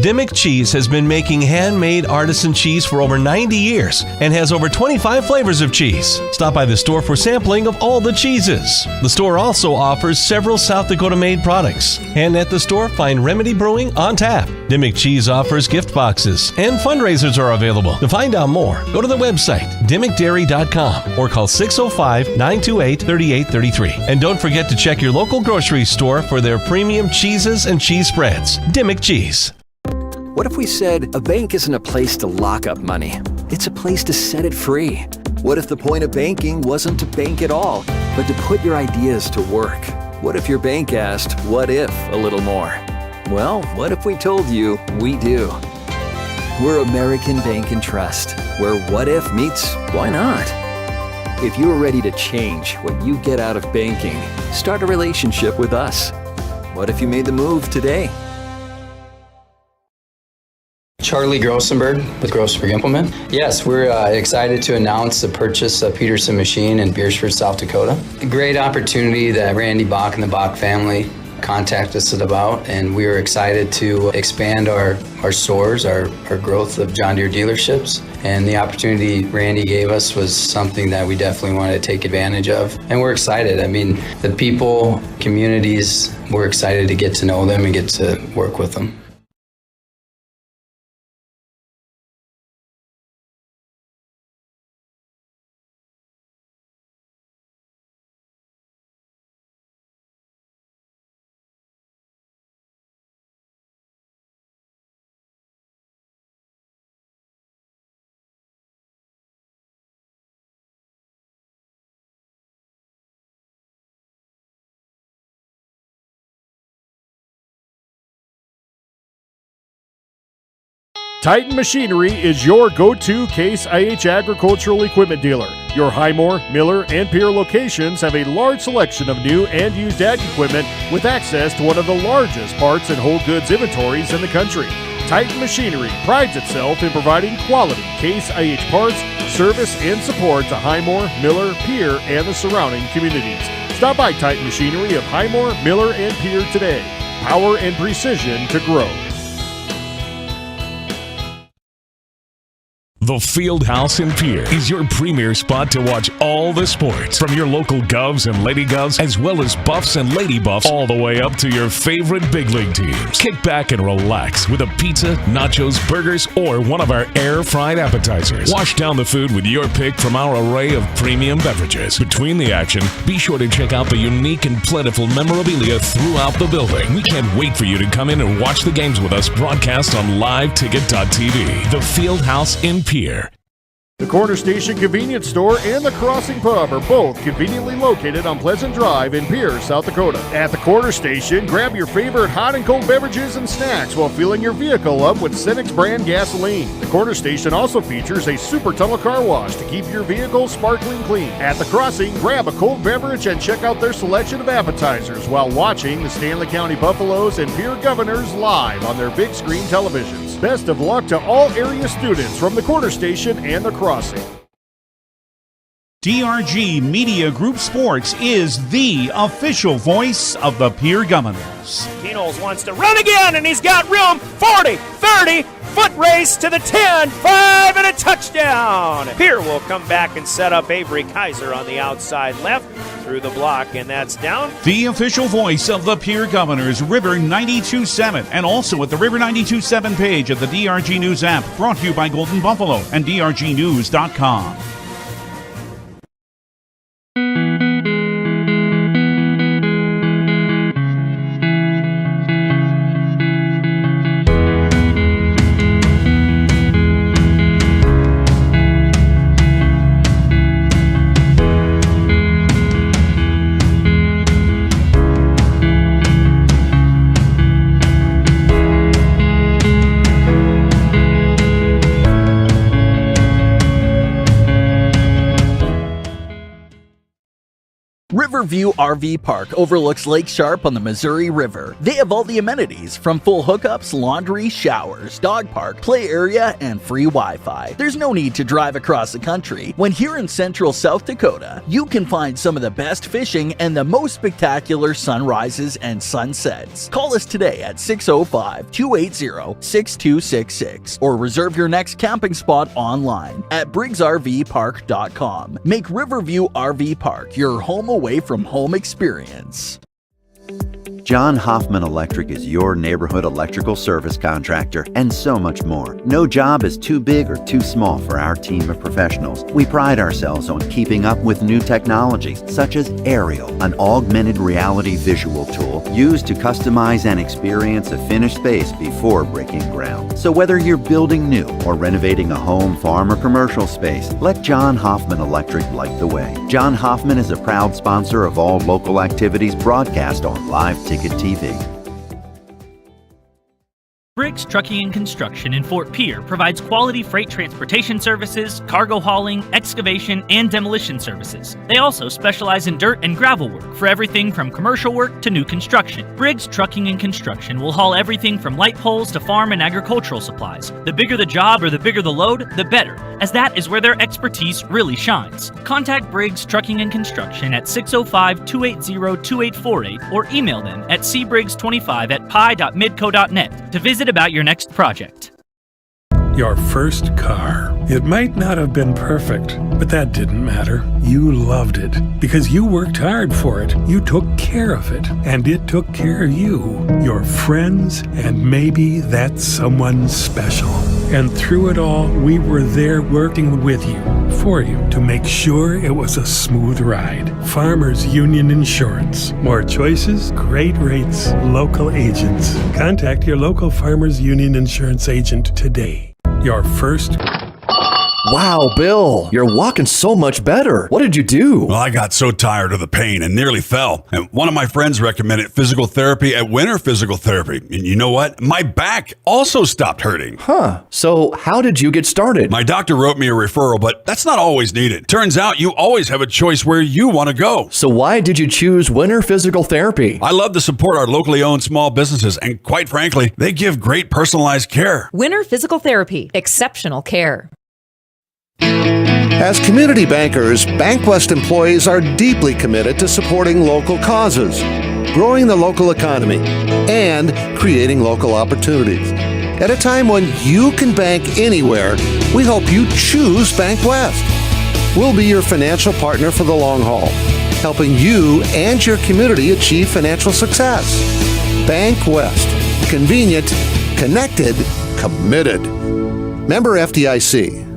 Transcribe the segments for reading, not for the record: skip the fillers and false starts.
Dimmick Cheese has been making handmade artisan cheese for over 90 years and has over 25 flavors of cheese. Stop by the store for sampling of all the cheeses. The store also offers several South Dakota-made products. And at the store, find Remedy Brewing on tap. Dimmick Cheese offers gift boxes, and fundraisers are available. To find out more, go to the website, dimmickdairy.com, or call 605-928-3833. And don't forget to check your local grocery store for their premium cheeses and cheese spreads. Dimmick Cheese. What if we said a bank isn't a place to lock up money? It's a place to set it free. What if the point of banking wasn't to bank at all, but to put your ideas to work? What if your bank asked, what if, a little more? Well, what if we told you we do? We're American Bank and Trust, where what if meets why not? If you are ready to change what you get out of banking, start a relationship with us. What if you made the move today? Charlie Grosenberg with Grosenberg Implement. Yes, we're excited to announce the purchase of Peterson Machine in Beersford, South Dakota. A great opportunity that Randy Bach and the Bach family contacted us about, and we are excited to expand our stores, our growth of John Deere dealerships. And the opportunity Randy gave us was something that we definitely wanted to take advantage of. And we're excited. I mean, the people, communities, we're excited to get to know them and get to work with them. Titan Machinery is your go-to Case IH agricultural equipment dealer. Your Highmore, Miller, and Pierre locations have a large selection of new and used ag equipment with access to one of the largest parts and whole goods inventories in the country. Titan Machinery prides itself in providing quality Case IH parts, service, and support to Highmore, Miller, Pierre, and the surrounding communities. Stop by Titan Machinery of Highmore, Miller, and Pierre today. Power and precision to grow. The Fieldhouse in Pierre is your premier spot to watch all the sports, from your local Govs and Lady Govs, as well as Buffs and Lady Buffs, all the way up to your favorite big league teams. Kick back and relax with a pizza, nachos, burgers, or one of our air-fried appetizers. Wash down the food with your pick from our array of premium beverages. Between the action, be sure to check out the unique and plentiful memorabilia throughout the building. We can't wait for you to come in and watch the games with us broadcast on liveticket.tv. The Fieldhouse in Pierre. The Corner Station Convenience Store and the Crossing Pub are both conveniently located on Pleasant Drive in Pierre, South Dakota. At the Corner Station, grab your favorite hot and cold beverages and snacks while filling your vehicle up with Cenex brand gasoline. The Corner Station also features a super tunnel car wash to keep your vehicle sparkling clean. At the Crossing, grab a cold beverage and check out their selection of appetizers while watching the Stanley County Buffaloes and Pierre Governors live on their big screen televisions. Best of luck to all area students from the Corner Station and the Crossing. DRG Media Group Sports is the official voice of the Pierre Governors. Keenels wants to run again, and he's got room. 40, 30, foot race to the 10, 5, and a touchdown. Pierre will come back and set up Avery Kaiser on the outside left through the block, and that's down. The official voice of the Pierre Governors, River 92.7, and also at the River 92.7 page of the DRG News app, brought to you by Golden Buffalo and DRGnews.com. Riverview RV Park overlooks Lake Sharp on the Missouri River. They have all the amenities from full hookups, laundry, showers, dog park, play area, and free Wi-Fi. There's no need to drive across the country. When here in central South Dakota, you can find some of the best fishing and the most spectacular sunrises and sunsets. Call us today at 605-280-6266 or reserve your next camping spot online at BriggsRVPark.com. Make Riverview RV Park your home away from home experience. John Hoffman Electric is your neighborhood electrical service contractor and so much more. No job is too big or too small for our team of professionals. We pride ourselves on keeping up with new technologies such as Aerial, an augmented reality visual tool used to customize and experience a finished space before breaking ground. So whether you're building new or renovating a home, farm, or commercial space, let John Hoffman Electric light the way. John Hoffman is a proud sponsor of all local activities broadcast on Live Ticket TV. Briggs Trucking and Construction in Fort Pierre provides quality freight transportation services, cargo hauling, excavation, and demolition services. They also specialize in dirt and gravel work for everything from commercial work to new construction. Briggs Trucking and Construction will haul everything from light poles to farm and agricultural supplies. The bigger the job or the bigger the load, the better, as that is where their expertise really shines. Contact Briggs Trucking and Construction at 605-280-2848 or email them at cbriggs25@pi.midco.net to visit about your next project. Your first car. It might not have been perfect, but that didn't matter. You loved it because you worked hard for it. You took care of it, and it took care of you, your friends, and maybe that someone special. And through it all, we were there working with you, for you, to make sure it was a smooth ride. Farmers Union Insurance. More choices, great rates, local agents. Contact your local Farmers Union Insurance agent today. Your first... Wow, Bill, you're walking so much better. What did you do? Well, I got so tired of the pain and nearly fell. And one of my friends recommended physical therapy at Winter Physical Therapy. And you know what? My back also stopped hurting. Huh. So how did you get started? My doctor wrote me a referral, but that's not always needed. Turns out you always have a choice where you want to go. So why did you choose Winter Physical Therapy? I love to support our locally owned small businesses, and quite frankly, they give great personalized care. Winter Physical Therapy. Exceptional care. As community bankers, Bankwest employees are deeply committed to supporting local causes, growing the local economy, and creating local opportunities. At a time when you can bank anywhere, we hope you choose Bankwest. We'll be your financial partner for the long haul, helping you and your community achieve financial success. Bankwest. Convenient, connected, committed. Member FDIC.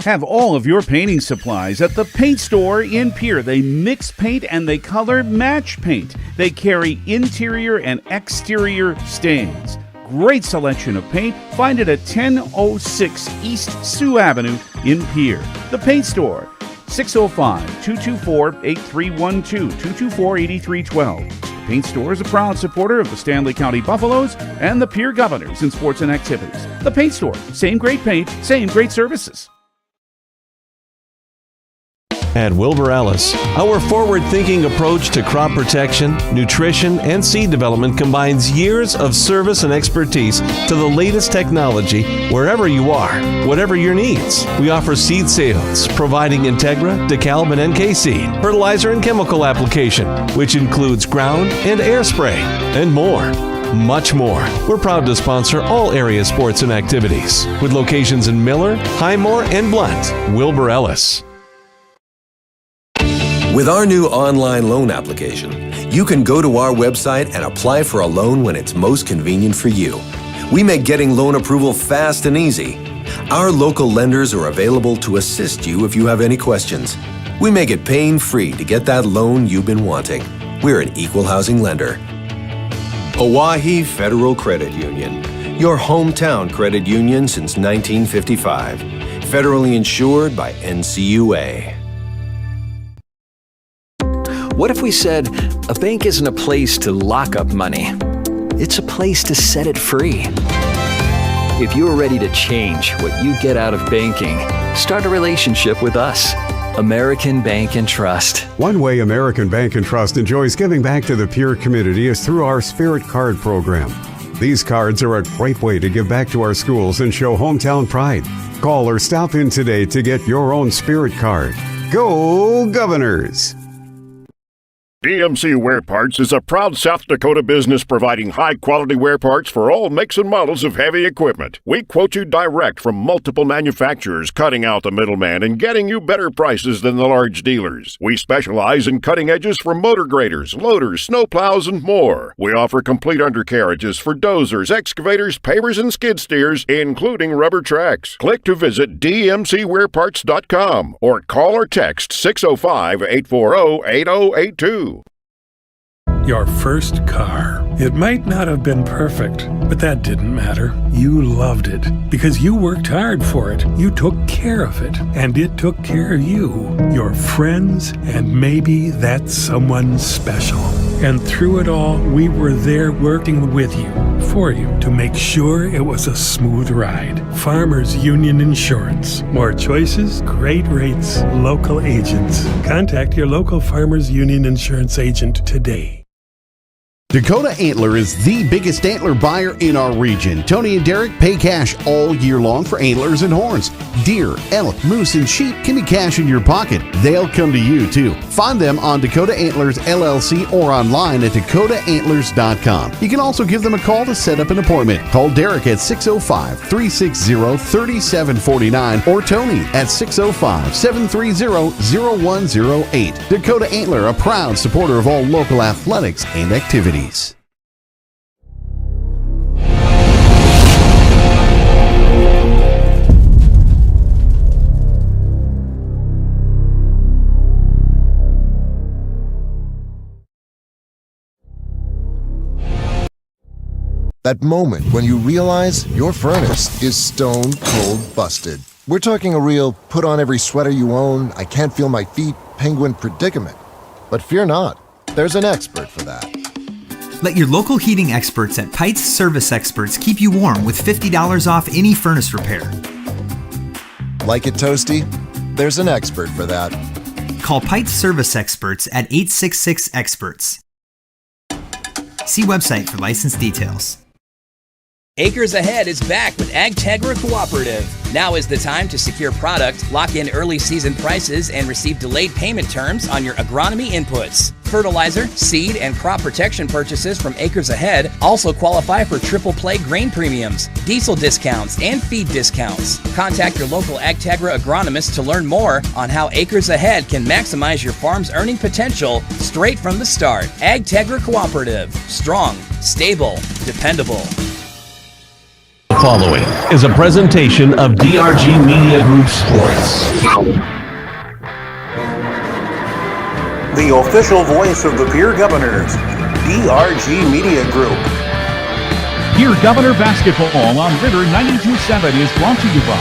Have all of your painting supplies at the paint store in Pierre. They mix paint and they color match paint. They carry interior and exterior stains. Great selection of paint. Find it at 1006 East Sioux Avenue in Pierre. The Paint Store, 605-224-8312, 224-8312. The Paint Store is a proud supporter of the Stanley County Buffaloes and the Pierre Governors in sports and activities. The Paint Store, same great paint, same great services. At Wilbur Ellis, our forward-thinking approach to crop protection, nutrition, and seed development combines years of service and expertise to the latest technology wherever you are, whatever your needs. We offer seed sales, providing Agtegra, DeKalb, and NK seed, fertilizer and chemical application, which includes ground and air spray, and more. Much more. We're proud to sponsor all area sports and activities, with locations in Miller, Highmore, and Blunt. Wilbur Ellis. With our new online loan application, you can go to our website and apply for a loan when it's most convenient for you. We make getting loan approval fast and easy. Our local lenders are available to assist you if you have any questions. We make it pain-free to get that loan you've been wanting. We're an equal housing lender. Oahe Federal Credit Union, your hometown credit union since 1955. Federally insured by NCUA. What if we said a bank isn't a place to lock up money? It's a place to set it free. If you're ready to change what you get out of banking, start a relationship with us. American Bank and Trust. One way American Bank and Trust enjoys giving back to the Pierre community is through our Spirit Card program. These cards are a great way to give back to our schools and show hometown pride. Call or stop in today to get your own Spirit Card. Go Governors! DMC Wear Parts is a proud South Dakota business providing high-quality wear parts for all makes and models of heavy equipment. We quote you direct from multiple manufacturers, cutting out the middleman and getting you better prices than the large dealers. We specialize in cutting edges for motor graders, loaders, snowplows, and more. We offer complete undercarriages for dozers, excavators, pavers, and skid steers, including rubber tracks. Click to visit dmcwearparts.com or call or text 605-840-8082. Your first car. It might not have been perfect, but that didn't matter. You loved it because you worked hard for it. You took care of it, and it took care of you, your friends, and maybe that someone special. And through it all, we were there working with you, for you, to make sure it was a smooth ride. Farmers Union Insurance. More choices, great rates, local agents. Contact your local Farmers Union Insurance agent today. Dakota Antler is the biggest antler buyer in our region. Tony and Derek pay cash all year long for antlers and horns. Deer, elk, moose, and sheep can be cash in your pocket. They'll come to you, too. Find them on Dakota Antlers LLC or online at dakotaantlers.com. You can also give them a call to set up an appointment. Call Derek at 605-360-3749 or Tony at 605-730-0108. Dakota Antler, a proud supporter of all local athletics and activities. That moment when you realize your furnace is stone cold busted. We're talking a real put on every sweater you own, I can't feel my feet, penguin predicament. But fear not, there's an expert for that. Let your local heating experts at Pike's Service Experts keep you warm with $50 off any furnace repair. Like it toasty? There's an expert for that. Call Pike's Service Experts at 866-EXPERTS. See website for license details. Acres Ahead is back with Agtegra Cooperative. Now is the time to secure product, lock in early season prices, and receive delayed payment terms on your agronomy inputs. Fertilizer, seed, and crop protection purchases from Acres Ahead also qualify for triple play grain premiums, diesel discounts, and feed discounts. Contact your local Agtegra agronomist to learn more on how Acres Ahead can maximize your farm's earning potential straight from the start. Agtegra Cooperative. Strong, stable, dependable. The following is a presentation of DRG Media Group Sports. The official voice of the Pierre Governors, DRG Media Group. Pierre Governor Basketball on River 92.7 is brought to you by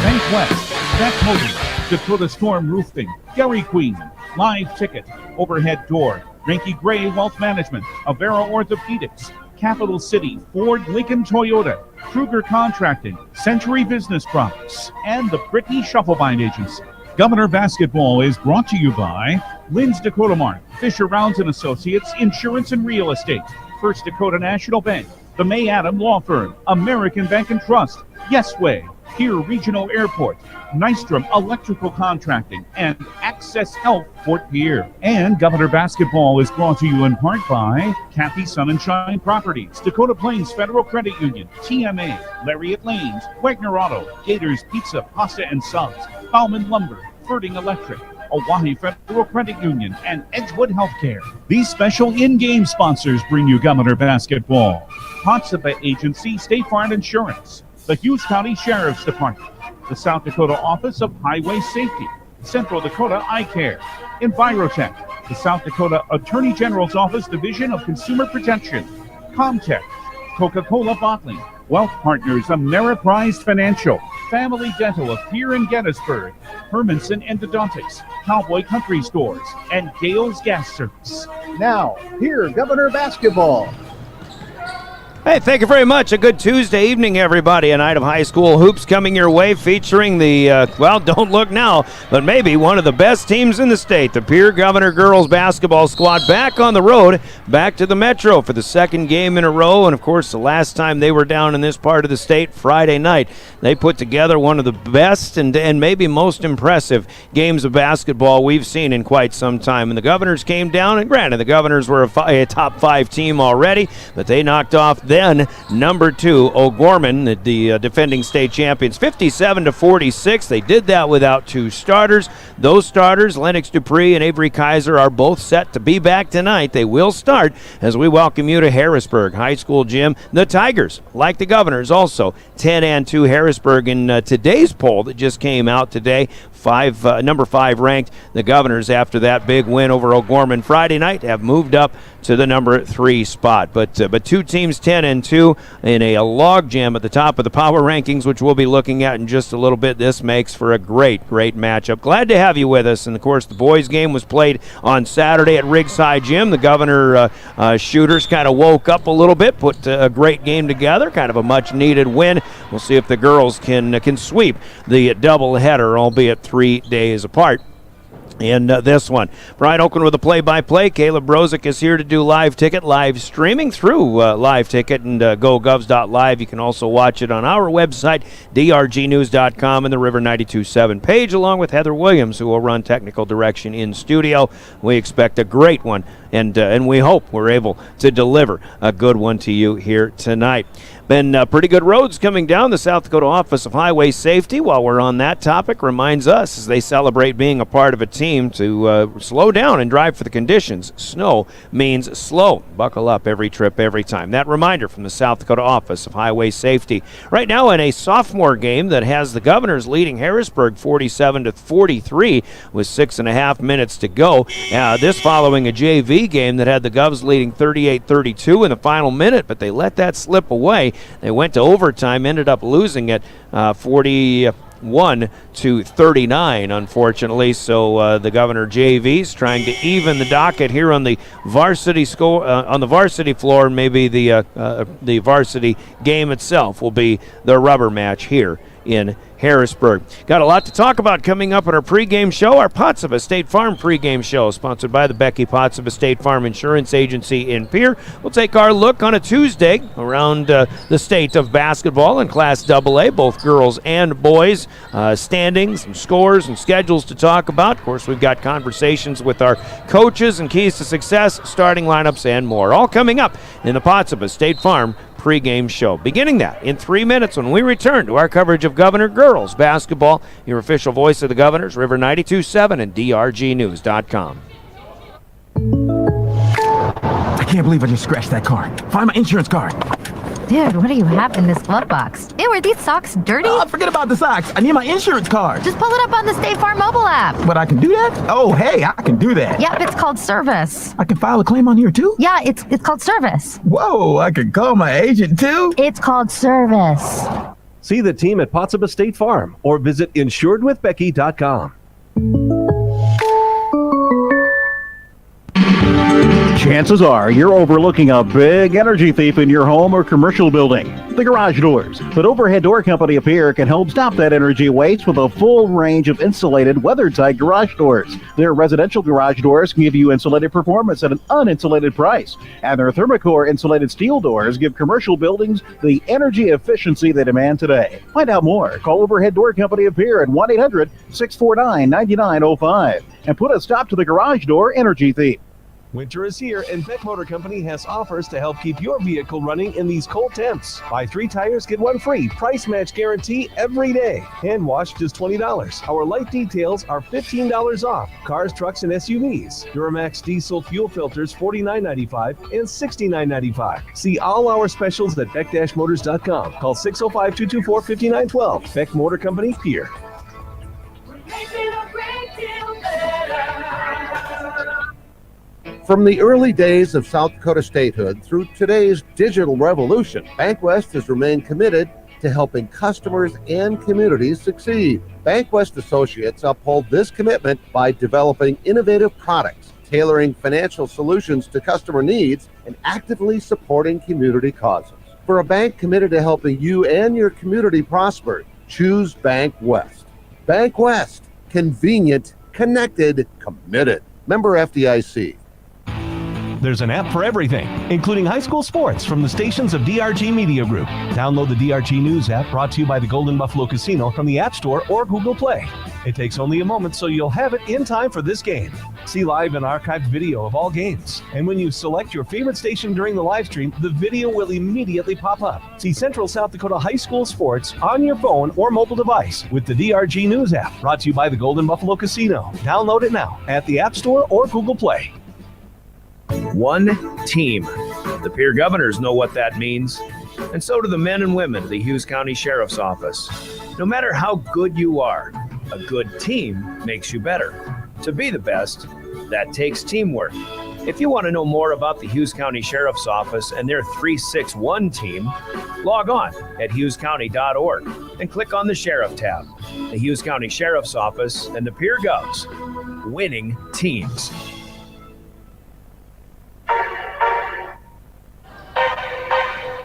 Bankwest, Stack Motors, Dakota Storm Roofing, Dairy Queen, Live Ticket, Overhead Door, Ranky Gray Wealth Management, Avera Orthopedics, Capital City, Ford, Lincoln, Toyota, Kruger Contracting, Century Business Products, and the Brittany Shufflebind Agency. Governor Basketball is brought to you by Lynn's Dakota Mart, Fisher Rounds & Associates, Insurance and Real Estate, First Dakota National Bank, the May Adam Law Firm, American Bank and Trust, Yes Way, Pierre Regional Airport, Nystrom Electrical Contracting, and Access Health Fort Pierre. And Governor Basketball is brought to you in part by Kathy Sun and Shine Properties, Dakota Plains Federal Credit Union, TMA, Lariat Lanes, Wagner Auto, Gators Pizza, Pasta and Subs, Bauman Lumber, Ferding Electric, Oahe Federal Credit Union, and Edgewood Healthcare. These special in-game sponsors bring you Governor Basketball. Potsdam Agency, State Farm Insurance, the Hughes County Sheriff's Department, the South Dakota Office of Highway Safety, Central Dakota Eye Care, Envirotech, the South Dakota Attorney General's Office Division of Consumer Protection, Comtech, Coca-Cola Bottling, Wealth Partners, Ameriprise Financial, Family Dental of Pierre and Gettysburg, Hermanson Endodontics, Cowboy Country Stores, and Gale's Gas Service. Now, here, Governor Basketball. Hey, thank you very much. A good Tuesday evening, everybody. A night of high school hoops coming your way, featuring the, don't look now, but maybe one of the best teams in the state, the Pierre Governor girls basketball squad, back on the road, back to the Metro for the second game in a row. And, of course, the last time they were down in this part of the state, Friday night, they put together one of the best and maybe most impressive games of basketball we've seen in quite some time. And the Governors came down, and granted, the Governors were a top 5 team already, but they knocked off then number 2 O'Gorman, the defending state champions, 57-46. They did that without 2 starters. Those starters, Lennox Dupree and Avery Kaiser, are both set to be back tonight. They will start as we welcome you to Harrisburg High School Gym. The Tigers, like the Governors, also 10-2 Harrisburg in today's poll that just came out today. Number 5 ranked. The Governors, after that big win over O'Gorman Friday night, have moved up to the number 3 spot. But 2 teams 10-2 in a log jam at the top of the power rankings, which we'll be looking at in just a little bit. This makes for a great matchup. Glad to have you with us. And of course, the boys game was played on Saturday at Riggs High Gym. The Governor shooters kind of woke up a little bit, put a great game together, kind of a much needed win. We'll see if the girls can sweep the doubleheader, albeit 3 days apart. in this one. Brian Oakland with a play-by-play. Caleb Brozick is here to do live ticket, live streaming through live ticket and gogovs.live. You can also watch it on our website, drgnews.com, and the River 92.7 page, along with Heather Williams, who will run technical direction in studio. We expect a great one, and we hope we're able to deliver a good one to you here tonight. Been pretty good roads coming down. The South Dakota Office of Highway Safety, while we're on that topic, reminds us as they celebrate being a part of a team to slow down and drive for the conditions. Snow means slow. Buckle up every trip, every time. That reminder from the South Dakota Office of Highway Safety. Right now in a sophomore game that has the Governors leading Harrisburg 47-43 with 6.5 minutes to go. This following a JV game that had the Govs leading 38-32 in the final minute, but they let that slip away. They went to overtime, ended up losing it 41-39, unfortunately. So the Governor JV's trying to even the docket here on the varsity score on the varsity floor. Maybe the varsity game itself will be the rubber match here in Harrisburg. Got a lot to talk about coming up at our pregame show, our Pottsville State Farm pregame show, sponsored by the Becky Pottsville State Farm Insurance Agency in Pierre. We'll take our look on a Tuesday around the state of basketball in Class AA, both girls and boys, standings and scores and schedules to talk about. Of course, we've got conversations with our coaches and keys to success, starting lineups, and more. All coming up in the Pottsville State Farm pregame show. Beginning that in 3 minutes when we return to our coverage of Governor girls basketball. Your official voice of the Governors, River 92.7 and drgnews.com. I can't believe I just scratched that car. Find my insurance card. Dude, what do you have in this glove box? Ew, are these socks dirty? Forget about the socks. I need my insurance card. Just pull it up on the State Farm mobile app. But I can do that? Oh, hey, I can do that. Yep, it's called service. I can file a claim on here too? Yeah, it's called service. Whoa, I can call my agent too? It's called service. See the team at Pottsville State Farm or visit insuredwithbecky.com. Chances are you're overlooking a big energy thief in your home or commercial building. The Garage Doors. But Overhead Door Company of Pierre can help stop that energy waste with a full range of insulated, weather-tight garage doors. Their residential garage doors give you insulated performance at an uninsulated price. And their Thermocore insulated steel doors give commercial buildings the energy efficiency they demand today. Find out more. Call Overhead Door Company of Pierre at 1-800-649-9905 and put a stop to the garage door energy thief. Winter is here, and Beck Motor Company has offers to help keep your vehicle running in these cold temps. Buy 3 tires, get 1 free. Price match guarantee every day. Hand wash just $20. Our light details are $15 off. Cars, trucks, and SUVs. Duramax diesel fuel filters $49.95 and $69.95. See all our specials at beck-motors.com. Call 605-224-5912. Beck Motor Company, Pierre. From the early days of South Dakota statehood through today's digital revolution, Bankwest has remained committed to helping customers and communities succeed. Bankwest Associates uphold this commitment by developing innovative products, tailoring financial solutions to customer needs, and actively supporting community causes. For a bank committed to helping you and your community prosper, choose Bankwest. Bankwest. Convenient, connected, committed. Member FDIC. There's an app for everything, including high school sports from the stations of DRG Media Group. Download the DRG News app, brought to you by the Golden Buffalo Casino, from the App Store or Google Play. It takes only a moment, so you'll have it in time for this game. See live and archived video of all games. And when you select your favorite station during the live stream, the video will immediately pop up. See Central South Dakota high school sports on your phone or mobile device with the DRG News app, brought to you by the Golden Buffalo Casino. Download it now at the App Store or Google Play. One team. The Pierre Governors know what that means, and so do the men and women of the Hughes County Sheriff's Office. No matter how good you are, a good team makes you better. To be the best, that takes teamwork. If you want to know more about the Hughes County Sheriff's Office and their 361 team, log on at hughescounty.org and click on the Sheriff tab. The Hughes County Sheriff's Office and the Pierre Govs, winning teams.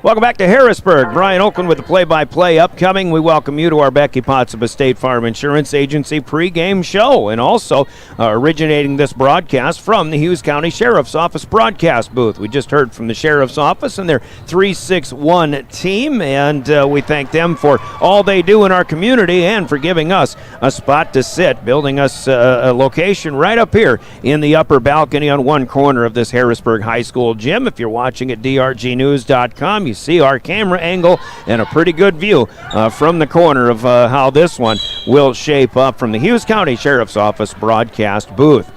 Welcome back to Harrisburg. Brian Oakland with the play-by-play upcoming. We welcome you to our Becky Pottsabah State Farm Insurance Agency pregame show, and also originating this broadcast from the Hughes County Sheriff's Office broadcast booth. We just heard from the Sheriff's Office and their 361 team, and we thank them for all they do in our community and for giving us a spot to sit, building us a location right up here in the upper balcony on one corner of this Harrisburg High School gym. If you're watching at drgnews.com, you see our camera angle and a pretty good view from the corner of how this one will shape up from the Hughes County Sheriff's Office broadcast booth.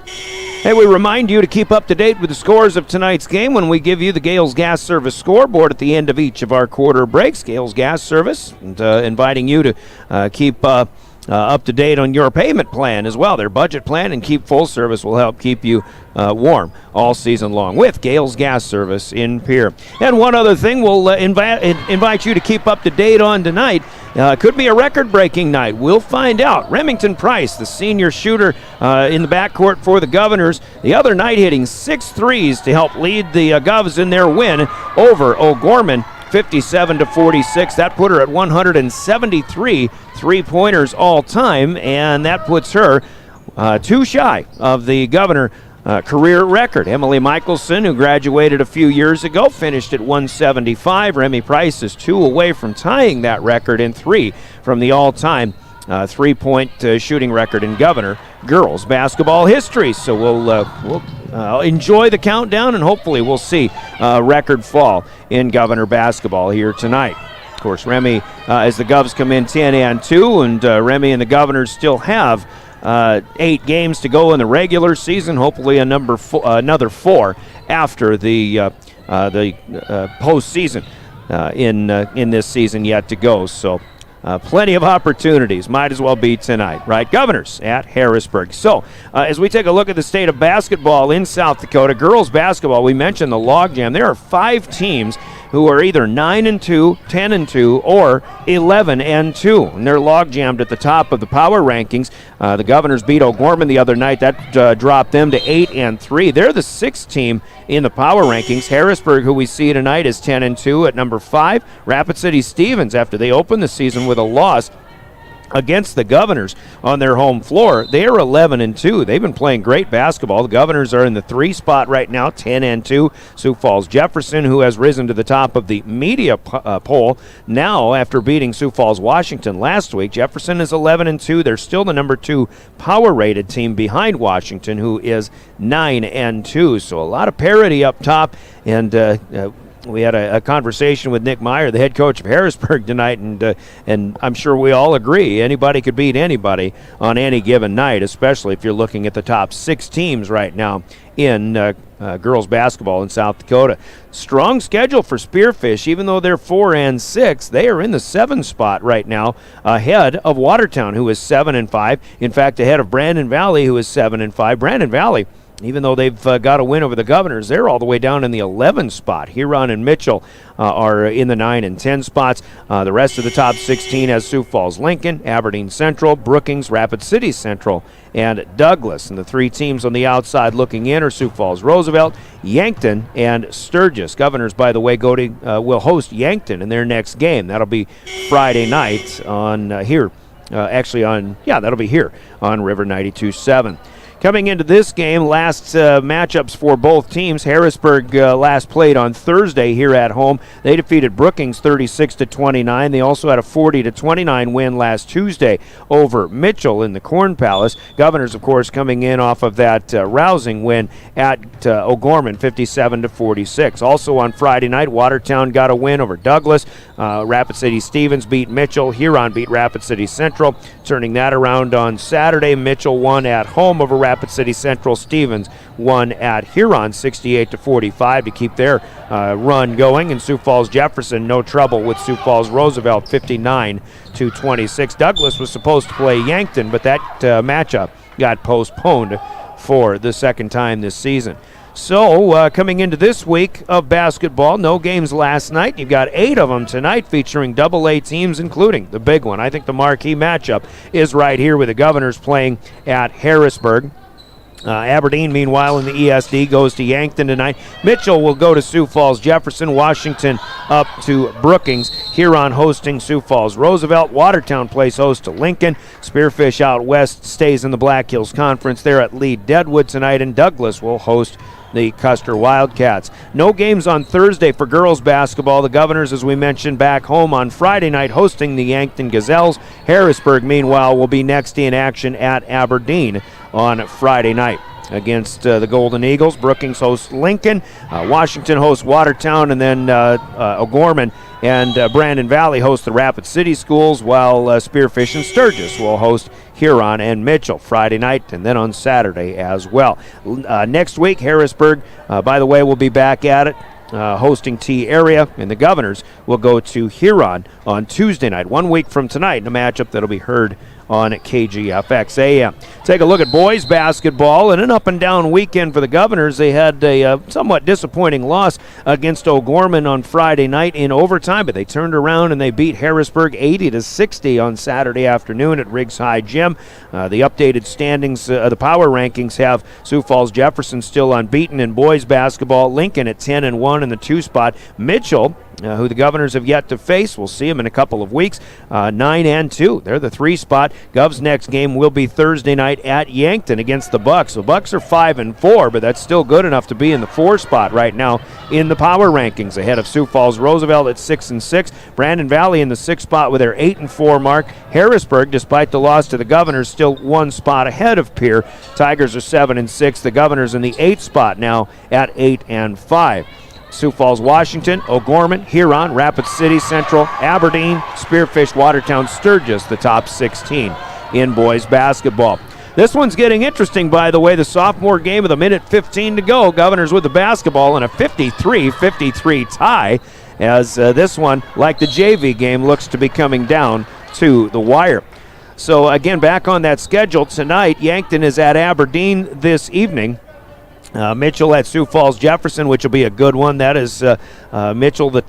Hey, we remind you to keep up to date with the scores of tonight's game when we give you the Gales Gas Service scoreboard at the end of each of our quarter breaks. Gales Gas Service, and inviting you to keep up to date on your payment plan as well. Their budget plan and Keep Full Service will help keep you warm all season long with Gales Gas Service in Pierre. And one other thing we'll invite you to keep up to date on tonight. Could be a record-breaking night. We'll find out. Remington Price, the senior shooter in the backcourt for the Governors, the other night hitting 6 threes to help lead the Govs in their win over O'Gorman, 57-46. That put her at 173 three-pointers all time, and that puts her too shy of the Governor career record. Emily Michelson, who graduated a few years ago, finished at 175. Remy Price is 2 away from tying that record and 3 from the all-time three-point shooting record in Governor girls basketball history. So we'll enjoy the countdown, and hopefully we'll see a record fall in Governor basketball here tonight. Of course, Remy, as the Govs come in 10-2, and Remy and the Governors still have 8 games to go in the regular season. Hopefully another 4 after the postseason in this season yet to go. So plenty of opportunities. Might as well be tonight, right? Governors at Harrisburg. So as we take a look at the state of basketball in South Dakota, girls basketball, we mentioned the logjam. There are 5 teams who are either 9-2, 10-2, or 11-2. And they're log-jammed at the top of the power rankings. The Governors beat O'Gorman the other night. That dropped them to 8-3. They're the 6th team in the power rankings. Harrisburg, who we see tonight, is 10-2 at number 5. Rapid City Stevens, after they opened the season with a loss against the Governors on their home floor, they are 11-2. They've been playing great basketball. The Governors are in the 3 spot right now, 10-2. Sioux Falls Jefferson, who has risen to the top of the media poll now after beating Sioux Falls Washington last week. Jefferson is 11-2. They're still the number 2 power-rated team behind Washington, who is 9-2. So a lot of parity up top, and we had a conversation with Nick Meyer, the head coach of Harrisburg, tonight, and I'm sure we all agree anybody could beat anybody on any given night, especially if you're looking at the top 6 teams right now in girls basketball in South Dakota. Strong schedule for Spearfish. Even though they're 4-6, they are in the 7 spot right now, ahead of Watertown, who is 7-5. In fact, ahead of Brandon Valley, who is 7-5. Brandon Valley even though they've got a win over the Governors, they're all the way down in the 11 spot. Huron and Mitchell are in the 9 and 10 spots. The rest of the top 16 has Sioux Falls Lincoln, Aberdeen Central, Brookings, Rapid City Central, and Douglas. And the 3 teams on the outside looking in are Sioux Falls Roosevelt, Yankton, and Sturgis. Governors, by the way, will host Yankton in their next game. That'll be Friday night on here. That'll be here on River 92.7. Coming into this game, last matchups for both teams. Harrisburg last played on Thursday here at home. They defeated Brookings 36-29. They also had a 40-29 win last Tuesday over Mitchell in the Corn Palace. Governors, of course, coming in off of that rousing win at O'Gorman 57-46. Also on Friday night, Watertown got a win over Douglas. Rapid City Stevens beat Mitchell. Huron beat Rapid City Central. Turning that around on Saturday, Mitchell won at home over Rapid City Central. Stevens won at Huron 68-45 to keep their run going. And Sioux Falls Jefferson, no trouble with Sioux Falls Roosevelt 59-26. Douglas was supposed to play Yankton, but that matchup got postponed for the second time this season. So, coming into this week of basketball, no games last night. You've got 8 of them tonight featuring AA teams, including the big one. I think the marquee matchup is right here with the Governors playing at Harrisburg. Aberdeen, meanwhile, in the ESD goes to Yankton tonight. Mitchell will go to Sioux Falls Jefferson. Washington up to Brookings. Huron hosting Sioux Falls Roosevelt. Watertown plays host to Lincoln. Spearfish out west stays in the Black Hills Conference. They're at Lee Deadwood tonight, and Douglas will host the Custer Wildcats. No games on Thursday for girls basketball. The Governors, as we mentioned, back home on Friday night hosting the Yankton Gazelles. Harrisburg, meanwhile, will be next in action at Aberdeen on Friday night against the Golden Eagles. Brookings hosts Lincoln. Washington hosts Watertown, and then O'Gorman and Brandon Valley host the Rapid City Schools, while Spearfish and Sturgis will host Huron and Mitchell Friday night, and then on Saturday as well. Next week, Harrisburg, by the way, will be back at it, hosting T area, and the Governors will go to Huron on Tuesday night, 1 week from tonight, in a matchup that'll be heard on KGFX AM. Take a look at boys basketball, and an up-and-down weekend for the Governors. They had a somewhat disappointing loss against O'Gorman on Friday night in overtime, but they turned around and they beat Harrisburg 80-60 on Saturday afternoon at Riggs High Gym. The updated standings, the power rankings, have Sioux Falls Jefferson still unbeaten in boys basketball, Lincoln at 10-1 in the 2 spot. Mitchell, who the Governors have yet to face, we'll see them in a couple of weeks, 9-2. They're the 3 spot. Gov's next game will be Thursday night at Yankton against the Bucks. The Bucks are 5-4, but that's still good enough to be in the 4 spot right now in the power rankings, ahead of Sioux Falls Roosevelt at 6-6. Brandon Valley in the 6th spot with their 8-4 mark. Harrisburg, despite the loss to the Governors, still 1 spot ahead of Pierre. Tigers are 7-6. The Governors in the 8th spot now at 8-5. Sioux Falls, Washington, O'Gorman, Huron, Rapid City Central, Aberdeen, Spearfish, Watertown, Sturgis, the top 16 in boys basketball. This one's getting interesting, by the way. The sophomore game with 1:15 to go. Governors with the basketball in a 53-53 tie, as this one, like the JV game, looks to be coming down to the wire. So again, back on that schedule tonight, Yankton is at Aberdeen this evening. Mitchell at Sioux Falls Jefferson, which will be a good one. That is Mitchell, the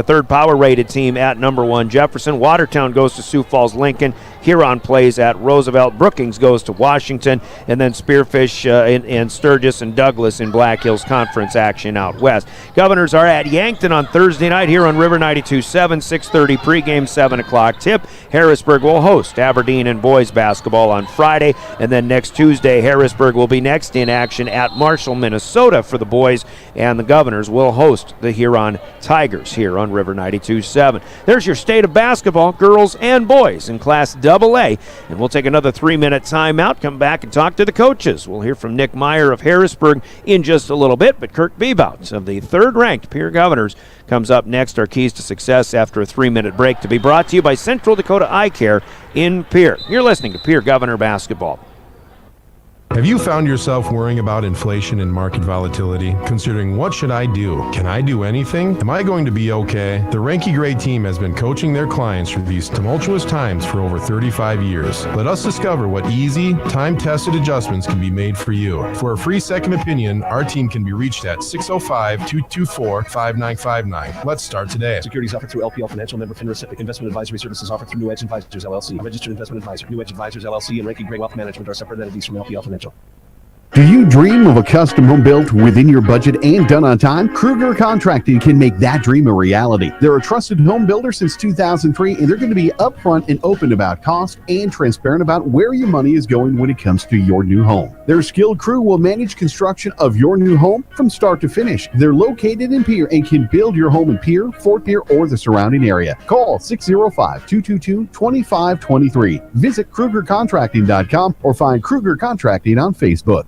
third power-rated team at number 1 Jefferson. Watertown goes to Sioux Falls Lincoln. Huron plays at Roosevelt. Brookings goes to Washington. And then Spearfish and Sturgis and Douglas in Black Hills Conference action out west. Governors are at Yankton on Thursday night here on River 92.7, 6:30 pregame, 7 o'clock tip. Harrisburg will host Aberdeen and boys basketball on Friday. And then next Tuesday, Harrisburg will be next in action at Marshall, Minnesota for the boys, and the Governors will host the Huron Tigers here on River 92.7. There's your state of basketball, girls and boys in Class AA, and we'll take another 3-minute timeout, come back and talk to the coaches. We'll hear from Nick Meyer of Harrisburg in just a little bit, but Kirk Bebout of the 3rd-ranked Pierre Governors comes up next. Our keys to success after a 3-minute break, to be brought to you by Central Dakota Eye Care in Pierre. You're listening to Pierre Governor Basketball. Have you found yourself worrying about inflation and market volatility? Considering what should I do? Can I do anything? Am I going to be okay? The Ranky Gray team has been coaching their clients through these tumultuous times for over 35 years. Let us discover what easy, time-tested adjustments can be made for you. For a free second opinion, our team can be reached at 605-224-5959. Let's start today. Securities offered through LPL Financial, member FINRA SIPC. Investment advisory services offered through New Edge Advisors LLC, a registered investment advisor. New Edge Advisors LLC and Ranky Gray Wealth Management are separate entities from LPL Financial. Do you dream of a custom home built within your budget and done on time? Kruger Contracting can make that dream a reality. They're a trusted home builder since 2003, and they're going to be upfront and open about cost and transparent about where your money is going when it comes to your new home. Their skilled crew will manage construction of your new home from start to finish. They're located in Pierre and can build your home in Pierre, Fort Pierre, or the surrounding area. Call 605-222-2523. Visit KrugerContracting.com or find Kruger Contracting on Facebook.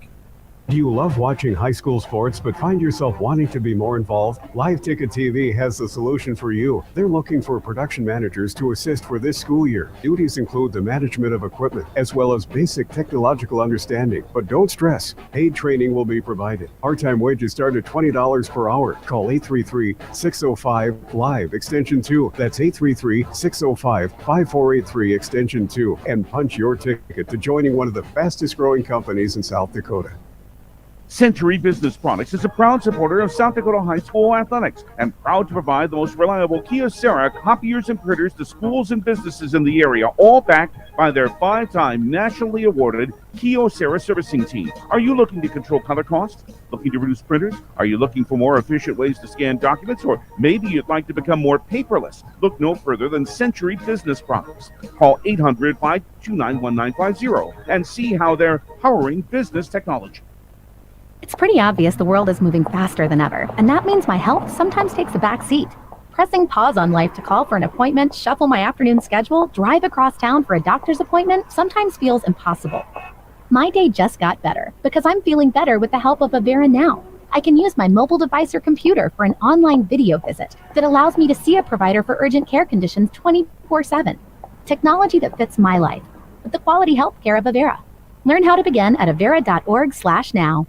Do you love watching high school sports but find yourself wanting to be more involved? Live Ticket TV has the solution for you. They're looking for production managers to assist for this school year. Duties include the management of equipment as well as basic technological understanding. But don't stress, paid training will be provided. Part-time wages start at $20 per hour. Call 833-605-LIVE extension 2. That's 833-605-5483 extension 2 and punch your ticket to joining one of the fastest growing companies in South Dakota. Century Business Products is a proud supporter of South Dakota High School athletics and proud to provide the most reliable Kyocera copiers and printers to schools and businesses in the area, all backed by their 5-time nationally awarded Kyocera servicing team. Are you looking to control color costs? Looking to reduce printers? Are you looking for more efficient ways to scan documents? Or maybe you'd like to become more paperless? Look no further than Century Business Products. Call 800-529-1950 and see how they're powering business technology. It's pretty obvious the world is moving faster than ever, and that means my health sometimes takes a back seat. Pressing pause on life to call for an appointment, shuffle my afternoon schedule, drive across town for a doctor's appointment sometimes feels impossible. My day just got better because I'm feeling better with the help of Avera now. I can use my mobile device or computer for an online video visit that allows me to see a provider for urgent care conditions 24/7. Technology that fits my life with the quality health care of Avera. Learn how to begin at avera.org/now.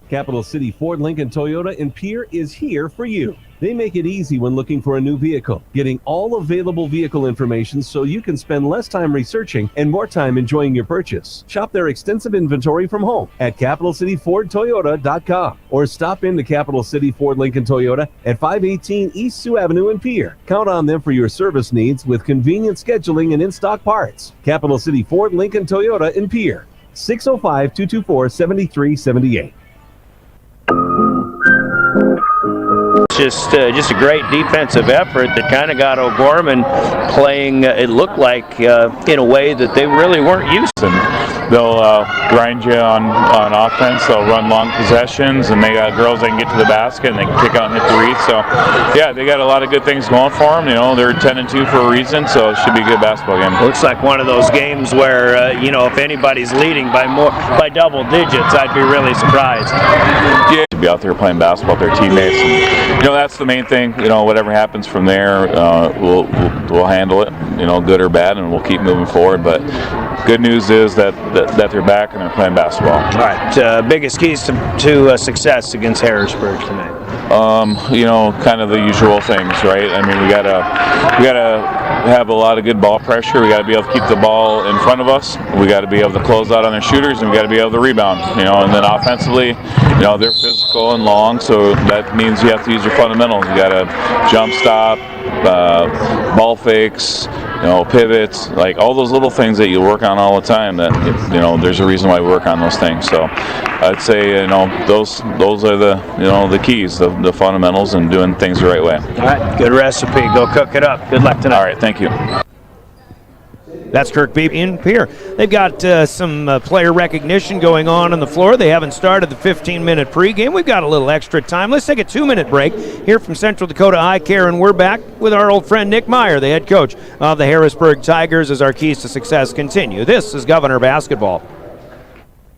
Capital City Ford, Lincoln, Toyota in Pierre is here for you. They make it easy when looking for a new vehicle, getting all available vehicle information so you can spend less time researching and more time enjoying your purchase. Shop their extensive inventory from home at CapitalCityFordToyota.com or stop into Capital City Ford, Lincoln, Toyota at 518 East Sioux Avenue in Pierre. Count on them for your service needs with convenient scheduling and in-stock parts. Capital City Ford, Lincoln, Toyota in Pierre. 605-224-7378. Just a great defensive effort that kind of got O'Gorman playing, it looked like, in a way that they really weren't used to. They'll grind you on offense. They'll run long possessions, and they got girls that can get to the basket, and they can kick out and hit the wreath. So, yeah, they got a lot of good things going for them. You know, they're 10-2 for a reason, so it should be a good basketball game. Looks like one of those games where, if anybody's leading by double digits, I'd be really surprised. Yeah, to be out there playing basketball with their teammates. And, that's the main thing. Whatever happens from there, we'll handle it. Good or bad, and we'll keep moving forward. But good news is that they're back and they're playing basketball. All right. Biggest keys to success against Harrisburg tonight. Kind of the usual things, right? I mean, we gotta have a lot of good ball pressure. We gotta be able to keep the ball in front of us. We gotta be able to close out on their shooters, and we gotta be able to rebound. And then offensively, they're physical and long, so that means you have to use your fundamentals. You gotta jump stop, ball fakes, pivots, like all those little things that you work on all the time. That there's a reason why we work on those things. So I'd say those are the keys, the fundamentals, and doing things the right way. All right, good recipe. Go cook it up. Good luck tonight. All right, thank you. That's Kirk Beebe in Pierre. They've got some player recognition going on the floor. They haven't started the 15-minute pregame. We've got a little extra time. Let's take a 2-minute break here from Central Dakota Eye Care, and we're back with our old friend Nick Meyer, the head coach of the Harrisburg Tigers, as our keys to success continue. This is Governor Basketball.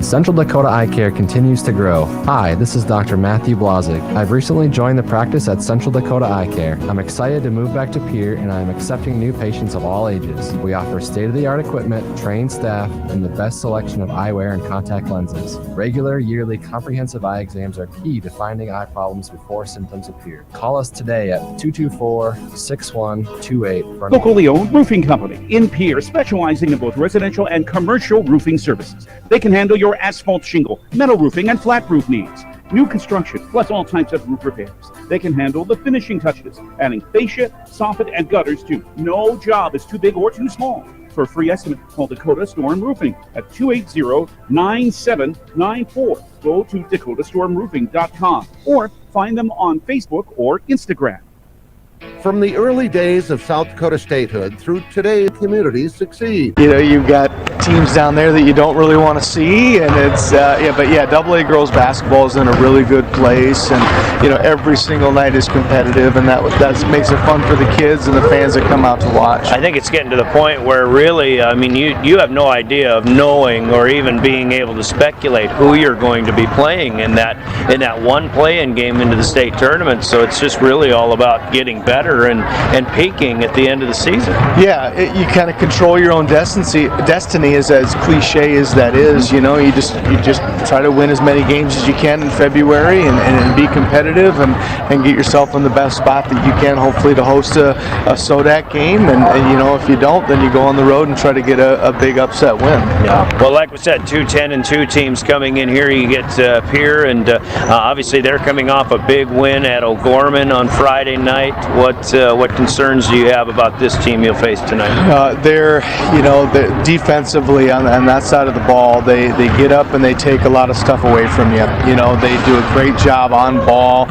Central Dakota Eye Care continues to grow. Hi, this is Dr. Matthew Blazek. I've recently joined the practice at Central Dakota Eye Care. I'm excited to move back to Pierre, and I'm accepting new patients of all ages. We offer state-of-the-art equipment, trained staff, and the best selection of eyewear and contact lenses. Regular, yearly, comprehensive eye exams are key to finding eye problems before symptoms appear. Call us today at 224-6128 for Locally owned roofing company in Pierre, specializing in both residential and commercial roofing services. They can handle your asphalt shingle, metal roofing, and flat roof needs. New construction, plus all types of roof repairs. They can handle the finishing touches, adding fascia, soffit, and gutters too. No job is too big or too small. For a free estimate, call Dakota Storm Roofing at 280-9794. Go to dakotastormroofing.com or find them on Facebook or Instagram. From the early days of South Dakota statehood through today, communities succeed. You know, you've got teams down there that you don't really want to see, and it's AA girls basketball is in a really good place, and every single night is competitive, and that makes it fun for the kids and the fans that come out to watch. I think it's getting to the point where really, you have no idea of knowing or even being able to speculate who you're going to be playing in that one play-in game into the state tournament. So it's just really all about getting better and peaking at the end of the season. Yeah, you kind of control your own destiny is as cliche as that is. You just try to win as many games as you can in February and be competitive and get yourself in the best spot that you can, hopefully, to host a SODAC game. And if you don't, then you go on the road and try to get a big upset win. Yeah. Well, like we said, 2-10-2 teams coming in here. You get Pierre, and obviously they're coming off a big win at O'Gorman on Friday night. What concerns do you have about this team you'll face tonight? They're defensively on that side of the ball. They get up and they take a lot of stuff away from you. They do a great job on ball.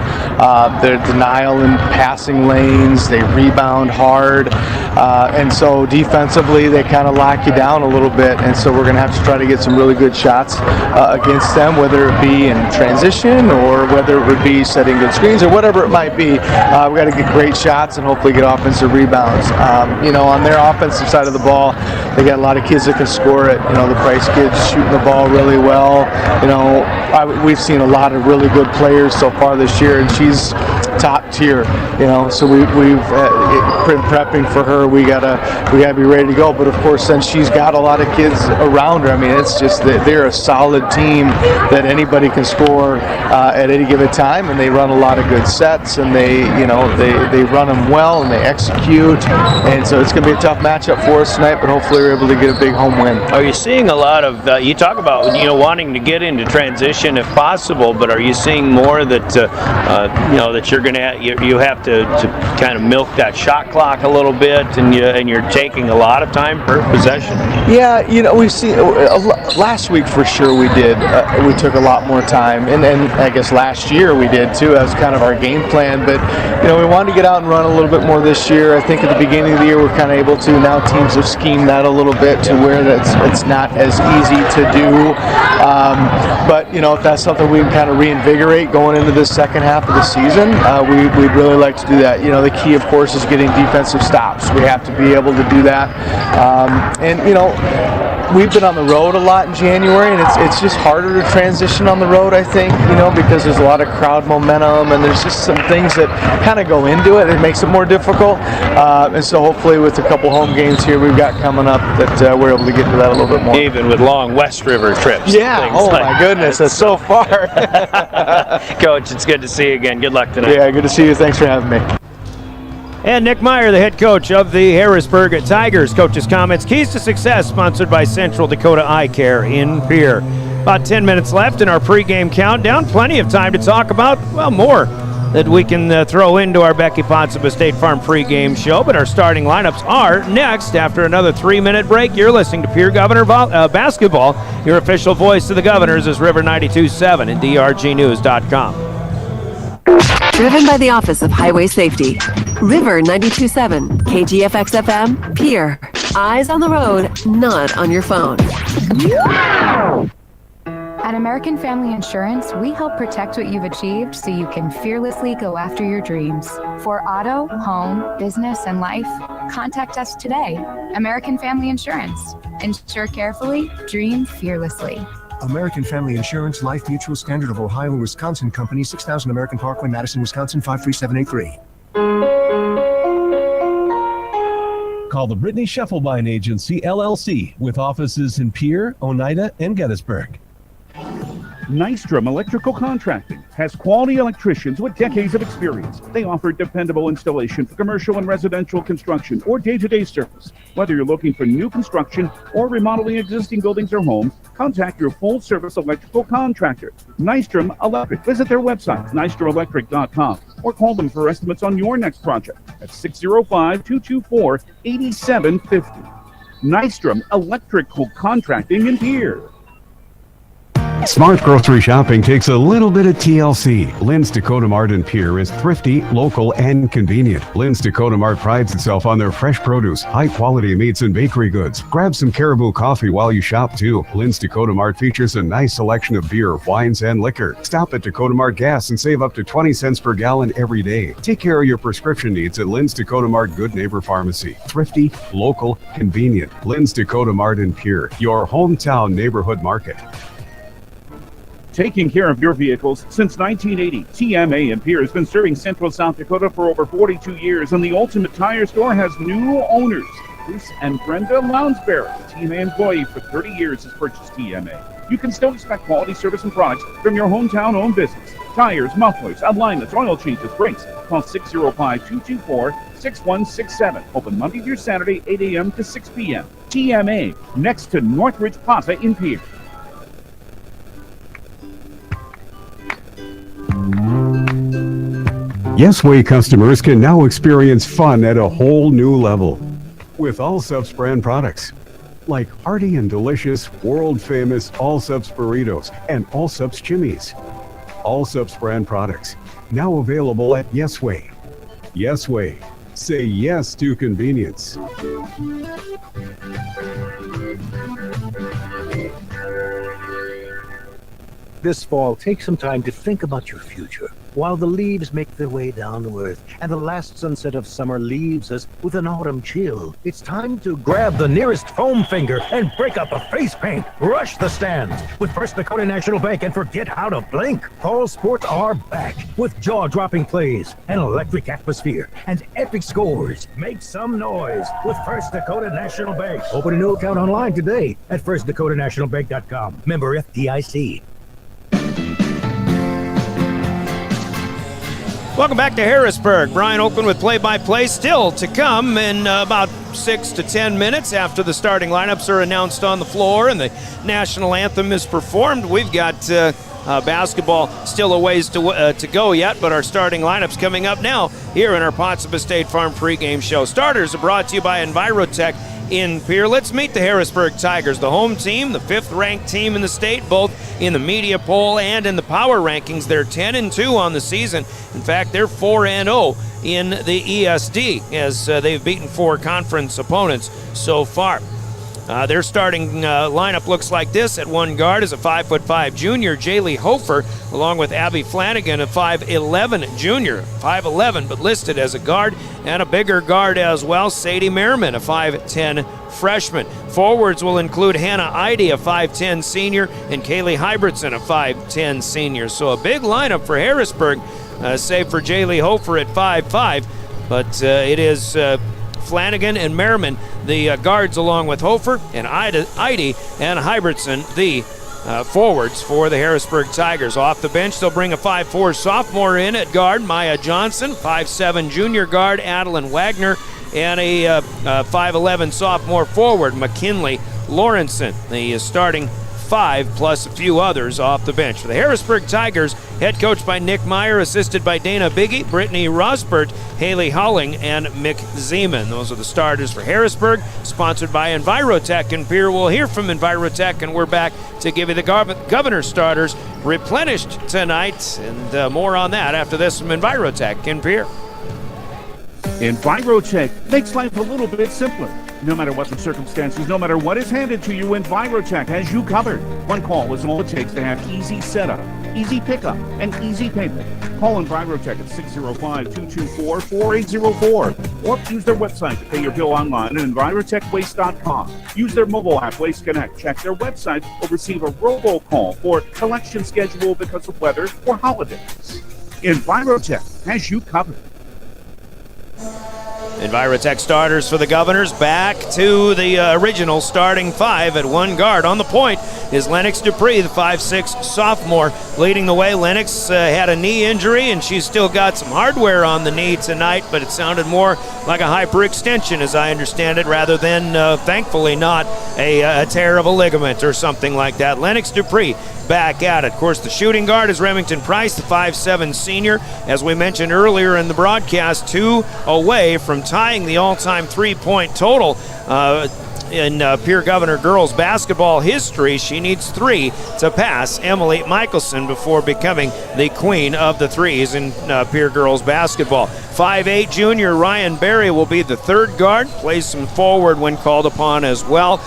Their denial in passing lanes. They rebound hard, and so defensively they kind of lock you down a little bit. And so we're going to have to try to get some really good shots against them, whether it be in transition or whether it would be setting good screens or whatever it might be. We got to get great shots and hopefully get offensive rebounds. On their offensive side of the ball, they got a lot of kids that can score it. The Price kids shooting the ball really well. We've seen a lot of really good players so far this year, and she's top tier. So we've been prepping for her. We gotta be ready to go. But of course, then she's got a lot of kids around her. It's just that they're a solid team that anybody can score at any given time, and they run a lot of good sets, and they run them well and they execute. And so it's going to be a tough matchup for us tonight, but hopefully we're able to get a big home win. Are you seeing a lot of, you talk about wanting to get into transition if possible, but are you seeing more that that you're going to you have to kind of milk that shot clock a little bit, and you're taking a lot of time per possession? Yeah, we've seen last week for sure we did. We took a lot more time, and I guess last year we did too. That was kind of our game plan, but we wanted to get out and run a little bit more this year. I think at the beginning of the year we're kind of able to. Now teams have schemed that a little bit to where it's not as easy to do. But if that's something we can kind of reinvigorate going into the second half of the season, we'd really like to do that. The key, of course, is getting defensive stops. We have to be able to do that. We've been on the road a lot in January, and it's just harder to transition on the road, I think, because there's a lot of crowd momentum, and there's just some things that kind of go into it. It makes it more difficult. And so hopefully with a couple home games here we've got coming up that we're able to get to that a little bit more. Even with long West River trips. Yeah, my goodness, that's so far. Coach, it's good to see you again. Good luck tonight. Yeah, good to see you. Thanks for having me. And Nick Meyer, the head coach of the Harrisburg Tigers. Coach's comments, Keys to Success, sponsored by Central Dakota Eye Care in Pierre. About 10 minutes left in our pregame countdown. Plenty of time to talk about, more that we can throw into our Becky Pottsville State Farm pregame show. But our starting lineups are next after another 3-minute break. You're listening to Pierre Governor Basketball. Your official voice of the Governors is River 92.7 and DRGnews.com. Driven by the Office of Highway Safety. River 92.7, KGFX-FM, Pierre. Eyes on the road, not on your phone. At American Family Insurance, we help protect what you've achieved so you can fearlessly go after your dreams. For auto, home, business, and life, contact us today. American Family Insurance. Insure carefully, dream fearlessly. American Family Insurance Life Mutual Standard of Ohio, Wisconsin Company, 6000 American Parkway, Madison, Wisconsin, 53783. Call the Brittany Scheffelbein Agency, LLC, with offices in Pierre, Oneida, and Gettysburg. Nystrom Electrical Contracting has quality electricians with decades of experience. They offer dependable installation for commercial and residential construction or day-to-day service. Whether you're looking for new construction or remodeling existing buildings or homes, contact your full-service electrical contractor, Nystrom Electric. Visit their website, nystromelectric.com, or call them for estimates on your next project at 605-224-8750. Nystrom Electrical Contracting in Pierre. Smart grocery shopping takes a little bit of TLC. Lynn's Dakota Mart in Pierre is thrifty, local, and convenient. Lynn's Dakota Mart prides itself on their fresh produce, high-quality meats, and bakery goods. Grab some Caribou coffee while you shop, too. Lynn's Dakota Mart features a nice selection of beer, wines, and liquor. Stop at Dakota Mart Gas and save up to 20 cents per gallon every day. Take care of your prescription needs at Lynn's Dakota Mart Good Neighbor Pharmacy. Thrifty, local, convenient. Lynn's Dakota Mart in Pierre, your hometown neighborhood market. Taking care of your vehicles since 1980, TMA in Pierre has been serving Central South Dakota for over 42 years, and the Ultimate Tire Store has new owners. Bruce and Brenda Lounsbury, a TMA employee for 30 years, has purchased TMA. You can still expect quality service and products from your hometown-owned business. Tires, mufflers, alignments, oil changes, brakes. Call 605-224-6167. Open Monday through Saturday, 8 a.m. to 6 p.m. TMA, next to Northridge Plaza in Pierre. Yesway customers can now experience fun at a whole new level with Allsup's brand products like hearty and delicious, world-famous Allsup's burritos and Allsup's chimneys. Allsup's brand products now available at Yesway. Yesway. Say yes to convenience. This fall, take some time to think about your future while the leaves make their way down to earth and the last sunset of summer leaves us with an autumn chill. It's time to grab the nearest foam finger and break up a face paint. Rush the stands with First Dakota National Bank and forget how to blink. Fall sports are back with jaw-dropping plays, an electric atmosphere, and epic scores. Make some noise with First Dakota National Bank. Open a new account online today at firstdakotanationalbank.com. Member FDIC. Welcome back to Harrisburg. Brian Oakland with play-by-play still to come in about 6 to 10 minutes after the starting lineups are announced on the floor and the national anthem is performed. We've got basketball still a ways to go yet, but our starting lineups coming up now here in our Potsdam State Farm pregame show. Starters are brought to you by Envirotech in Pierre. Let's meet the Harrisburg Tigers, the home team, the 5th-ranked team in the state, both in the media poll and in the power rankings. They're 10-2 on the season. In fact, they're 4-0 in the ESD as they've beaten 4 conference opponents so far. Their starting lineup looks like this. At one guard is a 5'5" junior, Jaylee Hofer, along with Abby Flanagan, a 5'11" junior, 5'11", but listed as a guard, and a bigger guard as well, Sadie Merriman, a 5'10" freshman. Forwards will include Hannah Eide, a 5'10" senior, and Kaylee Hybridson, a 5'10" senior. So a big lineup for Harrisburg, save for Jaylee Hofer at 5'5", but it is Flanagan and Merriman, the guards, along with Hofer and Eide and Hybridson, the forwards for the Harrisburg Tigers. Off the bench, they'll bring a 5'4" sophomore in at guard, Maya Johnson, 5'7" junior guard, Adeline Wagner, and a 5'11" sophomore forward, McKinley Lawrenson, the starting 5 plus a few others off the bench. For the Harrisburg Tigers, head coached by Nick Meyer, assisted by Dana Biggie, Brittany Rosbert, Haley Hulling, and Mick Zeman. Those are the starters for Harrisburg, sponsored by Envirotech in Pierre. We'll hear from Envirotech, and we're back to give you the Governor starters replenished tonight, and more on that after this from Envirotech in Pierre. Envirotech makes life a little bit simpler. No matter what the circumstances, no matter what is handed to you, Envirotech has you covered. One call is all it takes to have easy setup, easy pickup, and easy payment. Call Envirotech at 605-224-4804 or use their website to pay your bill online at envirotechwaste.com. Use their mobile app, Waste Connect. Check their website or receive a robocall for collection schedule because of weather or holidays. Envirotech has you covered. Envirotech starters for the Governors back to the original starting five. At one guard on the point is Lennox Dupree, the 5'6" sophomore, leading the way. Lennox had a knee injury, and she's still got some hardware on the knee tonight, but it sounded more like a hyperextension, as I understand it, rather than, thankfully, not a tear of a ligament or something like that. Lennox Dupree back at it. Of course, the shooting guard is Remington Price, the 5'7" senior. As we mentioned earlier in the broadcast, 2 away from tying the all-time three-point total in Pierre Governor girls basketball history. She needs 3 to pass Emily Michelson before becoming the queen of the threes in Pierre girls basketball. 5'8" junior Ryan Berry will be the third guard, plays some forward when called upon as well.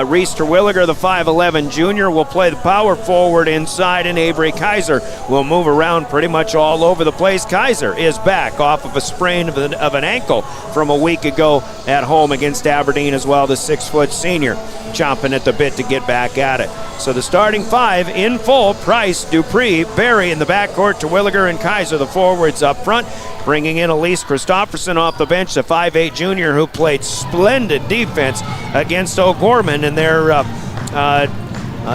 Reese Terwilliger, the 5'11" junior, will play the power forward inside, and Avery Kaiser will move around pretty much all over the place. Kaiser is back off of a sprain of an ankle from a week ago at home against Aberdeen as well, the 6-foot senior, chomping at the bit to get back at it. So the starting 5 in full: Price, Dupree, Berry in the backcourt, Terwilliger and Kaiser the forwards up front. Bringing in Elise Christopherson off the bench, the 5'8" junior who played splendid defense against O'Gorman and their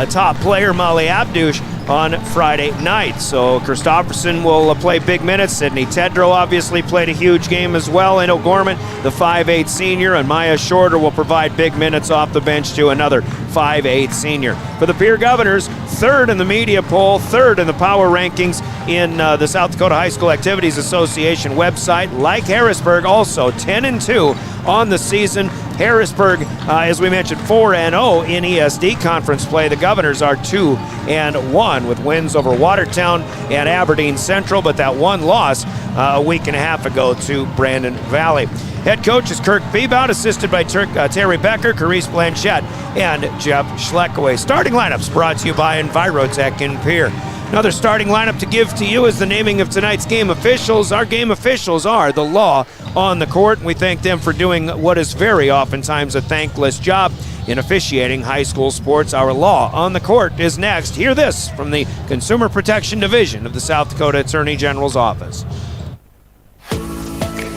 top player, Molly Abdush, on Friday night. So Christopherson will play big minutes. Sydney Tedrow obviously played a huge game as well. And O'Gorman, the 5'8" senior, and Maya Shorter will provide big minutes off the bench to another 5'8" senior. For the Pierre Governors, third in the media poll, third in the power rankings in the South Dakota High School Activities Association website. Like Harrisburg, also 10-2 on the season. Harrisburg, as we mentioned, 4-0 in ESD conference play. The Governors are 2-1 with wins over Watertown and Aberdeen Central, but that one loss a week and a half ago to Brandon Valley. Head coach is Kirk Beebout, assisted by Terry Becker, Carice Blanchette, and Jeff Schleckaway. Starting lineups brought to you by Envirotech in Pierre. Another starting lineup to give to you is the naming of tonight's game officials. Our game officials are the law on the court. We thank them for doing what is very oftentimes a thankless job in officiating high school sports. Our law on the court is next. Hear this from the Consumer Protection Division of the South Dakota Attorney General's office.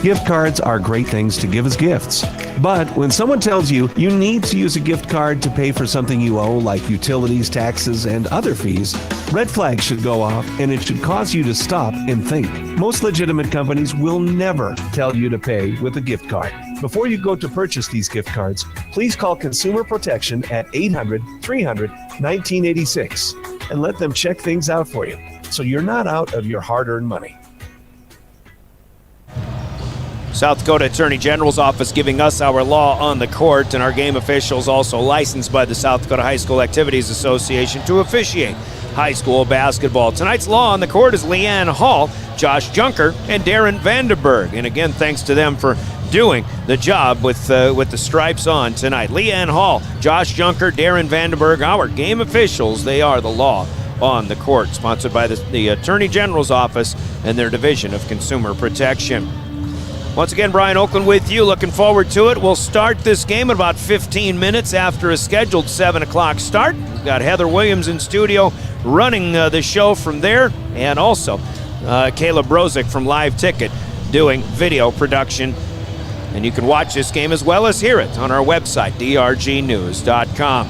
Gift cards are great things to give as gifts. But when someone tells you you need to use a gift card to pay for something you owe, like utilities, taxes, and other fees, red flags should go off, and it should cause you to stop and think. Most legitimate companies will never tell you to pay with a gift card. Before you go to purchase these gift cards, please call Consumer Protection at 800-300-1986 and let them check things out for you, so you're not out of your hard-earned money. South Dakota Attorney General's office giving us our law on the court, and our game officials also licensed by the South Dakota High School Activities Association to officiate high school basketball. Tonight's law on the court is Leanne Hall, Josh Junker, and Darren Vandenberg. And again, thanks to them for doing the job with the stripes on tonight. Leanne Hall, Josh Junker, Darren Vandenberg, our game officials. They are the law on the court, sponsored by the Attorney General's office and their Division of Consumer Protection. Once again, Brian Oakland with you. Looking forward to it. We'll start this game in about 15 minutes after a scheduled 7 o'clock start. We've got Heather Williams in studio running the show from there, and also Caleb Brozick from Live Ticket doing video production. And you can watch this game as well as hear it on our website, drgnews.com.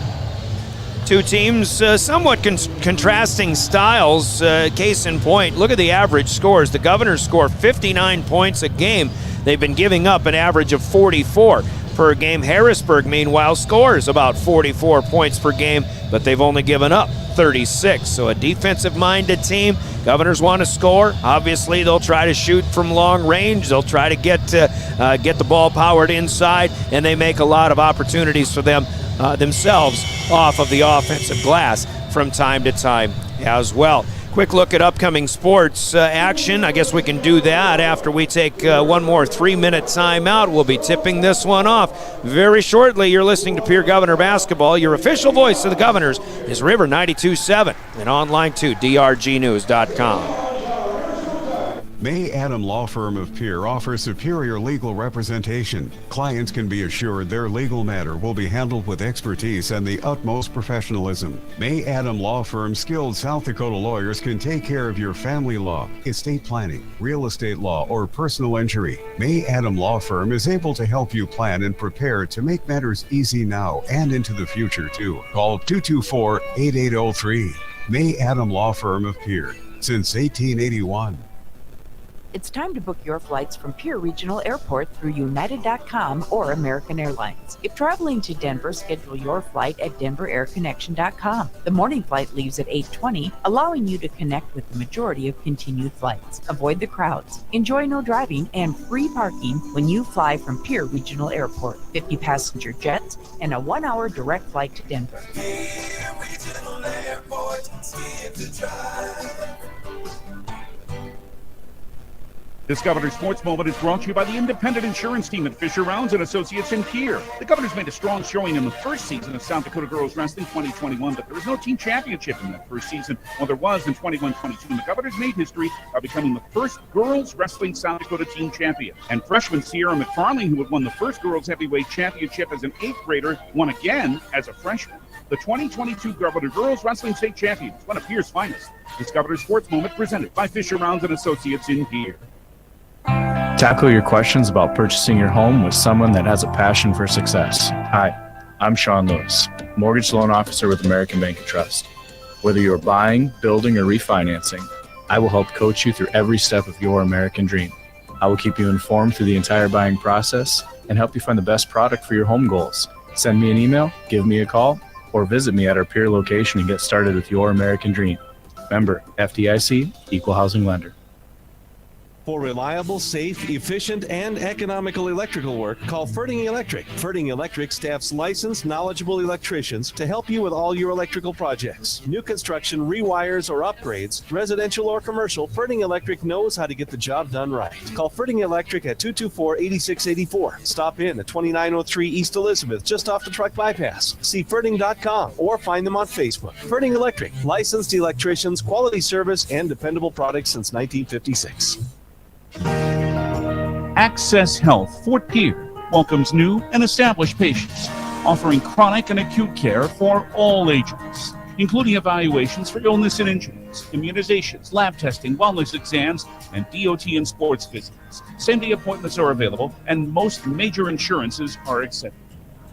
Two teams, somewhat contrasting styles. Case in point, look at the average scores. The Governors score 59 points a game. They've been giving up an average of 44 per game. Harrisburg, meanwhile, scores about 44 points per game, but they've only given up 36. So a defensive-minded team. Governors want to score. Obviously, they'll try to shoot from long range. They'll try to get the ball powered inside, and they make a lot of opportunities for themselves off of the offensive glass from time to time as well. Quick look at upcoming sports action. I guess we can do that after we take one more 3-minute timeout. We'll be tipping this one off very shortly. You're listening to Pierre Governor Basketball. Your official voice of the Governors is River 92.7 and online too, drgnews.com. May Adam Law Firm of Pierre offers superior legal representation. Clients can be assured their legal matter will be handled with expertise and the utmost professionalism. May Adam Law Firm's skilled South Dakota lawyers can take care of your family law, estate planning, real estate law, or personal injury. May Adam Law Firm is able to help you plan and prepare to make matters easy now and into the future too. Call 224-8803. May Adam Law Firm of Pierre, since 1881. It's time to book your flights from Pierre Regional Airport through United.com or American Airlines. If traveling to Denver, schedule your flight at DenverAirConnection.com. The morning flight leaves at 8:20, allowing you to connect with the majority of continued flights. Avoid the crowds, enjoy no driving, and free parking when you fly from Pierre Regional Airport. 50 passenger jets and a 1-hour direct flight to Denver. Pierre Regional Airport, scared to drive. This Governor's Sports Moment is brought to you by the independent insurance team at Fisher Rounds and Associates in Pierre. The Governors made a strong showing in the first season of South Dakota Girls Wrestling 2021, but there was no team championship in that first season. Well, there was in 21-22, and the Governors made history by becoming the first girls wrestling South Dakota team champion. And freshman Sierra McFarlane, who had won the first girls heavyweight championship as an 8th grader, won again as a freshman. The 2022 Governor Girls Wrestling State Champions, one of Pierre's finest. This Governor's Sports Moment presented by Fisher Rounds and Associates in Pierre. Tackle your questions about purchasing your home with someone that has a passion for success. Hi, I'm Sean Lewis, Mortgage Loan Officer with American Bank and Trust. Whether you're buying, building, or refinancing, I will help coach you through every step of your American dream. I will keep you informed through the entire buying process and help you find the best product for your home goals. Send me an email, give me a call, or visit me at our Pierre location and get started with your American dream. Member, FDIC, Equal Housing Lender. For reliable, safe, efficient, and economical electrical work, call Ferding Electric. Ferding Electric staffs licensed, knowledgeable electricians to help you with all your electrical projects. New construction, rewires, or upgrades, residential or commercial, Ferding Electric knows how to get the job done right. Call Ferding Electric at 224-8684. Stop in at 2903 East Elizabeth, just off the truck bypass. See Ferding.com or find them on Facebook. Ferding Electric, licensed electricians, quality service, and dependable products since 1956. Access Health Fort Pierre welcomes new and established patients, offering chronic and acute care for all ages, including evaluations for illness and injuries, immunizations, lab testing, wellness exams, and DOT and sports visits. Same-day appointments are available, and most major insurances are accepted.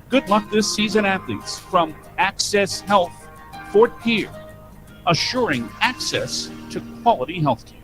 Good luck this season, athletes, from Access Health Fort Pierre, assuring access to quality health care.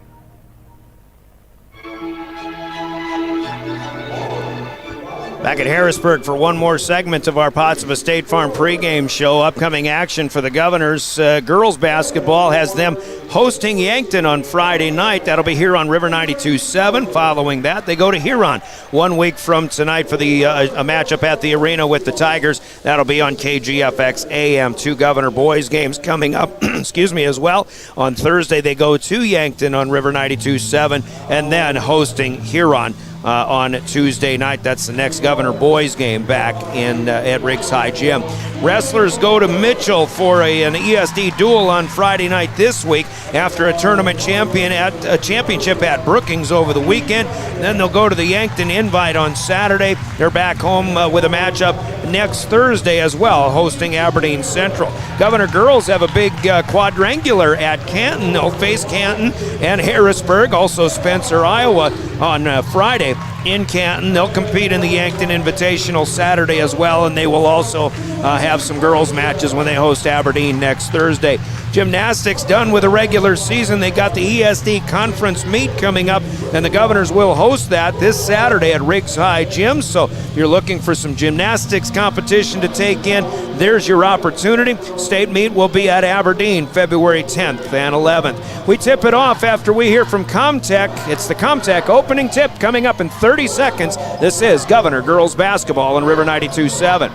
Back at Harrisburg for one more segment of our Pots of a State Farm pregame show. Upcoming action for the Governors. Girls basketball has them hosting Yankton on Friday night. That'll be here on River 92.7. Following that, they go to Huron 1 week from tonight for the a matchup at the arena with the Tigers. That'll be on KGFX AM. 2 Governor boys games coming up, as well. On Thursday, they go to Yankton on River 92.7 and then hosting Huron on Tuesday night. That's the next Governor boys game back in at Riggs High Gym. Wrestlers go to Mitchell for an ESD duel on Friday night this week after a tournament championship at Brookings over the weekend. And then they'll go to the Yankton Invite on Saturday. They're back home with a matchup next Thursday as well, hosting Aberdeen Central. Governor girls have a big quadrangular at Canton. They'll face Canton and Harrisburg, also Spencer, Iowa on Friday in Canton. They'll compete in the Yankton Invitational Saturday as well, and they will also have some girls matches when they host Aberdeen next Thursday. Gymnastics done with a regular season. They got the ESD conference meet coming up, and the Governors will host that this Saturday at Riggs High Gym. So if you're looking for some gymnastics competition to take in, there's your opportunity. State meet will be at Aberdeen February 10th and 11th. We tip it off after we hear from Comtech. It's the Comtech opening tip coming up in 30 seconds. This is Governor Girls Basketball on River 92.7.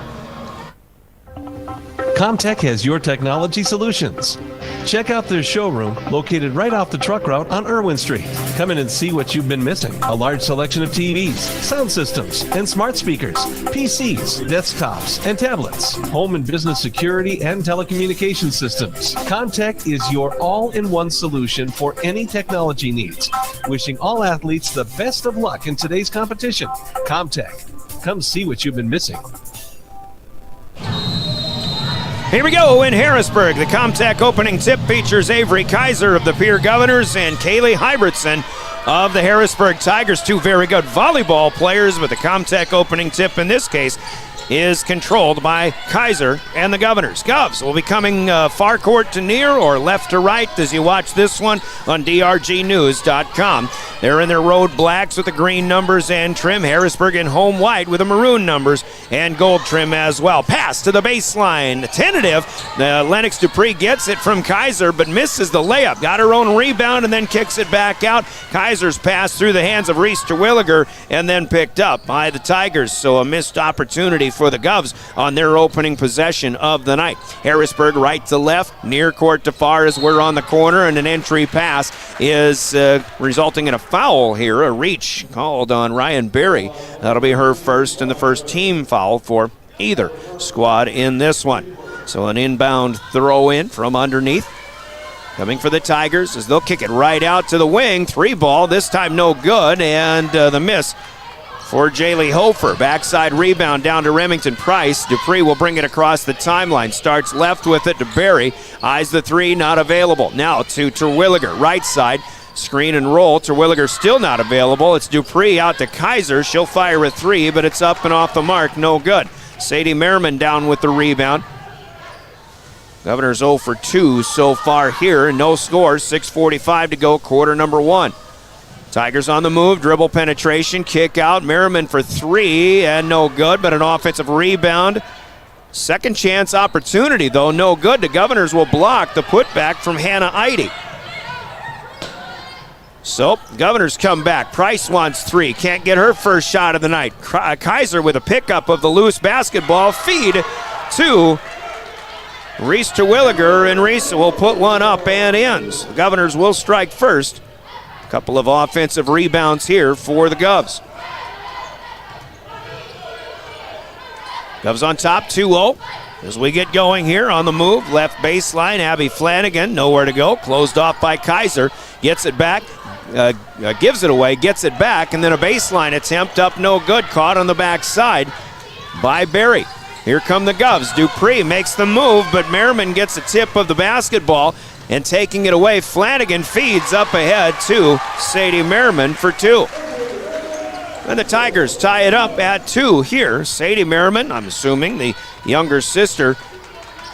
Comtech has your technology solutions. Check out their showroom located right off the truck route on Irwin Street. Come in and see what you've been missing. A large selection of TVs, sound systems, and smart speakers, PCs, desktops, and tablets, home and business security and telecommunication systems. Comtech is your all-in-one solution for any technology needs. Wishing all athletes the best of luck in today's competition. Comtech. Come see what you've been missing. Here we go in Harrisburg. The Comtech opening tip features Avery Kaiser of the Pierre Governors and Kaylee Hybertson of the Harrisburg Tigers. Two very good volleyball players, but the Comtech opening tip in this case is controlled by Kaiser and the Governors. Govs will be coming far court to near or left to right as you watch this one on drgnews.com. They're in their road blacks with the green numbers and trim. Harrisburg in home white with the maroon numbers and gold trim as well. Pass to the baseline. Tentative. Lennox Dupree gets it from Kaiser but misses the layup. Got her own rebound and then kicks it back out. Kaiser's pass through the hands of Reese Terwilliger and then picked up by the Tigers. So a missed opportunity for the Govs on their opening possession of the night. Harrisburg right to left, near court to far as we're on the corner, and an entry pass is resulting in a foul here, a reach called on Ryan Berry. That'll be her first and the first team foul for either squad in this one. So an inbound throw in from underneath. Coming for the Tigers as they'll kick it right out to the wing. 3-ball, this time no good, and the miss for Jaylee Hofer. Backside rebound down to Remington Price. Dupree will bring it across the timeline. Starts left with it to Berry. Eyes the three, not available. Now to Terwilliger, right side. Screen and roll. Terwilliger still not available. It's Dupree out to Kaiser. She'll fire a three, but it's up and off the mark. No good. Sadie Merriman down with the rebound. Governors 0 for 2 so far here. No score. 6:45 to go, quarter number one. Tigers on the move, dribble penetration, kick out. Merriman for three, and no good, but an offensive rebound. Second chance opportunity, though, no good. The Governors will block the putback from Hannah Eide. So, Governors come back. Price wants three, can't get her first shot of the night. Kaiser with a pickup of the loose basketball. Feed to Reese Terwilliger, and Reese will put one up and ends. The Governors will strike first. Couple of offensive rebounds here for the Govs. Govs on top, 2-0. As we get going here on the move, left baseline, Abby Flanagan, nowhere to go. Closed off by Kaiser, gets it back, gives it away, gets it back, and then a baseline attempt up, no good. Caught on the backside by Berry. Here come the Govs. Dupree makes the move, but Merriman gets a tip of the basketball. And taking it away, Flanagan feeds up ahead to Sadie Merriman for two. And the Tigers tie it up at 2 here. Sadie Merriman, I'm assuming the younger sister,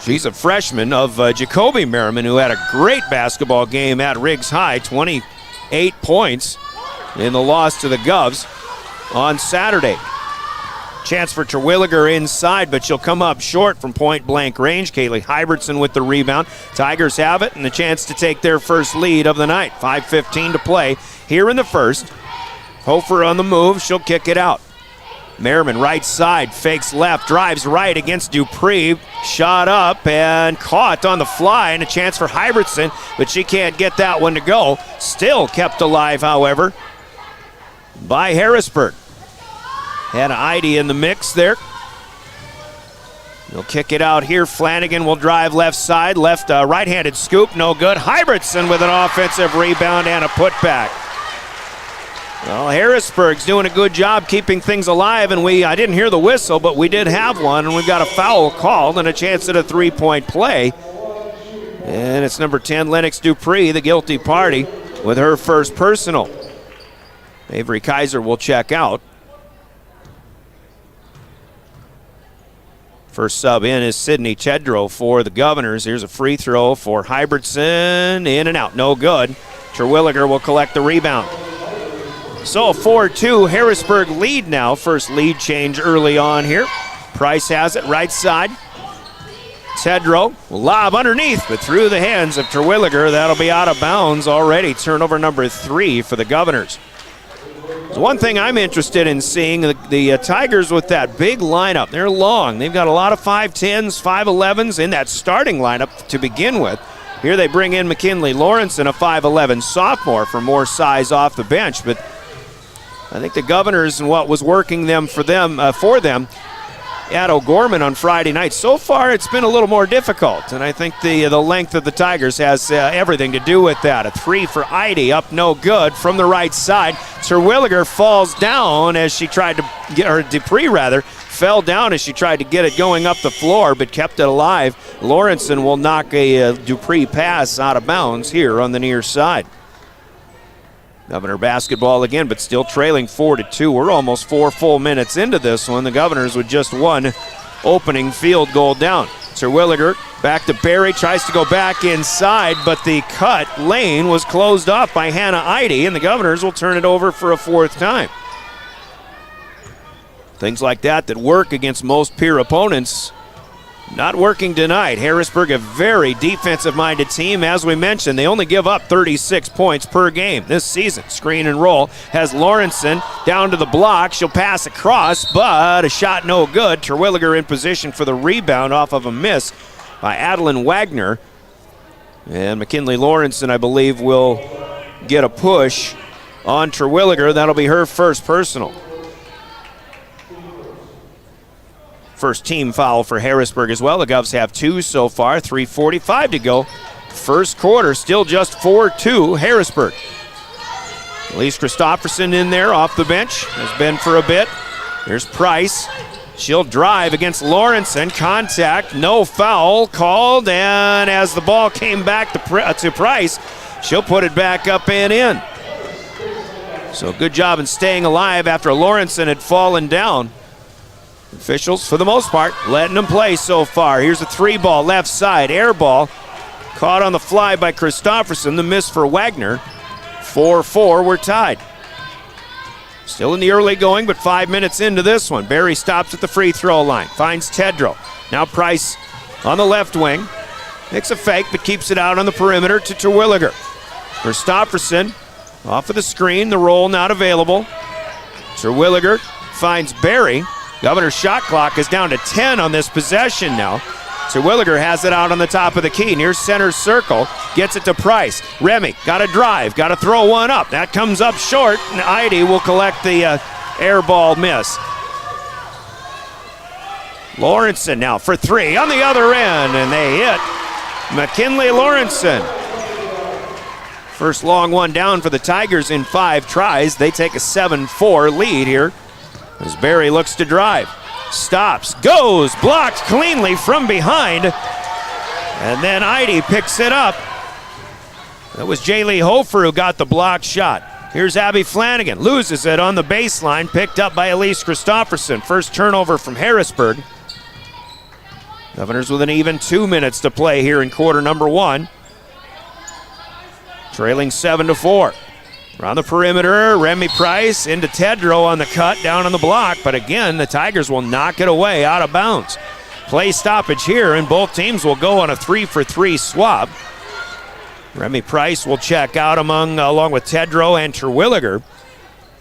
she's a freshman of Jacoby Merriman, who had a great basketball game at Riggs High, 28 points in the loss to the Govs on Saturday. Chance for Terwilliger inside, but she'll come up short from point-blank range. Kaylee Hybertson with the rebound. Tigers have it and the chance to take their first lead of the night. 5:15 to play here in the first. Hofer on the move. She'll kick it out. Merriman right side, fakes left, drives right against Dupree. Shot up and caught on the fly, and a chance for Hybertson, but she can't get that one to go. Still kept alive, however, by Harrisburg. Hannah Eide in the mix there. They'll kick it out here. Flanagan will drive left side. Right-handed scoop, no good. Hybertson with an offensive rebound and a putback. Well, Harrisburg's doing a good job keeping things alive, and I didn't hear the whistle, but we did have one, and we've got a foul called and a chance at a three-point play. And it's number 10, Lennox Dupree, the guilty party, with her first personal. Avery Kaiser will check out. First sub in is Sydney Chedro for the Governors. Here's a free throw for Hybertson. In and out, no good. Terwilliger will collect the rebound. So a 4-2 Harrisburg lead now. First lead change early on here. Price has it right side. Chedro will lob underneath, but through the hands of Terwilliger. That'll be out of bounds already. Turnover number 3 for the Governors. One thing I'm interested in seeing, the Tigers with that big lineup. They're long. They've got a lot of 5'10s, 5'11s in that starting lineup to begin with. Here they bring in McKinley Lawrence and a 5'11 sophomore for more size off the bench. But I think the Governors and what was working for them at O'Gorman on Friday night, so far it's been a little more difficult. And I think the length of the Tigers has everything to do with that. A 3 for Eide, up no good from the right side. Terwilliger falls down as she tried to get, or Dupree rather, fell down as she tried to get it going up the floor, but kept it alive. Lawrenson will knock a Dupree pass out of bounds here on the near side. Governor basketball again, but still trailing 4-2. We're almost 4 full minutes into this one. The Governors with just one opening field goal down. Terwilliger back to Barry, tries to go back inside, but the cut lane was closed off by Hannah Eide, and the Governors will turn it over for a 4th time. Things like that work against most peer opponents, not working tonight. Harrisburg, a very defensive-minded team. As we mentioned, they only give up 36 points per game this season. Screen and roll has Lawrenson down to the block. She'll pass across, but a shot no good. Terwilliger in position for the rebound off of a miss by Adeline Wagner. And McKinley Lawrenson, I believe, will get a push on Terwilliger. That'll be her first personal. First team foul for Harrisburg as well. The Govs have 2 so far, 3:45 to go. First quarter, still just 4-2 Harrisburg. Elise Christopherson in there off the bench, has been for a bit. Here's Price. She'll drive against Lawrenson. Contact, no foul called, and as the ball came back to Price, she'll put it back up and in. So good job in staying alive after Lawrenson had fallen down. Officials, for the most part, letting them play so far. Here's a 3-ball left side, air ball. Caught on the fly by Christopherson, the miss for Wagner. 4-4, we're tied. Still in the early going, but 5 minutes into this one. Barry stops at the free throw line, finds Tedrow. Now Price on the left wing. Makes a fake, but keeps it out on the perimeter to Terwilliger. Christopherson off of the screen, the roll not available. Terwilliger finds Barry. Governor's shot clock is down to 10 on this possession now. Terwilliger has it out on the top of the key, near center circle, gets it to Price. Remy, got to drive, got to throw one up. That comes up short, and Eide will collect the air ball miss. Lawrenson now for 3 on the other end, and they hit McKinley Lawrenson. First long one down for the Tigers in 5 tries. They take a 7-4 lead here as Barry looks to drive. Stops, goes, blocked cleanly from behind, and then Eide picks it up. That was Jaylee Hofer who got the blocked shot. Here's Abby Flanagan, loses it on the baseline, picked up by Elise Christopherson. First turnover from Harrisburg. Governors with an even 2 minutes to play here in quarter number 1. Trailing 7-4. Around the perimeter, Remy Price into Tedrow on the cut, down on the block, but again, the Tigers will knock it away out of bounds. Play stoppage here, and both teams will go on a 3-for-3 swap. Remy Price will check out along with Tedrow and Terwilliger.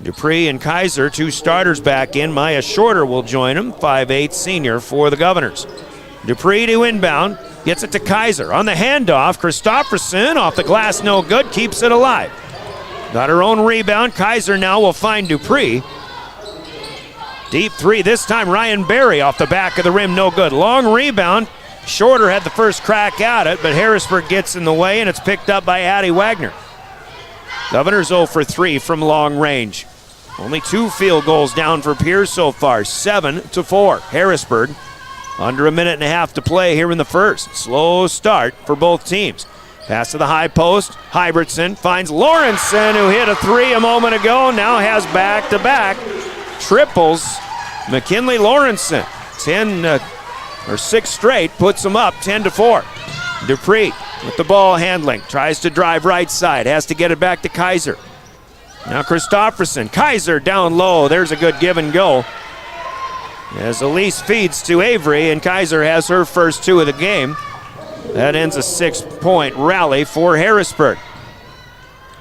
Dupree and Kaiser, 2 starters back in. Maya Shorter will join them, 5'8 senior for the Governors. Dupree to inbound, gets it to Kaiser. On the handoff, Christopherson off the glass, no good, keeps it alive. Got her own rebound. Kaiser now will find Dupree. Deep 3 this time. Ryan Barry off the back of the rim, no good. Long rebound. Shorter had the first crack at it, but Harrisburg gets in the way, and it's picked up by Addie Wagner. Governors 0 for 3 from long range. Only 2 field goals down for Pierce so far. 7-4. Harrisburg under a minute and a half to play here in the first. Slow start for both teams. Pass to the high post. Hybertson finds Lawrenson, who hit a 3 a moment ago, now has back-to-back triples. McKinley Lawrenson, 6 straight, puts them up 10-4. Dupree with the ball handling, tries to drive right side, has to get it back to Kaiser. Now Christopherson, Kaiser down low, there's a good give and go. As Elise feeds to Avery, and Kaiser has her first 2 of the game. That ends a 6-point rally for Harrisburg.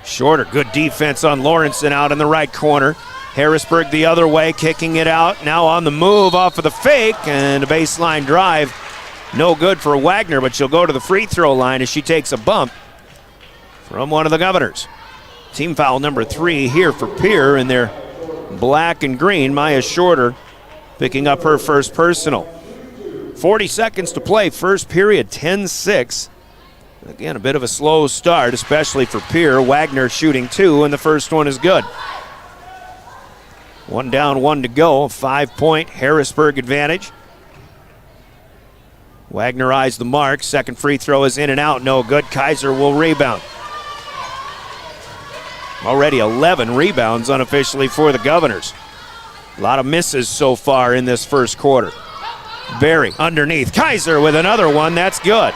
Shorter, good defense on Lawrenson out in the right corner. Harrisburg the other way, kicking it out. Now on the move off of the fake, and a baseline drive. No good for Wagner, but she'll go to the free throw line as she takes a bump from one of the Governors. Team foul number 3 here for Pierre in their black and green. Maya Shorter picking up her first personal. 40 seconds to play, first period, 10-6. Again, a bit of a slow start, especially for Pierre. Wagner shooting 2, and the first one is good. 1 down, 1 to go. A 5-point Harrisburg advantage. Wagner eyes the mark. Second free throw is in and out. No good. Kaiser will rebound. Already 11 rebounds unofficially for the Governors. A lot of misses so far in this first quarter. Berry underneath. Kaiser with another one. That's good.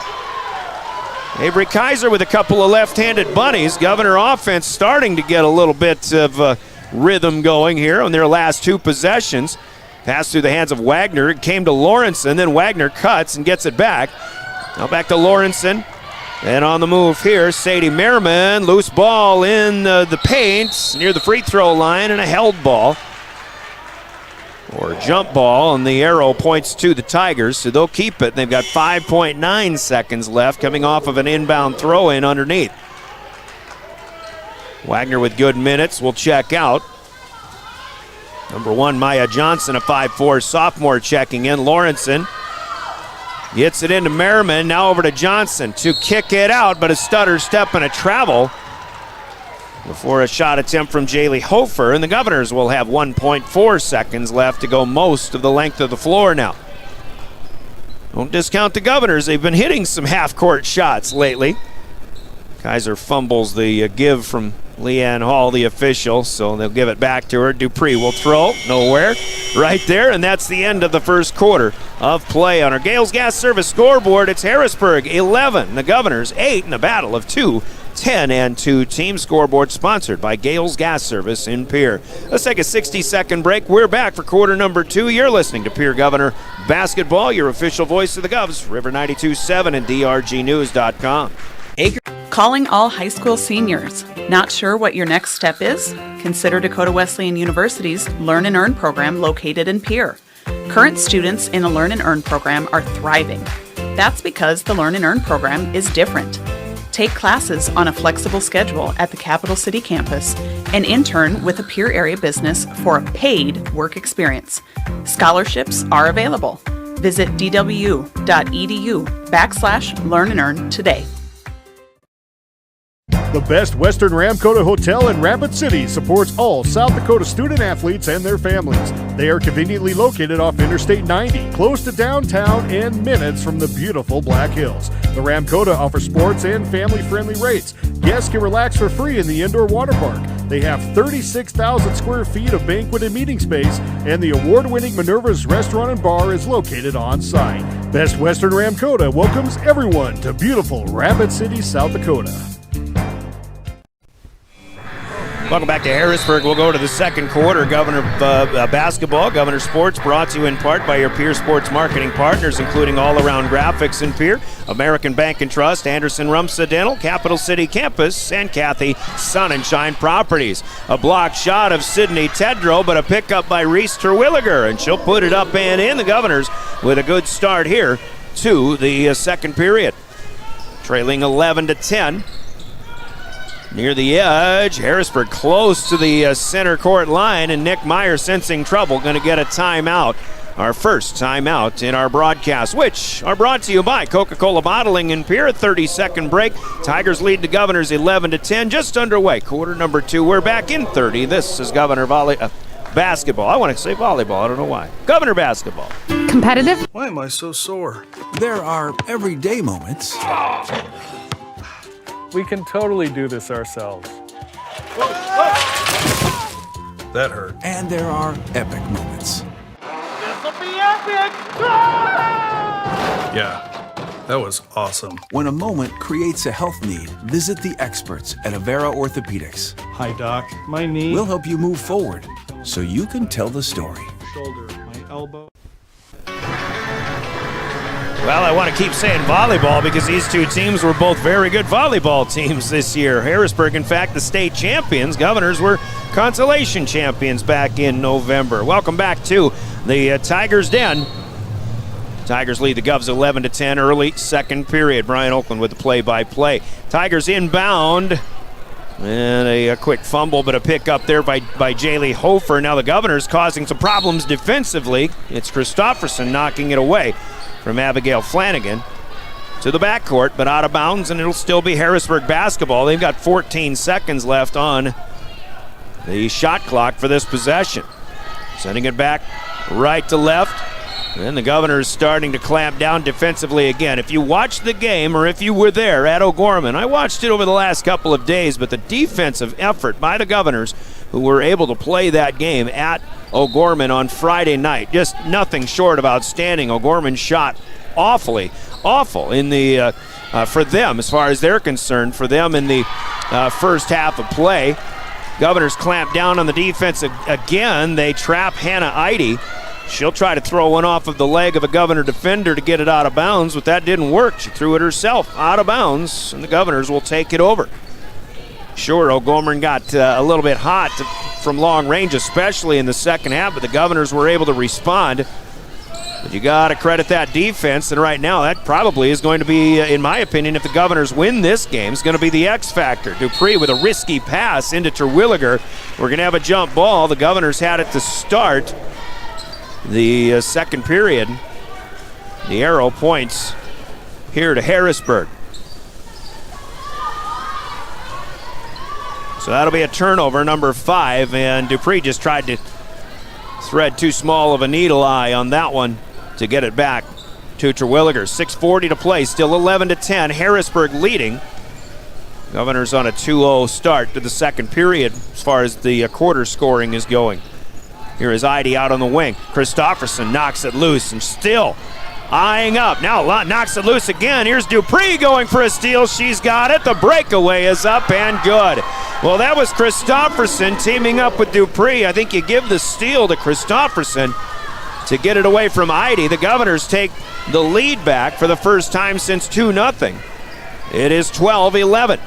Avery Kaiser with a couple of left-handed bunnies. Governor offense starting to get a little bit of rhythm going here on their last 2 possessions. Pass through the hands of Wagner. It came to Lawrenson, then Wagner cuts and gets it back. Now back to Lawrenson. And on the move here, Sadie Merriman. Loose ball in the paint near the free throw line, and a held ball. Or a jump ball, and the arrow points to the Tigers, so they'll keep it. They've got 5.9 seconds left coming off of an inbound throw-in underneath. Wagner with good minutes will check out. Number 1, Maya Johnson, a 5'4" sophomore, checking in. Lawrenson gets it into Merriman, now over to Johnson to kick it out, but a stutter step and a travel before a shot attempt from Jaylee Hofer, and the Governors will have 1.4 seconds left to go most of the length of the floor now. Don't discount the Governors. They've been hitting some half-court shots lately. Kaiser fumbles the give from Leanne Hall, the official, so they'll give it back to her. Dupree will throw, nowhere, right there, and that's the end of the first quarter of play. On our Gales Gas Service scoreboard, it's Harrisburg 11, the Governors 8 in a battle of 2, 10-2 team. Scoreboard sponsored by Gales Gas Service in Pierre. Let's take a 60-second break. We're back for quarter number 2. You're listening to Pierre Governor Basketball, your official voice of the Govs, River 92.7 and DRGnews.com. Calling all high school seniors. Not sure what your next step is? Consider Dakota Wesleyan University's Learn and Earn program located in Pierre. Current students in the Learn and Earn program are thriving. That's because the Learn and Earn program is different. Take classes on a flexible schedule at the Capital City campus and intern with a Pierre area business for a paid work experience. Scholarships are available. Visit dwu.edu/Learn and Earn today. The Best Western Ramkota Hotel in Rapid City supports all South Dakota student athletes and their families. They are conveniently located off Interstate 90, close to downtown and minutes from the beautiful Black Hills. The Ramkota offers sports and family-friendly rates. Guests can relax for free in the indoor water park. They have 36,000 square feet of banquet and meeting space, and the award-winning Minerva's Restaurant and Bar is located on site. Best Western Ramkota welcomes everyone to beautiful Rapid City, South Dakota. Welcome back to Harrisburg. We'll go to the second quarter. Governor Basketball, Governor Sports, brought to you in part by your Pierre Sports marketing partners, including All Around Graphics in Pierre, American Bank and Trust, Anderson Rumsa Dental, Capital City Campus, and Kathy Sun and Shine Properties. A block shot of Sydney Tedrow, but a pickup by Reese Terwilliger, and she'll put it up and in. The Governors with a good start here to the second period. Trailing 11-10. Near the edge, Harrisburg close to the center court line, and Nick Meyer, sensing trouble, going to get a timeout. Our first timeout in our broadcast, which are brought to you by Coca-Cola Bottling in Pierre. A 30-second break. Tigers lead the Governors 11-10, just underway. Quarter number 2, we're back in 30. This is Governor Basketball. I want to say volleyball, I don't know why. Governor Basketball. Competitive? Why am I so sore? There are everyday moments. We can totally do this ourselves. That hurt. And there are epic moments. This'll be epic! Yeah, that was awesome. When a moment creates a health need, visit the experts at Avera Orthopedics. Hi, Doc. My knee. We'll help you move forward so you can tell the story. Shoulder, my elbow. Well, I want to keep saying volleyball because these two teams were both very good volleyball teams this year. Harrisburg, in fact, the state champions. Governors were consolation champions back in November. Welcome back to the Tigers' Den. Tigers lead the Govs 11-10 early second period. Brian Oakland with the play-by-play. Tigers inbound. And a quick fumble, but a pick up there by Jaylee Hofer. Now the Governors causing some problems defensively. It's Christofferson knocking it away from Abigail Flanagan to the backcourt, but out of bounds, and it'll still be Harrisburg basketball. They've got 14 seconds left on the shot clock for this possession. Sending it back right to left. And the Governors starting to clamp down defensively again. If you watched the game, or if you were there at O'Gorman, I watched it over the last couple of days, but the defensive effort by the Governors, who were able to play that game at O'Gorman on Friday night, just nothing short of outstanding. O'Gorman shot awful in the for them, as far as they're concerned, for them in the first half of play. Governors clamp down on the defense again. They trap Hannah Eide. She'll try to throw one off of the leg of a Governor defender to get it out of bounds, but that didn't work. She threw it herself out of bounds, and the Governors will take it over. Sure, O'Gorman got a little bit hot from long range, especially in the second half, but the Governors were able to respond. But you got to credit that defense, and right now that probably is going to be, in my opinion, if the Governors win this game, is going to be the X factor. Dupree with a risky pass into Terwilliger. We're going to have a jump ball. The Governors had it to start the second period. The arrow points here to Harrisburg. So that'll be a turnover, number 5, and Dupree just tried to thread too small of a needle eye on that one to get it back to Terwilliger. 6:40 to play, still 11-10, Harrisburg leading. Governors on a 2-0 start to the second period as far as the quarter scoring is going. Here is Eide out on the wing. Christofferson knocks it loose and still eyeing up. Now knocks it loose again. Here's Dupree going for a steal. She's got it. The breakaway is up and good. Well, that was Christofferson teaming up with Dupree. I think you give the steal to Christofferson to get it away from Eide. The Governors take the lead back for the first time since 2-0. It is 12-11.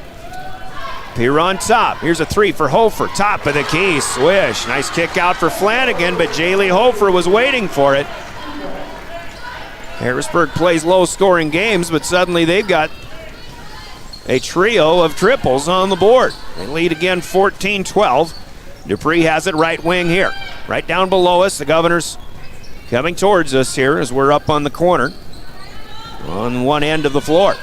Here on top. Here's a 3 for Hofer. Top of the key. Swish. Nice kick out for Flanagan, but Jaylee Hofer was waiting for it. Harrisburg plays low-scoring games, but suddenly they've got a trio of triples on the board. They lead again 14-12. Dupree has it right wing here. Right down below us. The Governors coming towards us here as we're up on the corner on one end of the floor.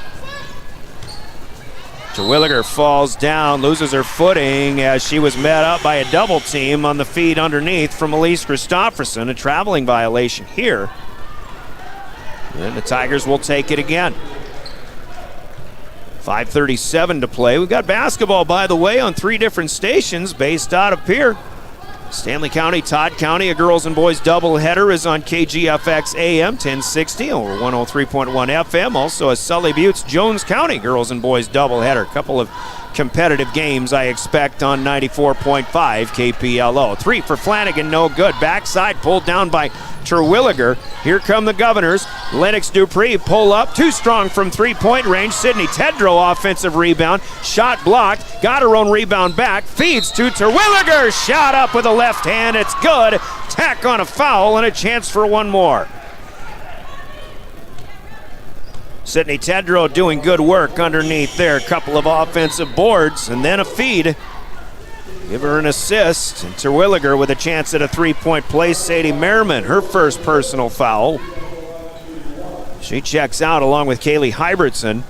Terwilliger falls down, loses her footing as she was met up by a double team on the feed underneath from Elise Christofferson. A traveling violation here. And the Tigers will take it again. 5:37 to play. We've got basketball, by the way, on 3 different stations based out of Pierre. Stanley County, Todd County, a girls and boys doubleheader is on KGFX AM 1060 or 103.1 FM. Also a Sully Buttes Jones County girls and boys doubleheader. A couple of competitive games I expect on 94.5 KPLO. 3 for Flanagan, no good. Backside pulled down by Terwilliger. Here come the Governors. Lennox Dupree pull up, too strong from 3-point range. Sydney Tedrow offensive rebound. Shot blocked, got her own rebound back. Feeds to Terwilliger. Shot up with a left hand. It's good. Tack on a foul and a chance for one more. Sydney Tedrow doing good work underneath there. A couple of offensive boards and then a feed. Give her an assist. And Terwilliger with a chance at a 3-point play. Sadie Merriman, her first personal foul. She checks out along with Kaylee Hybertson.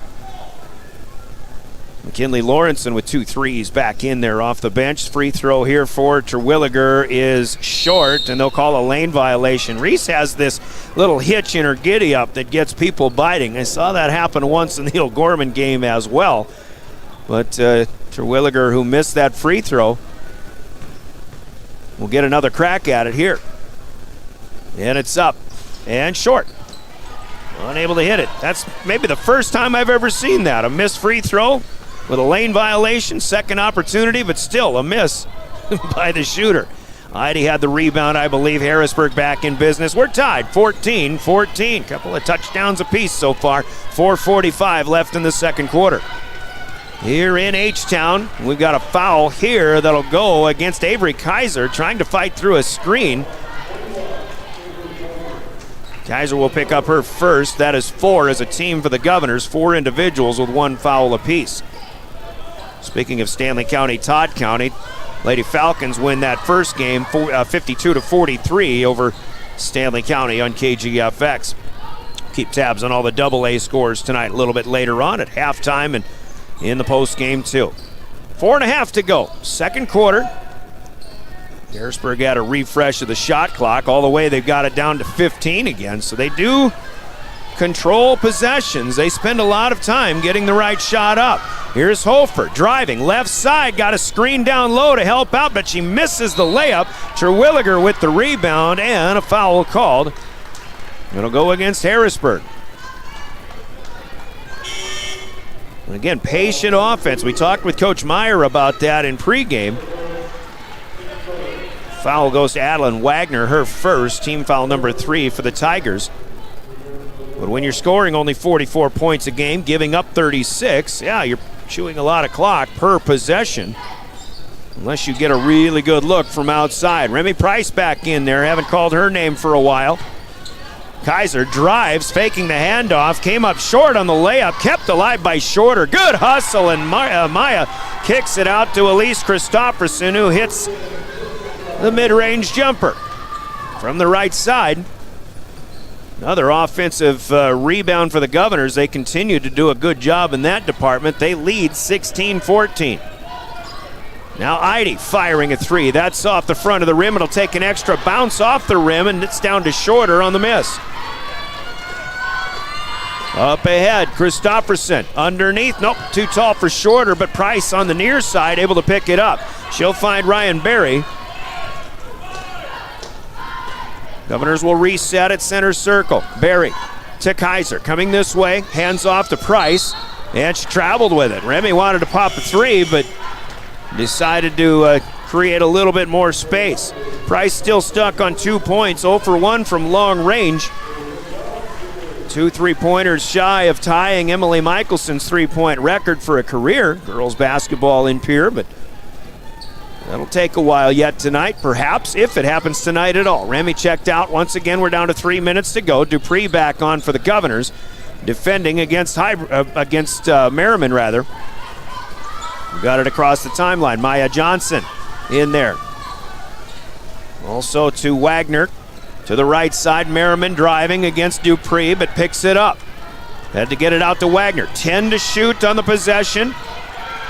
McKinley Lawrenson with 2 threes back in there off the bench. Free throw here for Terwilliger is short, and they'll call a lane violation. Reese has this little hitch in her giddy-up that gets people biting. I saw that happen once in the O'Gorman game as well. But Terwilliger, who missed that free throw, will get another crack at it here. And it's up and short. Unable to hit it. That's maybe the first time I've ever seen that. A missed free throw with a lane violation, second opportunity, but still a miss by the shooter. Heidi had the rebound, I believe. Harrisburg back in business. We're tied 14-14. Couple of touchdowns apiece so far. 4:45 left in the second quarter. Here in H-Town, we've got a foul here that'll go against Avery Kaiser, trying to fight through a screen. Kaiser will pick up her first. That is 4 as a team for the Governors, 4 individuals with 1 foul apiece. Speaking of Stanley County, Todd County, Lady Falcons win that first game 52-43 over Stanley County on KGFX. Keep tabs on all the AA scores tonight a little bit later on at halftime and in the post game too. 4.5 to go, second quarter. Harrisburg had a refresh of the shot clock. All the way they've got it down to 15 again, so they do control possessions. They spend a lot of time getting the right shot up. Here's Hofer driving left side, got a screen down low to help out, but she misses the layup. Terwilliger with the rebound and a foul called. It'll go against Harrisburg. And again, patient offense. We talked with Coach Meyer about that in pregame. Foul goes to Adeline Wagner, her first, team foul number 3 for the Tigers. But when you're scoring only 44 points a game, giving up 36, yeah, you're chewing a lot of clock per possession. Unless you get a really good look from outside. Remy Price back in there, haven't called her name for a while. Kaiser drives, faking the handoff, came up short on the layup, kept alive by Shorter. Good hustle, and Maya kicks it out to Elise Christopherson, who hits the mid-range jumper from the right side. Another offensive rebound for the Governors. They continue to do a good job in that department. They lead 16-14. Now Eide firing a 3. That's off the front of the rim. It'll take an extra bounce off the rim, and it's down to Shorter on the miss. Up ahead, Christopherson underneath. Nope, too tall for Shorter, but Price on the near side able to pick it up. She'll find Ryan Berry. Governors will reset at center circle. Berry to Kaiser, coming this way, hands off to Price, and she traveled with it. Remy wanted to pop a 3, but decided to create a little bit more space. Price still stuck on 2 points, 0 for 1 from long range. 2 3-pointers shy of tying Emily Michelson's 3-point record for a career. Girls basketball in Pierre, but that'll take a while yet tonight, perhaps, if it happens tonight at all. Remy checked out. Once again, we're down to 3 minutes to go. Dupree back on for the Governors, defending against Merriman, rather. We got it across the timeline. Maya Johnson in there. Also to Wagner. To the right side, Merriman driving against Dupree, but picks it up. Had to get it out to Wagner. 10 to shoot on the possession.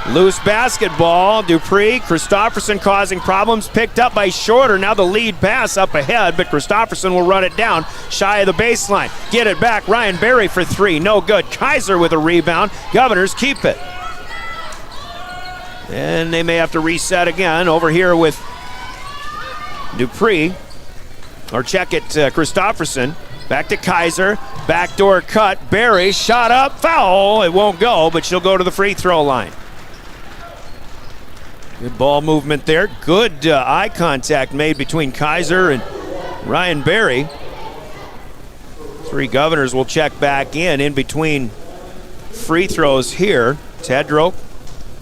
Loose basketball. Dupree, Christopherson causing problems. Picked up by Shorter. Now the lead pass up ahead, but Christopherson will run it down. Shy of the baseline. Get it back. Ryan Berry for 3. No good. Kaiser with a rebound. Governors keep it. And they may have to reset again over here with Dupree. Or check it, Christopherson. Back to Kaiser. Backdoor cut. Berry, shot up. Foul. It won't go, but she'll go to the free throw line. Good ball movement there. Good eye contact made between Kaiser and Ryan Berry. 3 Governors will check back in between free throws here. Tedrow,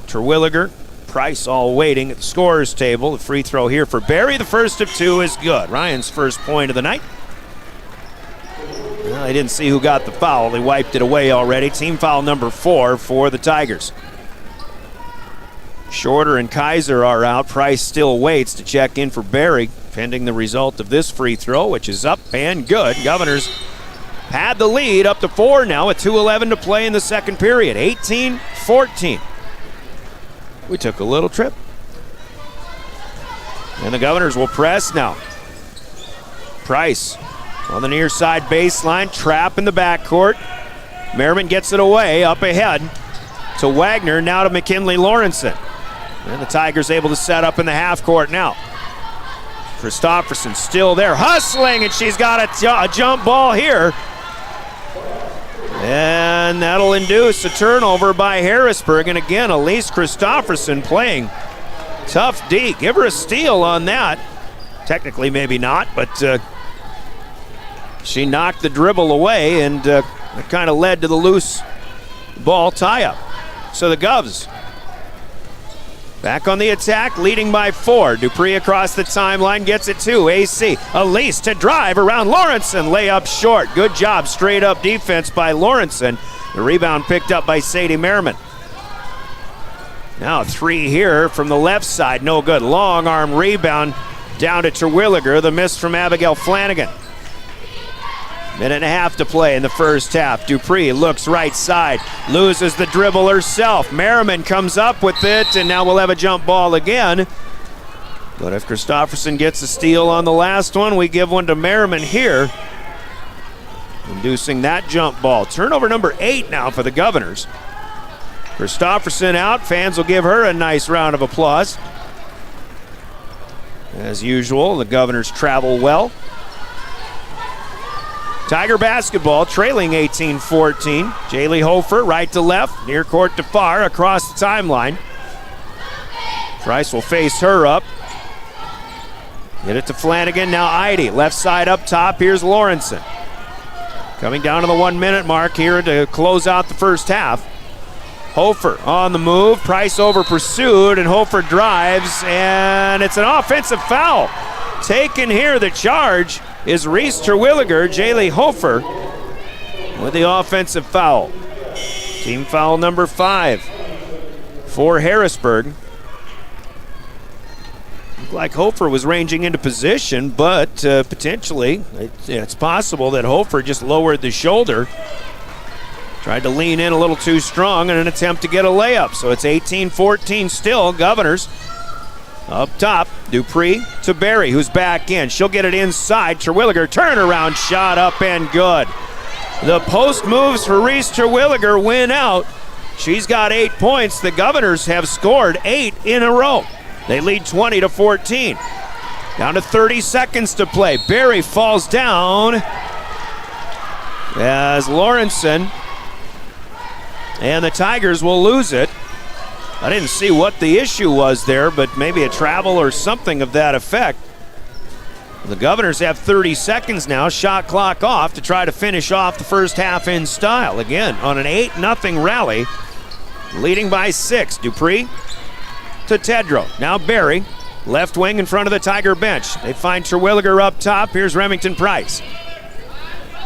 Terwilliger, Price all waiting at the scorer's table. The free throw here for Berry. The first of 2 is good. Ryan's first point of the night. Well, I didn't see who got the foul. They wiped it away already. Team foul number 4 for the Tigers. Shorter and Kaiser are out. Price still waits to check in for Berry, pending the result of this free throw, which is up and good. Governors had the lead up to 4 now with 2:11 to play in the second period. 18-14. We took a little trip. And the Governors will press now. Price on the near side baseline. Trap in the backcourt. Merriman gets it away up ahead to Wagner. Now to McKinley Lawrenson. And the Tigers able to set up in the half court now. Christopherson still there, hustling, and she's got a jump ball here. And that'll induce a turnover by Harrisburg. And again, Elise Christopherson playing tough D. Give her a steal on that. Technically, maybe not, but she knocked the dribble away, and it kind of led to the loose ball tie-up. So the Govs back on the attack, leading by 4. Dupree across the timeline, gets it to AC. Elise to drive around Lawrenson, layup short. Good job, straight up defense by Lawrenson. The rebound picked up by Sadie Merriman. Now 3 here from the left side, no good. Long arm rebound down to Terwilliger. The miss from Abigail Flanagan. Minute and a half to play in the first half. Dupree looks right side, loses the dribble herself. Merriman comes up with it, and now we'll have a jump ball again. But if Christofferson gets a steal on the last one, we give one to Merriman here, inducing that jump ball. Turnover number 8 now for the Governors. Christofferson out. Fans will give her a nice round of applause. As usual, the Governors travel well. Tiger basketball trailing 18-14. Jaylee Hofer right to left, near court to far, across the timeline. Price will face her up. Get it to Flanagan, now Eide. Left side up top, here's Lawrenson. Coming down to the 1 minute mark here to close out the first half. Hofer on the move, Price over pursued, and Hofer drives, and it's an offensive foul. Taken here, the charge is Reese Terwilliger. Jaylee Hofer with the offensive foul. Team foul number 5 for Harrisburg. Looked like Hofer was ranging into position, but potentially it's possible that Hofer just lowered the shoulder. Tried to lean in a little too strong in an attempt to get a layup. So it's 18-14 still. Governors up top. Dupree to Berry, who's back in. She'll get it inside. Terwilliger, turnaround shot up and good. The post moves for Reese Terwilliger win out. She's got 8 points. The Governors have scored 8 in a row. They lead 20-14. Down to 30 seconds to play. Berry falls down as Lawrenson, and the Tigers will lose it. I didn't see what the issue was there, but maybe a travel or something of that effect. The Governors have 30 seconds now, shot clock off, to try to finish off the first half in style. Again, on an 8-0 rally, leading by 6. Dupree to Tedrow. Now Berry, left wing in front of the Tiger bench. They find Terwilliger up top. Here's Remington Price.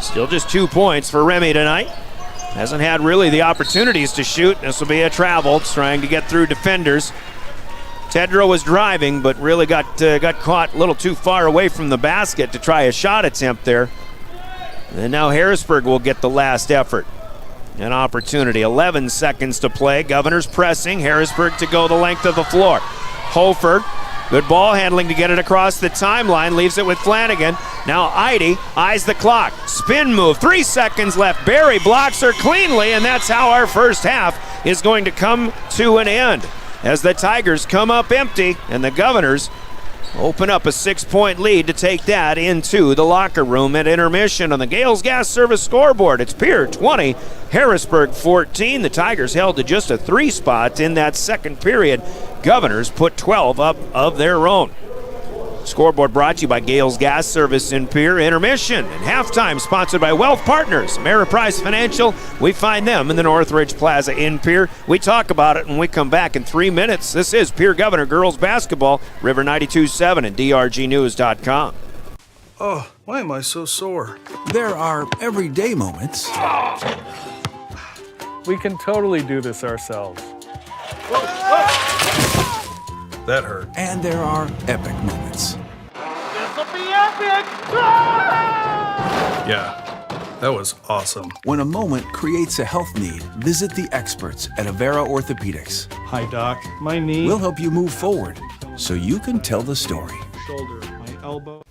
Still just 2 points for Remy tonight. Hasn't had really the opportunities to shoot. This will be a travel, trying to get through defenders. Tedrow was driving, but really got caught a little too far away from the basket to try a shot attempt there. And now Harrisburg will get the last effort. An opportunity. 11 seconds to play. Governors pressing. Harrisburg to go the length of the floor. Hofer, good ball handling to get it across the timeline. Leaves it with Flanagan. Now Eide eyes the clock. Spin move. 3 seconds left. Berry blocks her cleanly, and that's how our first half is going to come to an end, as the Tigers come up empty and the Governors open up a 6-point lead to take that into the locker room at intermission. On the Gales Gas Service scoreboard, it's Pierre 20, Harrisburg 14. The Tigers held to just a 3 spot in that second period. Governors put 12 up of their own. Scoreboard brought to you by Gales Gas Service in Pierre. Intermission and halftime sponsored by Wealth Partners, Ameriprise Financial. We find them in the Northridge Plaza in Pierre. We talk about it when we come back in 3 minutes. This is Pierre Governor Girls Basketball, River 92.7 and DRGnews.com. Oh, why am I so sore? There are everyday moments. We can totally do this ourselves. That hurt. And there are epic moments. This'll be epic! Yeah, that was awesome. When a moment creates a health need, visit the experts at Avera Orthopedics. Hi, Doc. My knee. We'll help you move forward so you can tell the story. Shoulder, my elbow.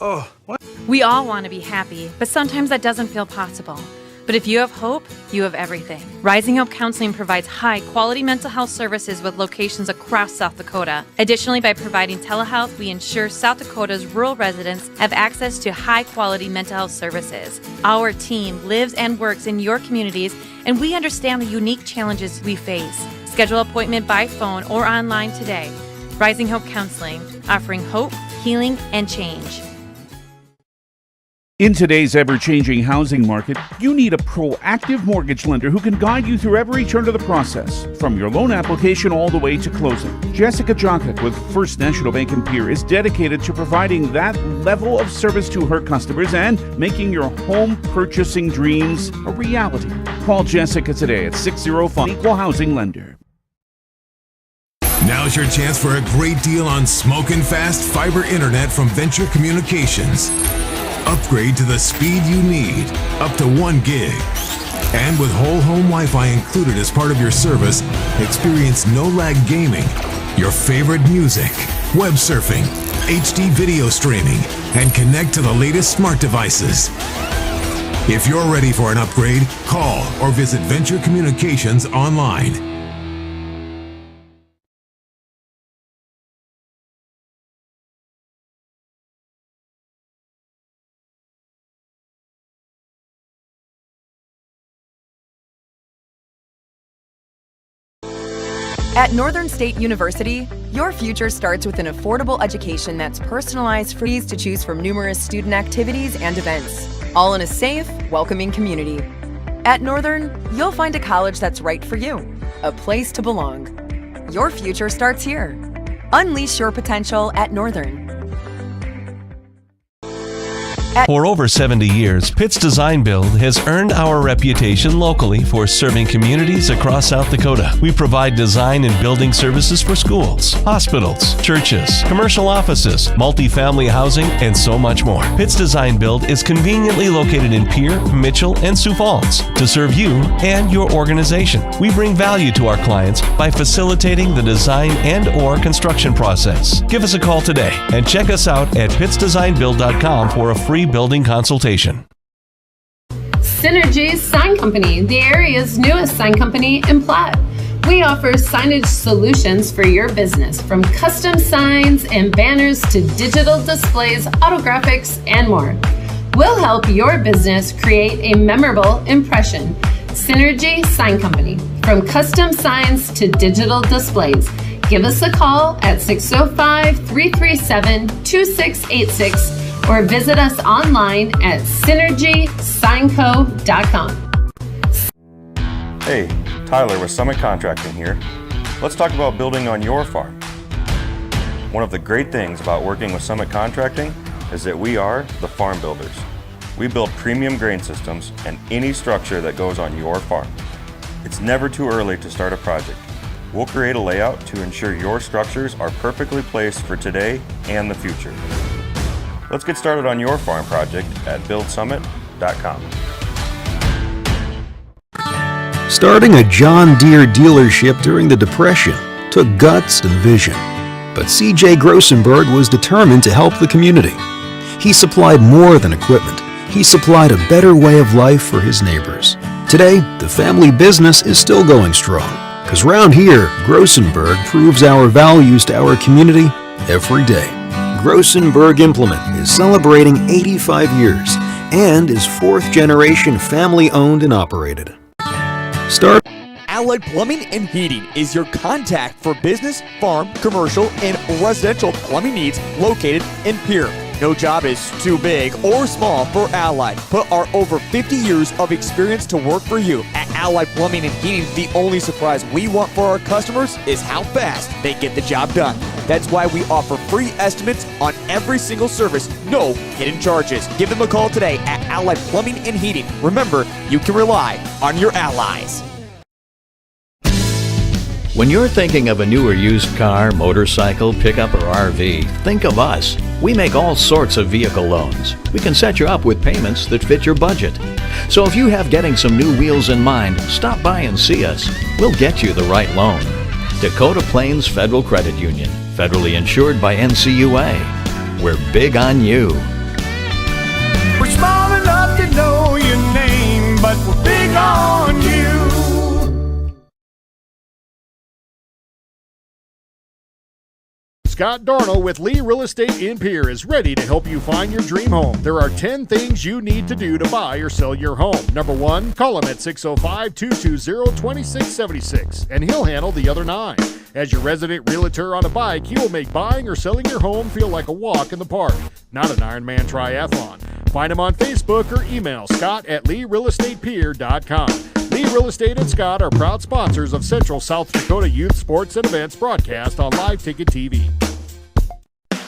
Oh, what? We all want to be happy, but sometimes that doesn't feel possible. But if you have hope, you have everything. Rising Hope Counseling provides high-quality mental health services with locations across South Dakota. Additionally, by providing telehealth, we ensure South Dakota's rural residents have access to high-quality mental health services. Our team lives and works in your communities, and we understand the unique challenges we face. Schedule an appointment by phone or online today. Rising Hope Counseling, offering hope, healing, and change. In today's ever-changing housing market, you need a proactive mortgage lender who can guide you through every turn of the process, from your loan application all the way to closing. Jessica Jokic with First National Bank in Pierre is dedicated to providing that level of service to her customers and making your home purchasing dreams a reality. Call Jessica today at 605 Equal Housing Lender. Now's your chance for a great deal on smoking fast fiber internet from Venture Communications. Upgrade to the speed you need, up to 1 gig. And with whole home Wi-Fi included as part of your service, experience no-lag gaming, your favorite music, web surfing, HD video streaming, and connect to the latest smart devices. If you're ready for an upgrade, call or visit Venture Communications online. At Northern State University, your future starts with an affordable education that's personalized for ease to choose from numerous student activities and events, all in a safe, welcoming community. At Northern, you'll find a college that's right for you, a place to belong. Your future starts here. Unleash your potential at Northern. For over 70 years, Pitt's Design Build has earned our reputation locally for serving communities across South Dakota. We provide design and building services for schools, hospitals, churches, commercial offices, multifamily housing, and so much more. Pitt's Design Build is conveniently located in Pierre, Mitchell, and Sioux Falls to serve you and your organization. We bring value to our clients by facilitating the design and/or construction process. Give us a call today and check us out at pittsdesignbuild.com for a free building consultation. Synergy Sign Company, the area's newest sign company in Platte. We offer signage solutions for your business, from custom signs and banners to digital displays, autographics, and more. We'll help your business create a memorable impression. Synergy Sign Company, from custom signs to digital displays. Give us a call at 605-337-2686 or visit us online at synergysignco.com. Hey, Tyler with Summit Contracting here. Let's talk about building on your farm. One of the great things about working with Summit Contracting is that we are the farm builders. We build premium grain systems and any structure that goes on your farm. It's never too early to start a project. We'll create a layout to ensure your structures are perfectly placed for today and the future. Let's get started on your farm project at buildsummit.com. Starting a John Deere dealership during the Depression took guts and vision. But C.J. Grosenberg was determined to help the community. He supplied more than equipment. He supplied a better way of life for his neighbors. Today, the family business is still going strong. Because round here, Grosenberg proves our values to our community every day. Grosenberg Implement is celebrating 85 years and is fourth-generation family-owned and operated. Allied Plumbing and Heating is your contact for business, farm, commercial, and residential plumbing needs located in Pierre. No job is too big or small for Allied. Put our over 50 years of experience to work for you. At Allied Plumbing and Heating, the only surprise we want for our customers is how fast they get the job done. That's why we offer free estimates on every single service, no hidden charges. Give them a call today at Allied Plumbing and Heating. Remember, you can rely on your allies. When you're thinking of a new or used car, motorcycle, pickup, or RV, think of us. We make all sorts of vehicle loans. We can set you up with payments that fit your budget. So if you have getting some new wheels in mind, stop by and see us. We'll get you the right loan. Dakota Plains Federal Credit Union, federally insured by NCUA. We're big on you. We're small enough to know your name, but we're big on you. Scott Darnell with Lee Real Estate in Pierre is ready to help you find your dream home. There are 10 things you need to do to buy or sell your home. Number 1, call him at 605-220-2676, and he'll handle the other 9. As your resident realtor on a bike, he will make buying or selling your home feel like a walk in the park, not an Ironman triathlon. Find him on Facebook or email scott@LeeRealEstatePier.com. Lee Real Estate and Scott are proud sponsors of Central South Dakota Youth Sports and Events broadcast on Live Ticket TV.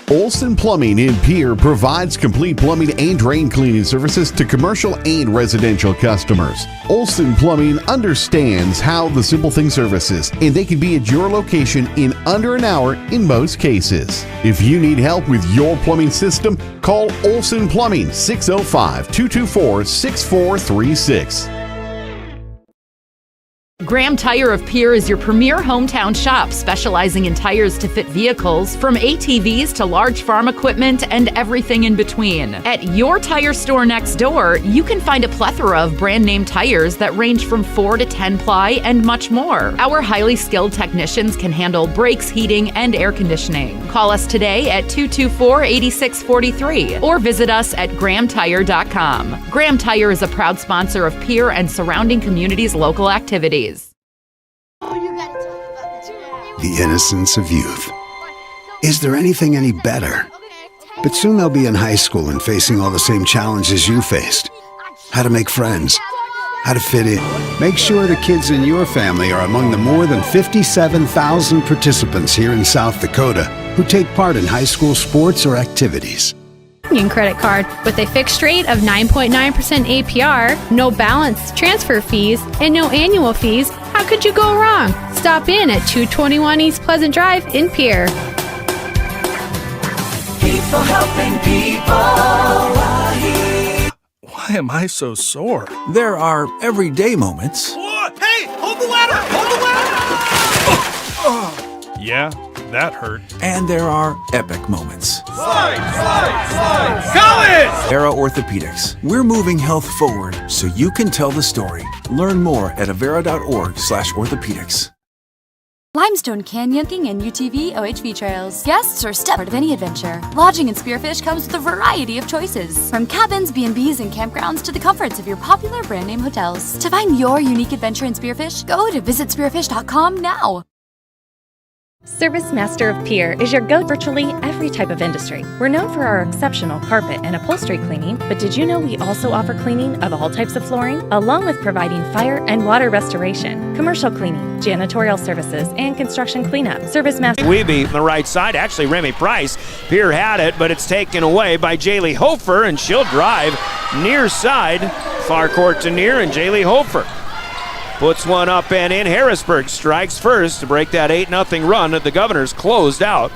Olson Plumbing in Pierre provides complete plumbing and drain cleaning services to commercial and residential customers. Olson Plumbing understands how the simple thing services, and they can be at your location in under an hour in most cases. If you need help with your plumbing system, call Olson Plumbing 605-224-6436. Graham Tire of Pierre is your premier hometown shop, specializing in tires to fit vehicles, from ATVs to large farm equipment and everything in between. At your tire store next door, you can find a plethora of brand name tires that range from 4 to 10 ply and much more. Our highly skilled technicians can handle brakes, heating, and air conditioning. Call us today at 224-8643 or visit us at grahamtire.com. Graham Tire is a proud sponsor of Pierre and surrounding communities' local activities. The innocence of youth. Is there anything any better? But soon they'll be in high school and facing all the same challenges you faced. How to make friends, how to fit in. Make sure the kids in your family are among the more than 57,000 participants here in South Dakota who take part in high school sports or activities. Credit card with a fixed rate of 9.9% APR, no balance transfer fees, and no annual fees. How could you go wrong? Stop in at 221 East Pleasant Drive in Pierre. People helping people. Why am I so sore? There are everyday moments. Hey, hold the ladder! Hold the ladder! Yeah, that hurt. And there are epic moments. Slide! College! Avera Orthopedics. We're moving health forward so you can tell the story. Learn more at avera.org/orthopedics. Limestone Canyoning and UTV OHV trails. Guests are step part of any adventure. Lodging in Spearfish comes with a variety of choices. From cabins, B&Bs, and campgrounds to the comforts of your popular brand name hotels. To find your unique adventure in Spearfish, go to visitspearfish.com now. Service Master of Pierre is your go virtually every type of industry. We're known for our exceptional carpet and upholstery cleaning, but did you know we also offer cleaning of all types of flooring, along with providing fire and water restoration, commercial cleaning, janitorial services, and construction cleanup. Service Master Weeby on the right side, actually Remy Price. Pierre had it, but it's taken away by Jaylee Hofer, and she'll drive near side, far court to near, and Jaylee Hofer puts one up and in. Harrisburg strikes first to break that 8-0 run that the Governors closed out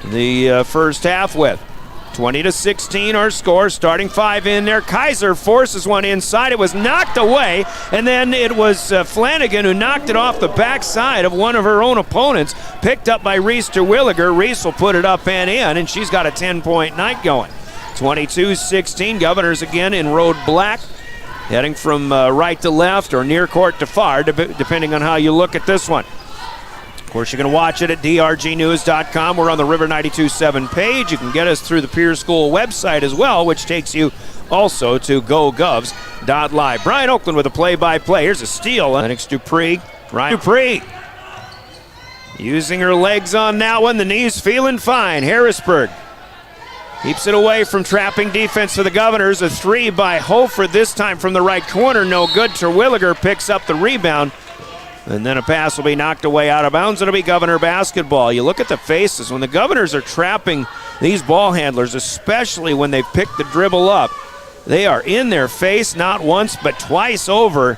the first half with. 20-16 our score, starting 5 in there. Kaiser forces one inside. It was knocked away, and then it was Flanagan who knocked it off the backside of one of her own opponents, picked up by Reese Terwilliger. Reese will put it up and in, and she's got a 10-point night going. 22-16, Governors again in road black, heading from right to left or near court to far, depending on how you look at this one. Of course, you're going to watch it at drgnews.com. We're on the River 92.7 page. You can get us through the Pierre School website as well, which takes you also to gogovs.live. Brian Oakland with a play-by-play. Here's a steal. Lennox Dupree. Ryan Dupree using her legs on that one. The knees feeling fine. Harrisburg keeps it away from trapping defense for the Governors. A 3 by Hofer, this time from the right corner. No good. Terwilliger picks up the rebound. And then a pass will be knocked away out of bounds. It'll be Governor basketball. You look at the faces. When the Governors are trapping these ball handlers, especially when they pick the dribble up, they are in their face not once but twice over.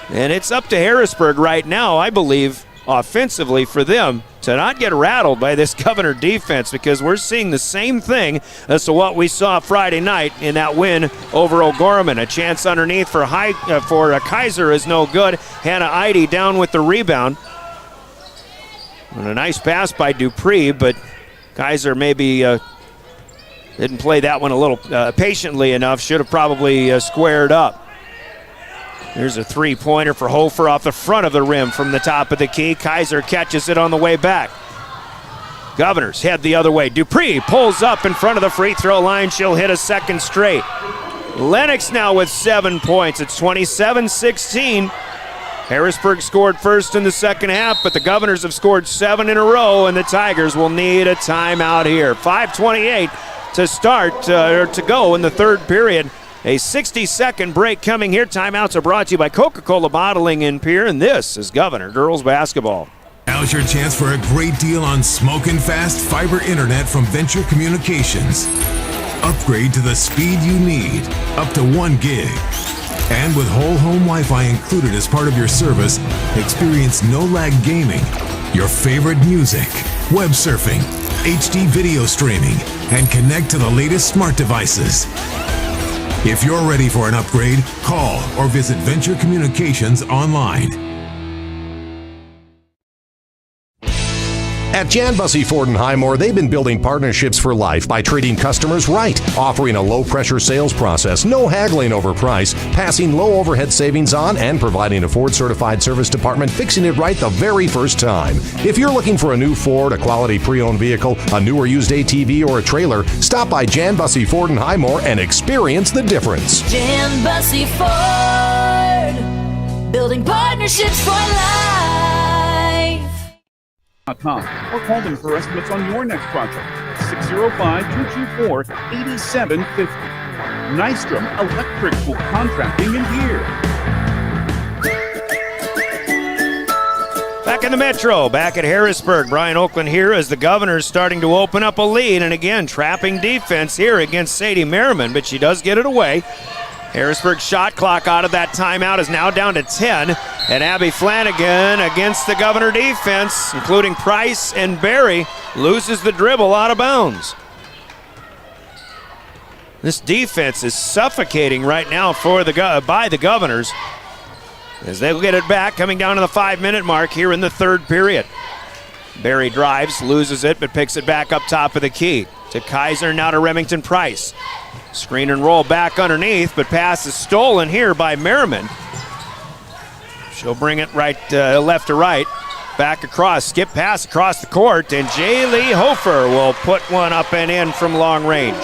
And it's up to Harrisburg right now, I believe, offensively for them to not get rattled by this Governor defense, because we're seeing the same thing as to what we saw Friday night in that win over O'Gorman. A chance underneath for Kaiser is no good. Hannah Eide down with the rebound. And a nice pass by Dupree, but Kaiser maybe didn't play that one a little patiently enough. Should have probably squared up. There's a three-pointer for Hofer off the front of the rim from the top of the key. Kaiser catches it on the way back. Governors head the other way. Dupree pulls up in front of the free throw line. She'll hit a second straight. Lennox now with 7 points. It's 27-16. Harrisburg scored first in the second half, but the Governors have scored 7 in a row, and the Tigers will need a timeout here. 5:28 to start, or to go in the third period. A 60-second break coming here. Timeouts are brought to you by Coca-Cola Bottling in Pierre, and this is Governor Girls Basketball. Now's your chance for a great deal on smoking fast fiber internet from Venture Communications. Upgrade to the speed you need, up to 1 gig. And with whole home Wi-Fi included as part of your service, experience no-lag gaming, your favorite music, web surfing, HD video streaming, and connect to the latest smart devices. If you're ready for an upgrade, call or visit Venture Communications online. At Jan Bussey Ford & Highmore, they've been building partnerships for life by treating customers right, offering a low-pressure sales process, no haggling over price, passing low overhead savings on, and providing a Ford-certified service department fixing it right the very first time. If you're looking for a new Ford, a quality pre-owned vehicle, a new or used ATV, or a trailer, stop by Jan Bussey Ford & Highmore and experience the difference. Jan Bussey Ford, building partnerships for life. Or call them for estimates on your next project. 605-224-8750. Nystrom Electrical Contracting in Pierre. Back in the Metro, back at Harrisburg. Brian Oakland here as the Governors starting to open up a lead, and again trapping defense here against Sadie Merriman, but she does get it away. Harrisburg's shot clock out of that timeout is now down to 10, and Abby Flanagan against the Governor defense, including Price and Barry, loses the dribble out of bounds. This defense is suffocating right now for by the Governors as they'll get it back coming down to the 5-minute mark here in the third period. Barry drives, loses it, but picks it back up top of the key. To Kaiser, now to Remington Price. Screen and roll back underneath, but pass is stolen here by Merriman. She'll bring it right left to right. Back across, skip pass across the court, and Jaylee Hofer will put one up and in from long range.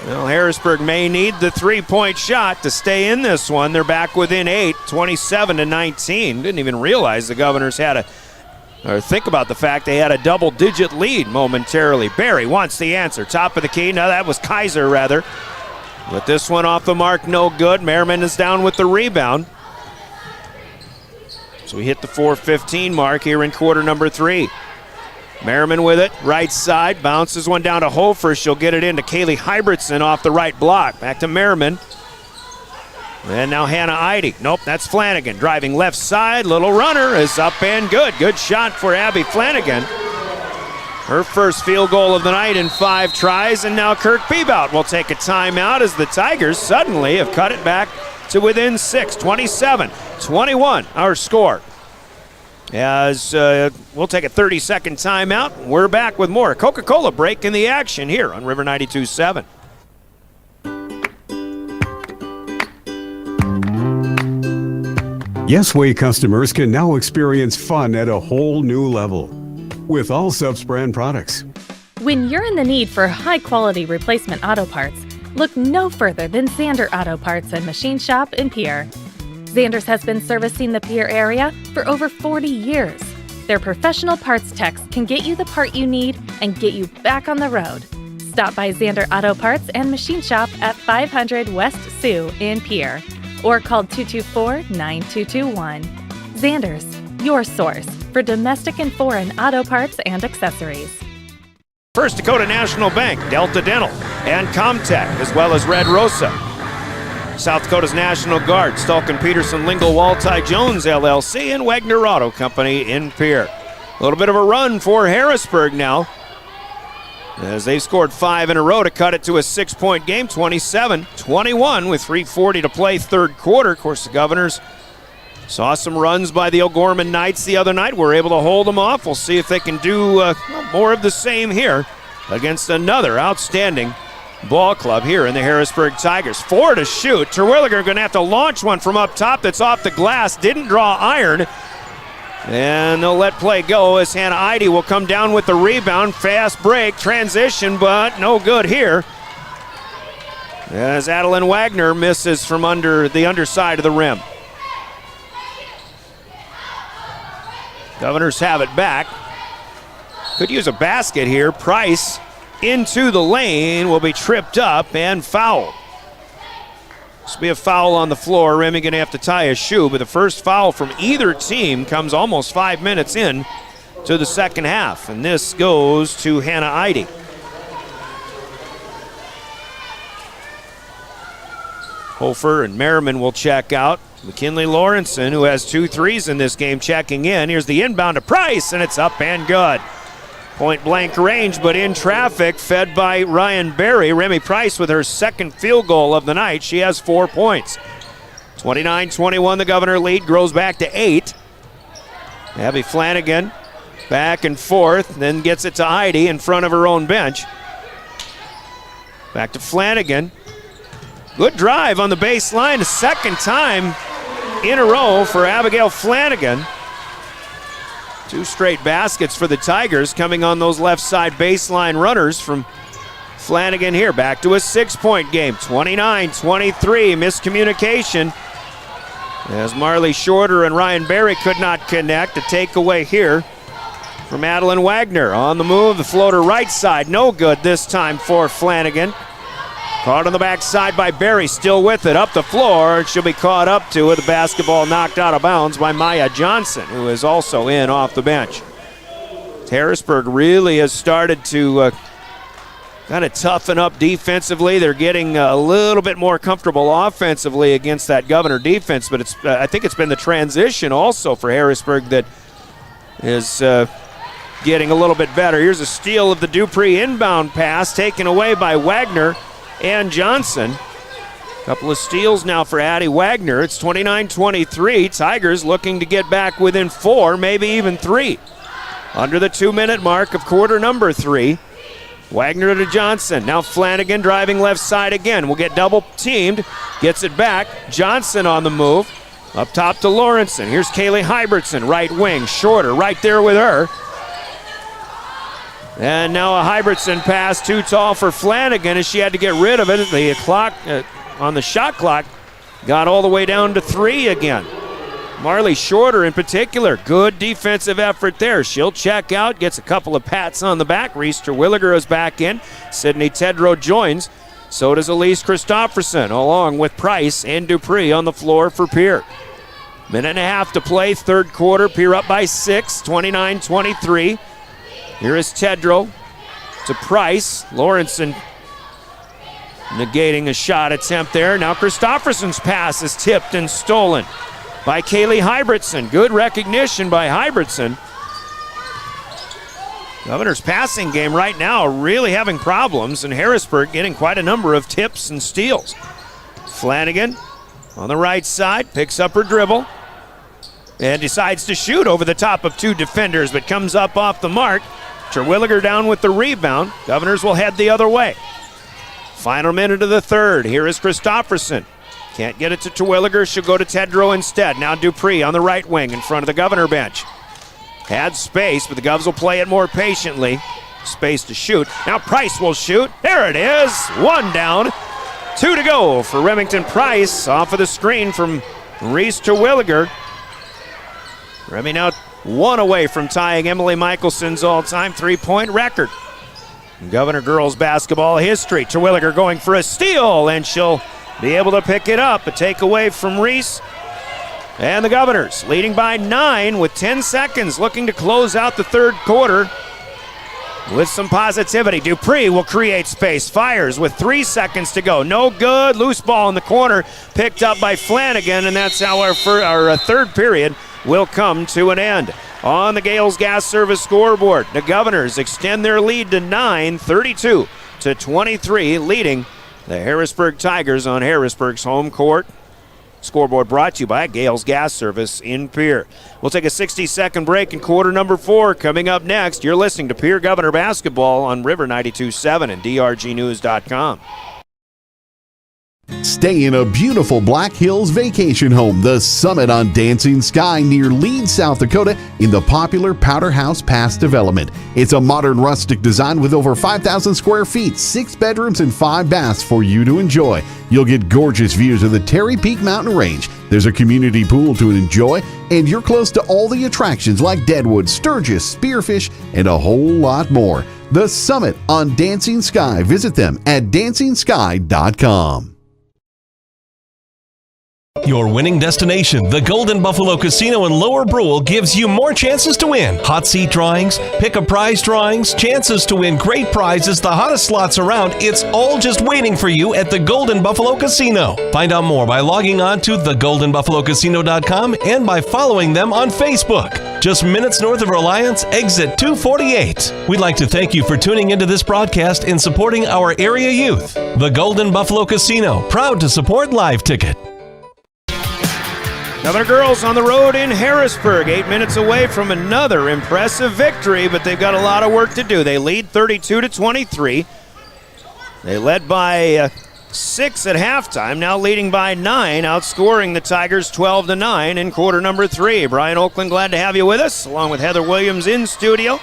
Well, Harrisburg may need the three-point shot to stay in this one. They're back within 8, 27-19. Didn't even realize the Governors had or think about the fact they had a double-digit lead momentarily. Barry wants the answer. Top of the key. No, that was Kaiser, rather. But this one off the mark, no good. Merriman is down with the rebound. So we hit the 4:15 mark here in quarter number 3. Merriman with it, right side. Bounces one down to Hofer. She'll get it into Kaylee Hybertson off the right block. Back to Merriman. And now Hannah Eide. Nope, that's Flanagan. Driving left side. Little runner is up and good. Good shot for Abby Flanagan. Her first field goal of the night in 5 tries. And now Kirk Bebout will take a timeout as the Tigers suddenly have cut it back to within 6. 27-21 our score. As we'll take a 30-second timeout. We're back with more Coca-Cola break in the action here on River 92.7. Yesway customers can now experience fun at a whole new level with all Subs brand products. When you're in the need for high-quality replacement auto parts, look no further than Zander Auto Parts and Machine Shop in Pierre. Zander's has been servicing the Pierre area for over 40 years. Their professional parts techs can get you the part you need and get you back on the road. Stop by Zander Auto Parts and Machine Shop at 500 West Sioux in Pierre, or call 224-9221. Zander's, your source for domestic and foreign auto parts and accessories. First Dakota National Bank, Delta Dental, and Comtech, as well as Red Rosa. South Dakota's National Guard, Stulkin Peterson, Lingle, Walti Jones LLC, and Wagner Auto Company in Pierre. A little bit of a run for Harrisburg now, as they've scored 5 in a row to cut it to a 6-point game, 27-21 with 3:40 to play third quarter. Of course, the Governors saw some runs by the O'Gorman Knights the other night. Were able to hold them off. We'll see if they can do more of the same here against another outstanding ball club here in the Harrisburg Tigers. 4 to shoot. Terwilliger going to have to launch one from up top that's off the glass. Didn't draw iron. And they'll let play go as Hannah Eide will come down with the rebound. Fast break, transition, but no good here. As Adeline Wagner misses from under the underside of the rim. Governors have it back. Could use a basket here. Price into the lane, will be tripped up and fouled. This will be a foul on the floor. Remy going to have to tie a shoe, but the first foul from either team comes almost 5 minutes in to the second half, and this goes to Hannah Eide. Hofer and Merriman will check out. McKinley Lawrenson, who has 2 threes in this game, checking in. Here's the inbound to Price, and it's up and good. Point blank range, but in traffic, fed by Ryan Berry. Remy Price with her second field goal of the night. She has 4 points. 29-21, the Governor lead grows back to 8. Abby Flanagan back and forth, then gets it to Eide in front of her own bench. Back to Flanagan. Good drive on the baseline, a second time in a row for Abigail Flanagan. 2 straight baskets for the Tigers coming on those left side baseline runners from Flanagan here. Back to a 6-point game, 29-23, miscommunication as Marley Shorter and Ryan Berry could not connect. A takeaway here for Madeline Wagner. On the move, the floater right side, no good this time for Flanagan. Caught on the backside by Berry, still with it, up the floor. She'll be caught up to it. The basketball knocked out of bounds by Maya Johnson, who is also in off the bench. Harrisburg really has started to kind of toughen up defensively. They're getting a little bit more comfortable offensively against that Governor defense, but I think it's been the transition also for Harrisburg that is getting a little bit better. Here's a steal of the Dupree inbound pass taken away by Wagner and Johnson. Couple of steals now for Addie Wagner. It's 29-23. Tigers looking to get back within 4, maybe even 3. Under the 2-minute mark of quarter number 3. Wagner to Johnson. Now Flanagan driving left side again. Will get double teamed. Gets it back. Johnson on the move. Up top to Lawrenson. Here's Kaylee Hybertson, right wing. Shorter right there with her. And now a Hybertson pass, too tall for Flanagan as she had to get rid of it. The clock on the shot clock got all the way down to 3 again. Marley Shorter in particular, good defensive effort there. She'll check out, gets a couple of pats on the back. Reese Terwilliger is back in. Sydney Tedrow joins. So does Elise Christofferson, along with Price and Dupree on the floor for Pierre. Minute and a half to play, third quarter. Pierre up by 6, 29-23. Here is Tedrow to Price. Lawrenson negating a shot attempt there. Now Christofferson's pass is tipped and stolen by Kaylee Hybertson. Good recognition by Hybertson. Governor's passing game right now really having problems, and Harrisburg getting quite a number of tips and steals. Flanagan on the right side picks up her dribble and decides to shoot over the top of 2 defenders, but comes up off the mark. Terwilliger down with the rebound. Governors will head the other way. Final minute of the third. Here is Christofferson. Can't get it to Terwilliger. She'll go to Tedrow instead. Now Dupree on the right wing in front of the Governor bench. Had space, but the Govs will play it more patiently. Space to shoot. Now Price will shoot. There it is. 1 down. 2 to go for Remington Price off of the screen from Reese Terwilliger. Remy now 1 away from tying Emily Michelson's all-time 3-point record. Governor girls basketball history. Terwilliger going for a steal, and she'll be able to pick it up. A takeaway from Reese. And the Governors leading by 9 with 10 seconds, looking to close out the third quarter with some positivity. Dupree will create space, fires with 3 seconds to go. No good, loose ball in the corner, picked up by Flanagan, and that's how our third period will come to an end. On the Gales Gas Service scoreboard, the Governors extend their lead to 9, 32-23, leading the Harrisburg Tigers on Harrisburg's home court. Scoreboard brought to you by Gales Gas Service in Pierre. We'll take a 60-second break in quarter number 4. Coming up next, you're listening to Pierre Governor Basketball on River 92.7 and DRGnews.com. Stay in a beautiful Black Hills vacation home, the Summit on Dancing Sky near Leeds, South Dakota, in the popular Powder House Pass development. It's a modern rustic design with over 5,000 square feet, 6 bedrooms, and 5 baths for you to enjoy. You'll get gorgeous views of the Terry Peak Mountain Range. There's a community pool to enjoy, and you're close to all the attractions like Deadwood, Sturgis, Spearfish, and a whole lot more. The Summit on Dancing Sky. Visit them at DancingSky.com. Your winning destination, the Golden Buffalo Casino in Lower Brule, gives you more chances to win. Hot seat drawings, pick a prize drawings, chances to win great prizes, the hottest slots around. It's all just waiting for you at the Golden Buffalo Casino. Find out more by logging on to thegoldenbuffalocasino.com and by following them on Facebook. Just minutes north of Reliance, exit 248. We'd like to thank you for tuning into this broadcast and supporting our area youth. The Golden Buffalo Casino, proud to support Live Ticket. Governor girls on the road in Harrisburg, 8 minutes away from another impressive victory, but they've got a lot of work to do. They lead 32-23. They led by 6 at halftime, now leading by 9, outscoring the Tigers 12-9 in quarter number 3. Brian Oakland, glad to have you with us, along with Heather Williams in studio.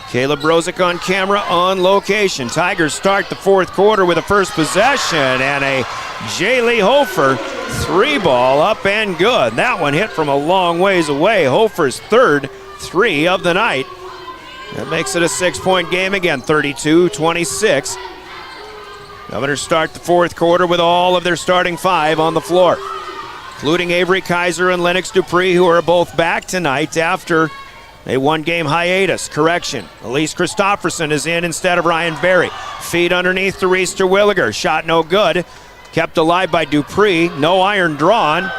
Caleb Brozick on camera on location. Tigers start the fourth quarter with a first possession and a J. Lee Hofer 3-ball up and good. That one hit from a long ways away. Hofer's third 3 of the night. That makes it a 6-point game again, 32-26. Governors start the fourth quarter with all of their starting 5 on the floor, including Avery Kaiser and Lennox Dupree, who are both back tonight after a one-game hiatus. Correction, Elise Christopherson is in instead of Ryan Berry. Feed underneath to Reese Terwilliger. Shot no good. Kept alive by Dupree. No iron drawn.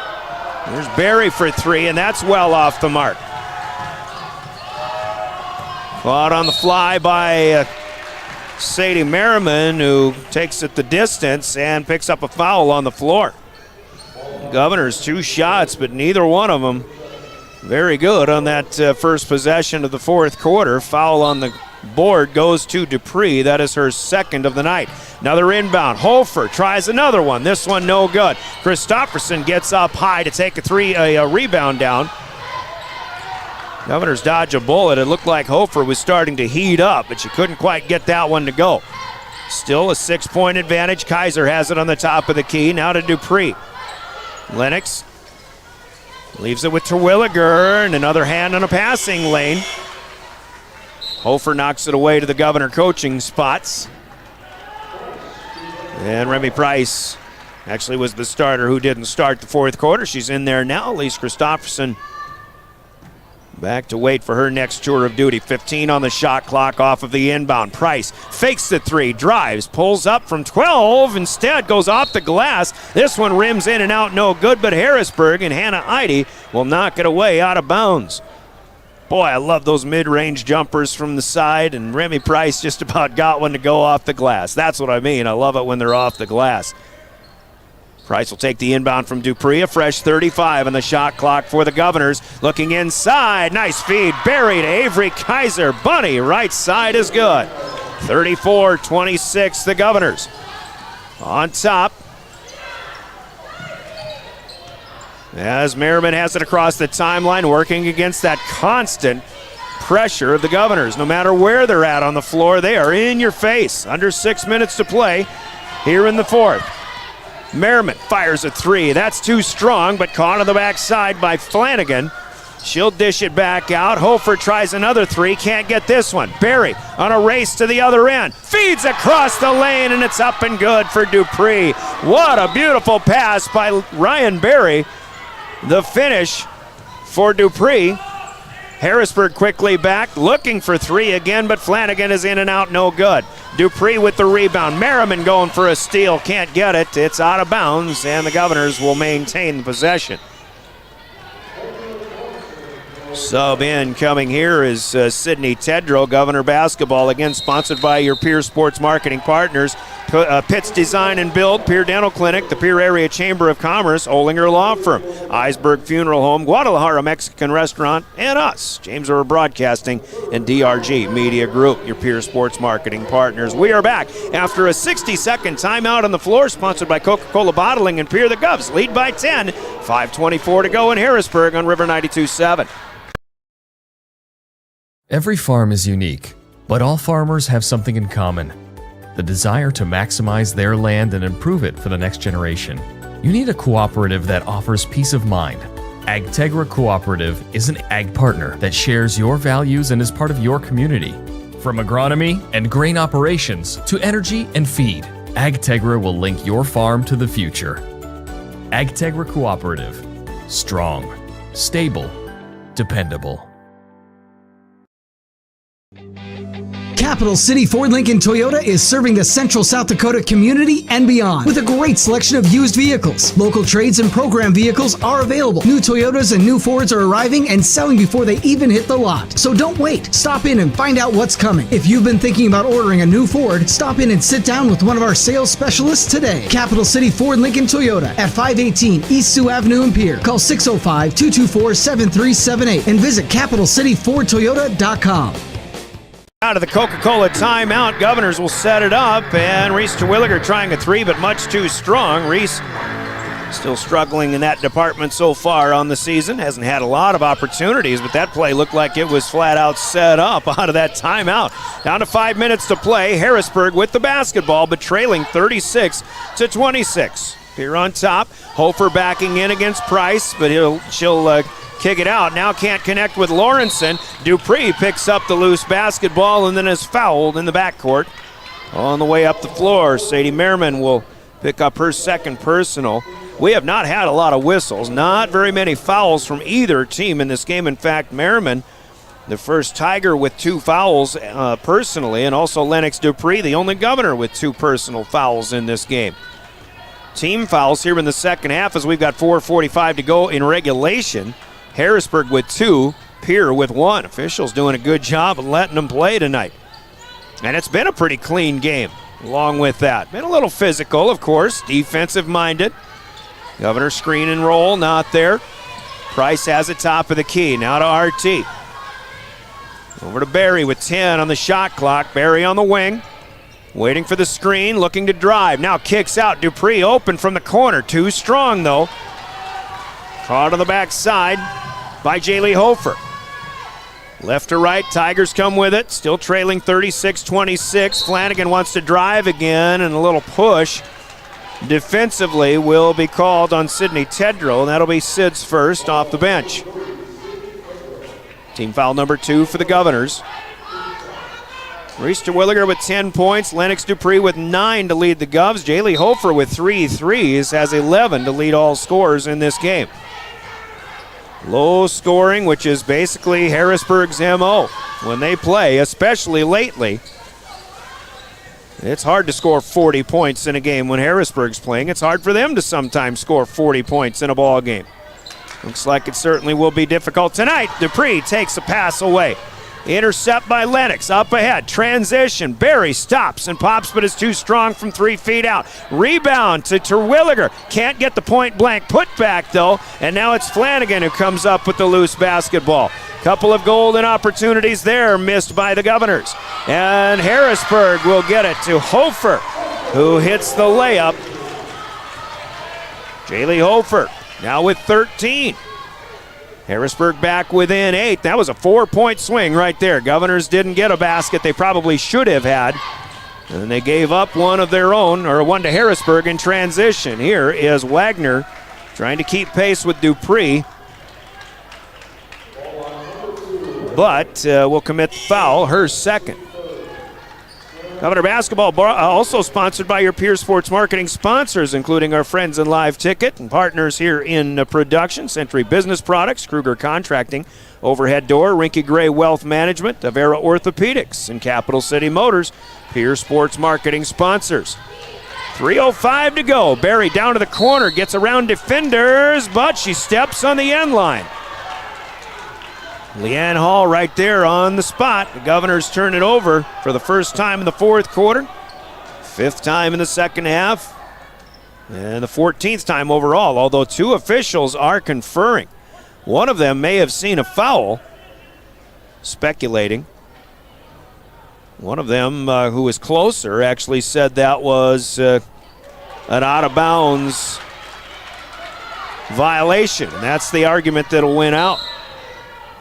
There's Berry for 3, and that's well off the mark. Caught on the fly by Sadie Merriman, who takes it the distance and picks up a foul on the floor. Governors 2 shots, but neither one of them very good on that first possession of the fourth quarter. Foul on the board goes to Dupree. That is her second of the night. Another inbound. Hofer tries another one. This one no good. Christopherson gets up high to take a rebound down. Governors dodge a bullet. It looked like Hofer was starting to heat up, but she couldn't quite get that one to go. Still a 6-point advantage. Kaiser has it on the top of the key. Now to Dupree. Lennox leaves it with Terwilliger, and another hand on a passing lane. Hofer knocks it away to the Governor coaching spots. And Remy Price actually was the starter who didn't start the fourth quarter. She's in there now. Elise Christopherson back to wait for her next tour of duty. 15 on the shot clock off of the inbound. Price fakes the 3, drives, pulls up from 12, instead goes off the glass. This one rims in and out, no good, but Harrisburg and Hannah Eide will knock it away out of bounds. Boy, I love those mid-range jumpers from the side, and Remy Price just about got one to go off the glass. That's what I mean. I love it when they're off the glass. Price will take the inbound from Dupree, a fresh 35 on the shot clock for the Governors. Looking inside, nice feed, buried Avery Kaiser. Bunny, right side is good. 34-26, the Governors. On top, as Merriman has it across the timeline, working against that constant pressure of the Governors. No matter where they're at on the floor, they are in your face. Under 6 minutes to play here in the fourth. Merriman fires a 3. That's too strong, but caught on the backside by Flanagan. She'll dish it back out. Hofer tries another 3. Can't get this one. Berry on a race to the other end. Feeds across the lane, and it's up and good for Dupree. What a beautiful pass by Ryan Berry. The finish for Dupree. Harrisburg quickly back, looking for 3 again, but Flanagan is in and out, no good. Dupree with the rebound. Merriman going for a steal, can't get it. It's out of bounds, and the Governors will maintain the possession. Sub in coming here is Sydney Tedrow. Governor basketball, again sponsored by your Pierce Sports Marketing Partners. Pitts Design and Build, Pierre Dental Clinic, the Pierre Area Chamber of Commerce, Olinger Law Firm, Eisberg Funeral Home, Guadalajara Mexican Restaurant, and us, James River Broadcasting and DRG Media Group, your Pierre Sports Marketing partners. We are back after a 60-second timeout on the floor, sponsored by Coca-Cola Bottling and Pierre the Govs. Lead by 10, 5:24 to go in Harrisburg on River 92.7. Every farm is unique, but all farmers have something in common: the desire to maximize their land and improve it for the next generation. You need a cooperative that offers peace of mind. Agtegra Cooperative is an ag partner that shares your values and is part of your community. From agronomy and grain operations to energy and feed, Agtegra will link your farm to the future. Agtegra Cooperative. Strong, stable, dependable. Capital City Ford Lincoln Toyota is serving the central South Dakota community and beyond with a great selection of used vehicles. Local trades and program vehicles are available. New Toyotas and new Fords are arriving and selling before they even hit the lot. So don't wait. Stop in and find out what's coming. If you've been thinking about ordering a new Ford, stop in and sit down with one of our sales specialists today. Capital City Ford Lincoln Toyota at 518 East Sioux Avenue in Pierre. Call 605-224-7378 and visit CapitalCityFordToyota.com. Out of the Coca-Cola timeout, Governors will set it up, and Reese Terwilliger trying a three, but much too strong. Reese still struggling in that department so far on the season. Hasn't had a lot of opportunities, but that play looked like it was flat out set up out of that timeout. Down to 5 minutes to play. Harrisburg with the basketball, but trailing 36-26. Here on top, Hofer backing in against Price, but she'll kick it out. Now can't connect with Lawrenson. Dupree picks up the loose basketball and then is fouled in the backcourt. On the way up the floor, Sadie Merriman will pick up her second personal. We have not had a lot of whistles, not very many fouls from either team in this game. In fact, Merriman, the first Tiger with 2 fouls personally, and also Lennox Dupree, the only Governor with 2 personal fouls in this game. Team fouls here in the second half as we've got 4:45 to go in regulation. Harrisburg with 2, Pierre with 1. Officials doing a good job of letting them play tonight. And it's been a pretty clean game along with that. Been a little physical, of course, defensive-minded. Governor screen and roll, not there. Price has it top of the key. Now to RT. Over to Barry with 10 on the shot clock. Barry on the wing. Waiting for the screen, looking to drive. Now kicks out. Dupree open from the corner. Too strong, though. Caught on the backside by Jaylee Hofer. Left to right, Tigers come with it. Still trailing 36-26. Flanagan wants to drive again, and a little push defensively will be called on Sydney Tedrow, and that'll be Sid's first off the bench. Team foul number 2 for the Governors. Reese Terwilliger with 10 points. Lennox Dupree with 9 to lead the Govs. Jaylee Hofer with 3 threes has 11 to lead all scorers in this game. Low scoring, which is basically Harrisburg's MO when they play, especially lately. It's hard to score 40 points in a game when Harrisburg's playing. It's hard for them to sometimes score 40 points in a ball game. Looks like it certainly will be difficult tonight. Dupree takes a pass away. Intercept by Lennox, up ahead, transition. Barry stops and pops, but is too strong from 3 feet out. Rebound to Terwilliger. Can't get the point blank put back, though, and now it's Flanagan who comes up with the loose basketball. Couple of golden opportunities there missed by the Governors. And Harrisburg will get it to Hofer, who hits the layup. Jaylee Hofer now with 13. Harrisburg back within 8. That was a 4-point swing right there. Governors didn't get a basket they probably should have had. And they gave up one of their own, or one to Harrisburg in transition. Here is Wagner trying to keep pace with Dupree. But will commit the foul, her second. Governor Basketball also sponsored by your Pierre Sports Marketing sponsors, including our friends in Live Ticket and partners here in production, Century Business Products, Kruger Contracting, Overhead Door, Ranky Gray Wealth Management, Avera Orthopedics, and Capital City Motors, Pierre Sports Marketing sponsors. 3:05 to go. Barry down to the corner, gets around defenders, but she steps on the end line. Leanne Hall right there on the spot. The Governors turn it over for the first time in the fourth quarter. Fifth time in the second half, and the 14th time overall, although two officials are conferring. One of them may have seen a foul, speculating. One of them, who was closer, actually said that was an out-of-bounds violation, and that's the argument that'll win out.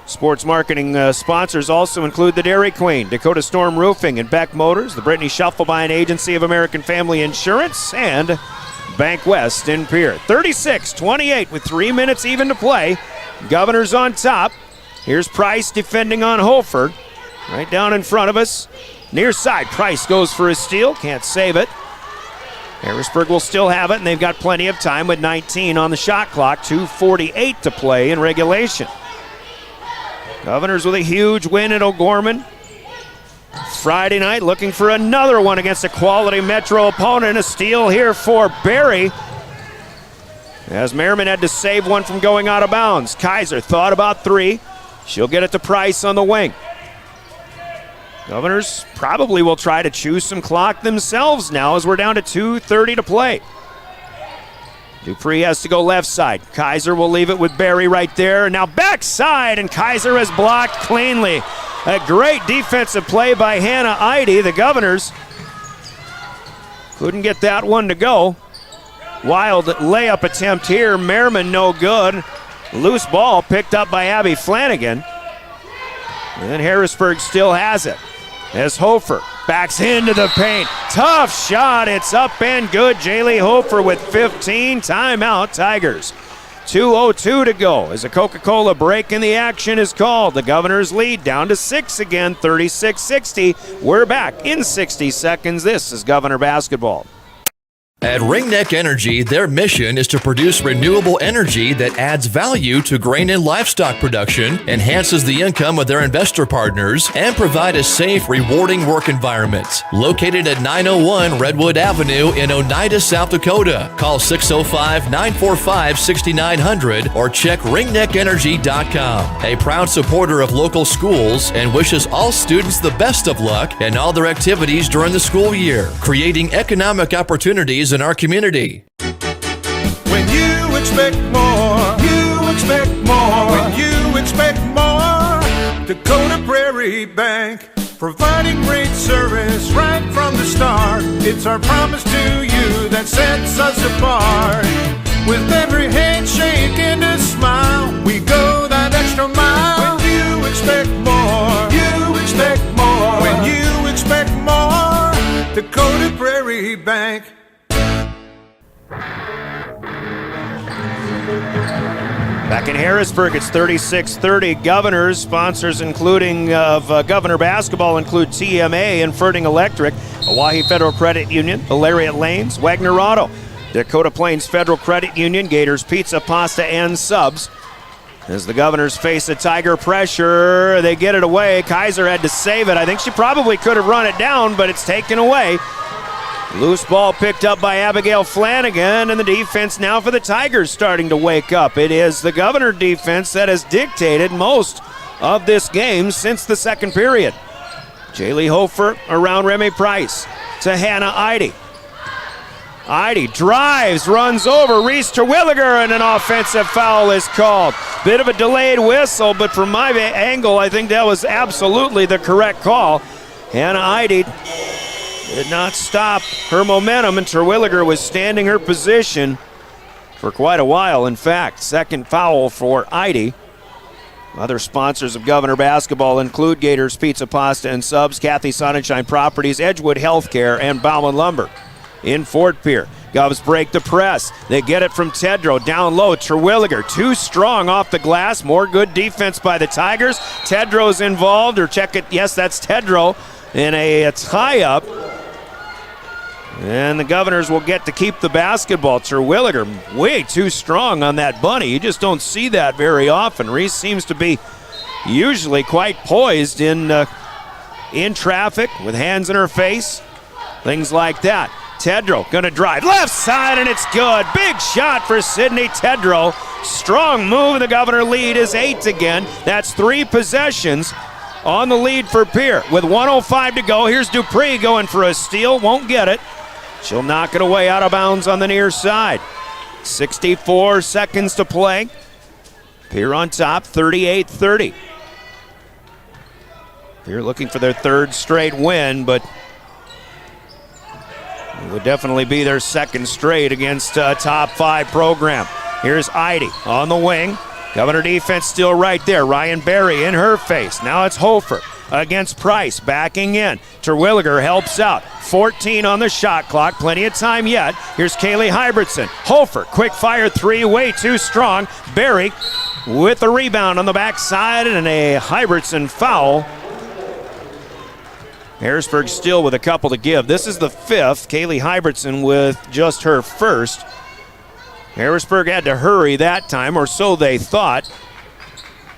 Sports marketing sponsors also include the Dairy Queen, Dakota Storm Roofing and Beck Motors, the Brittany Schuffelbein Agency of American Family Insurance, and Bankwest in Pierre. 36-28 with 3 minutes even to play. Governors on top. Here's Price defending on Holford. Right down in front of us. Near side, Price goes for a steal. Can't save it. Harrisburg will still have it, and they've got plenty of time with 19 on the shot clock. 2:48 to play in regulation. Governors with a huge win at O'Gorman Friday night, looking for another one against a quality Metro opponent. A steal here for Barry, as Merriman had to save one from going out of bounds. Kaiser thought about three. She'll get it to Price on the wing. Governors probably will try to choose some clock themselves now as we're down to 2:30 to play. Dupree has to go left side. Kaiser will leave it with Barry right there. Now backside, and Kaiser has blocked cleanly. A great defensive play by Hannah Eide. The Governors couldn't get that one to go. Wild layup attempt here. Merriman no good. Loose ball picked up by Abby Flanagan. And Harrisburg still has it as Hofer backs into the paint. Tough shot. It's up and good. Jaylee Hofer with 15. Timeout, Tigers. 2:02 to go as a Coca-Cola break in the action is called. The Governors lead down to 6 again, 36-60. We're back in 60 seconds. This is Governor Basketball. At Ringneck Energy, their mission is to produce renewable energy that adds value to grain and livestock production, enhances the income of their investor partners, and provide a safe, rewarding work environment. Located at 901 Redwood Avenue in Oneida, South Dakota. Call 605-945-6900 or check ringneckenergy.com. A proud supporter of local schools and wishes all students the best of luck in all their activities during the school year, creating economic opportunities in our community. When you expect more, you expect more. When you expect more, Dakota Prairie Bank, providing great service right from the start. It's our promise to you that sets us apart. With every handshake and a smile, we go that extra mile. When you expect more, you expect more. When you expect more, Dakota Prairie Bank. Back in Harrisburg, it's 36-30. Governors, sponsors including Governor Basketball include TMA and Ferding Electric, Oahe Federal Credit Union, Lariat Lanes, Wagner Auto, Dakota Plains Federal Credit Union, Gators Pizza, Pasta, and Subs. As the Governors face a Tiger pressure, they get it away. Kaiser had to save it. I think she probably could have run it down, but it's taken away. Loose ball picked up by Abigail Flanagan, and the defense now for the Tigers starting to wake up. It is the Governor defense that has dictated most of this game since the second period. Jaylee Hofer around Remy Price to Hannah Eide. Eide drives, runs over Reese Terwilliger, and an offensive foul is called. Bit of a delayed whistle, but from my angle, I think that was absolutely the correct call. Hannah Eide did not stop her momentum, and Terwilliger was standing her position for quite a while. In fact, second foul for Eide. Other sponsors of Governor Basketball include Gators Pizza, Pasta, and Subs, Kathy Sonnenschein Properties, Edgewood Healthcare, and Bauman Lumber. In Fort Pierre, Govs break the press. They get it from Tedrow. Down low, Terwilliger too strong off the glass. More good defense by the Tigers. Tedrow's involved, or check it. Yes, that's Tedrow in a tie-up. And the Governors will get to keep the basketball. Terwilliger way too strong on that bunny. You just don't see that very often. Reese seems to be usually quite poised in traffic with hands in her face, things like that. Tedrow gonna drive left side, and it's good. Big shot for Sydney Tedrow. Strong move. The Governor lead is 8 again. That's 3 possessions on the lead for Pierre with 1:05 to go. Here's Dupree going for a steal. Won't get it. She'll knock it away out of bounds on the near side. 64 seconds to play. Pierre on top, 38-30. Pierre looking for their third straight win, but it would definitely be their second straight against a top 5 program. Here's Eide on the wing. Governor defense still right there. Ryan Berry in her face. Now it's Hofer against Price, backing in. Terwilliger helps out. 14 on the shot clock. Plenty of time yet. Here's Kaylee Hybertson. Hofer, quick fire 3, way too strong. Berry with the rebound on the backside and a Hybertson foul. Harrisburg still with a couple to give. This is the 5th. Kaylee Hybertson with just her first. Harrisburg had to hurry that time, or so they thought.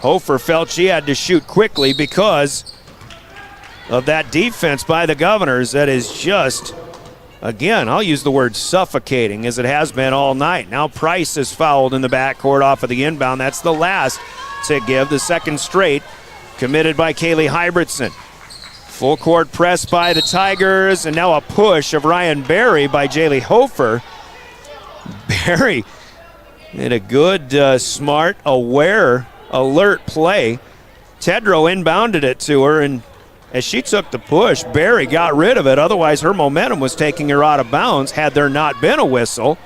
Hofer felt she had to shoot quickly because of that defense by the Governors that is just, again, I'll use the word suffocating as it has been all night. Now Price is fouled in the backcourt off of the inbound. That's the last to give, the second straight committed by Kaylee Hybertson. Full court press by the Tigers, and now a push of Ryan Berry by Jaylee Hofer. Berry in a good, smart, aware, alert play. Tedrow inbounded it to her, and as she took the push, Berry got rid of it. Otherwise, her momentum was taking her out of bounds had there not been a whistle.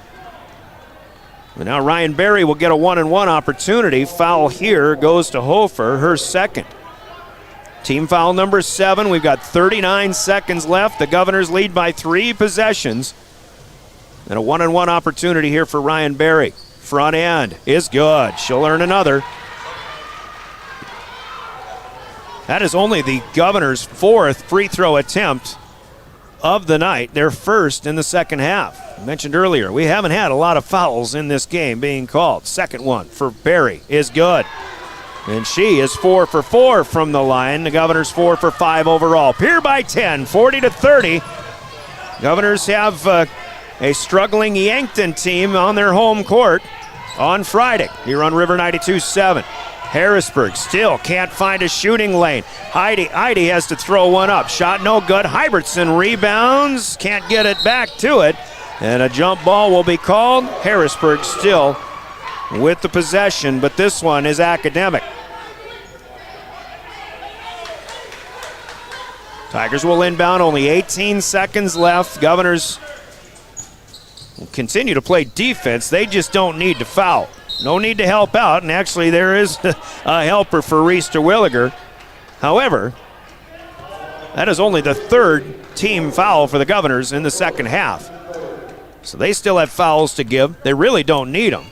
But now Ryan Berry will get a 1-and-1 opportunity. Foul here goes to Hofer, her second. Team foul number 7. We've got 39 seconds left. The Governors lead by 3 possessions. And a 1-and-1 opportunity here for Ryan Berry. Front end is good. She'll earn another. That is only the Governors' 4th free throw attempt of the night. Their first in the second half. I mentioned earlier, we haven't had a lot of fouls in this game being called. Second one for Berry is good. And she is 4 for 4 from the line. The Governors 4 for 5 overall. Pierre by 10, 40-30. Governors have a struggling Yankton team on their home court on Friday here on River 92.7. Harrisburg still can't find a shooting lane. Eide has to throw one up. Shot no good. Hybertson rebounds. Can't get it back to it. And a jump ball will be called. Harrisburg still with the possession, but this one is academic. Tigers will inbound, only 18 seconds left. Governors will continue to play defense. They just don't need to foul. No need to help out, and actually there is a helper for Reese Terwilliger. However, that is only the 3rd team foul for the Governors in the second half. So they still have fouls to give. They really don't need them.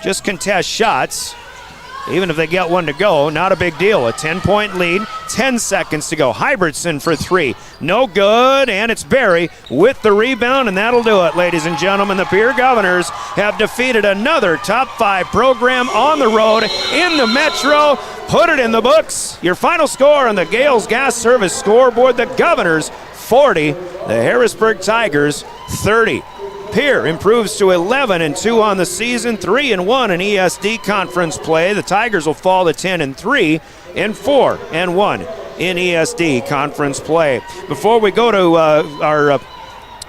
Just contest shots. Even if they get one to go, not a big deal. A 10-point lead, 10 seconds to go. Hybertson for 3. No good, and it's Berry with the rebound, and that'll do it, ladies and gentlemen. The Pierre Governors have defeated another top 5 program on the road in the Metro. Put it in the books. Your final score on the Gales Gas Service scoreboard, the Governors 40, the Harrisburg Tigers 30. Pierre improves to 11-2 on the season, 3-1 in ESD conference play. The Tigers will fall to 10-3 and 4-1 in ESD conference play. Before we go to our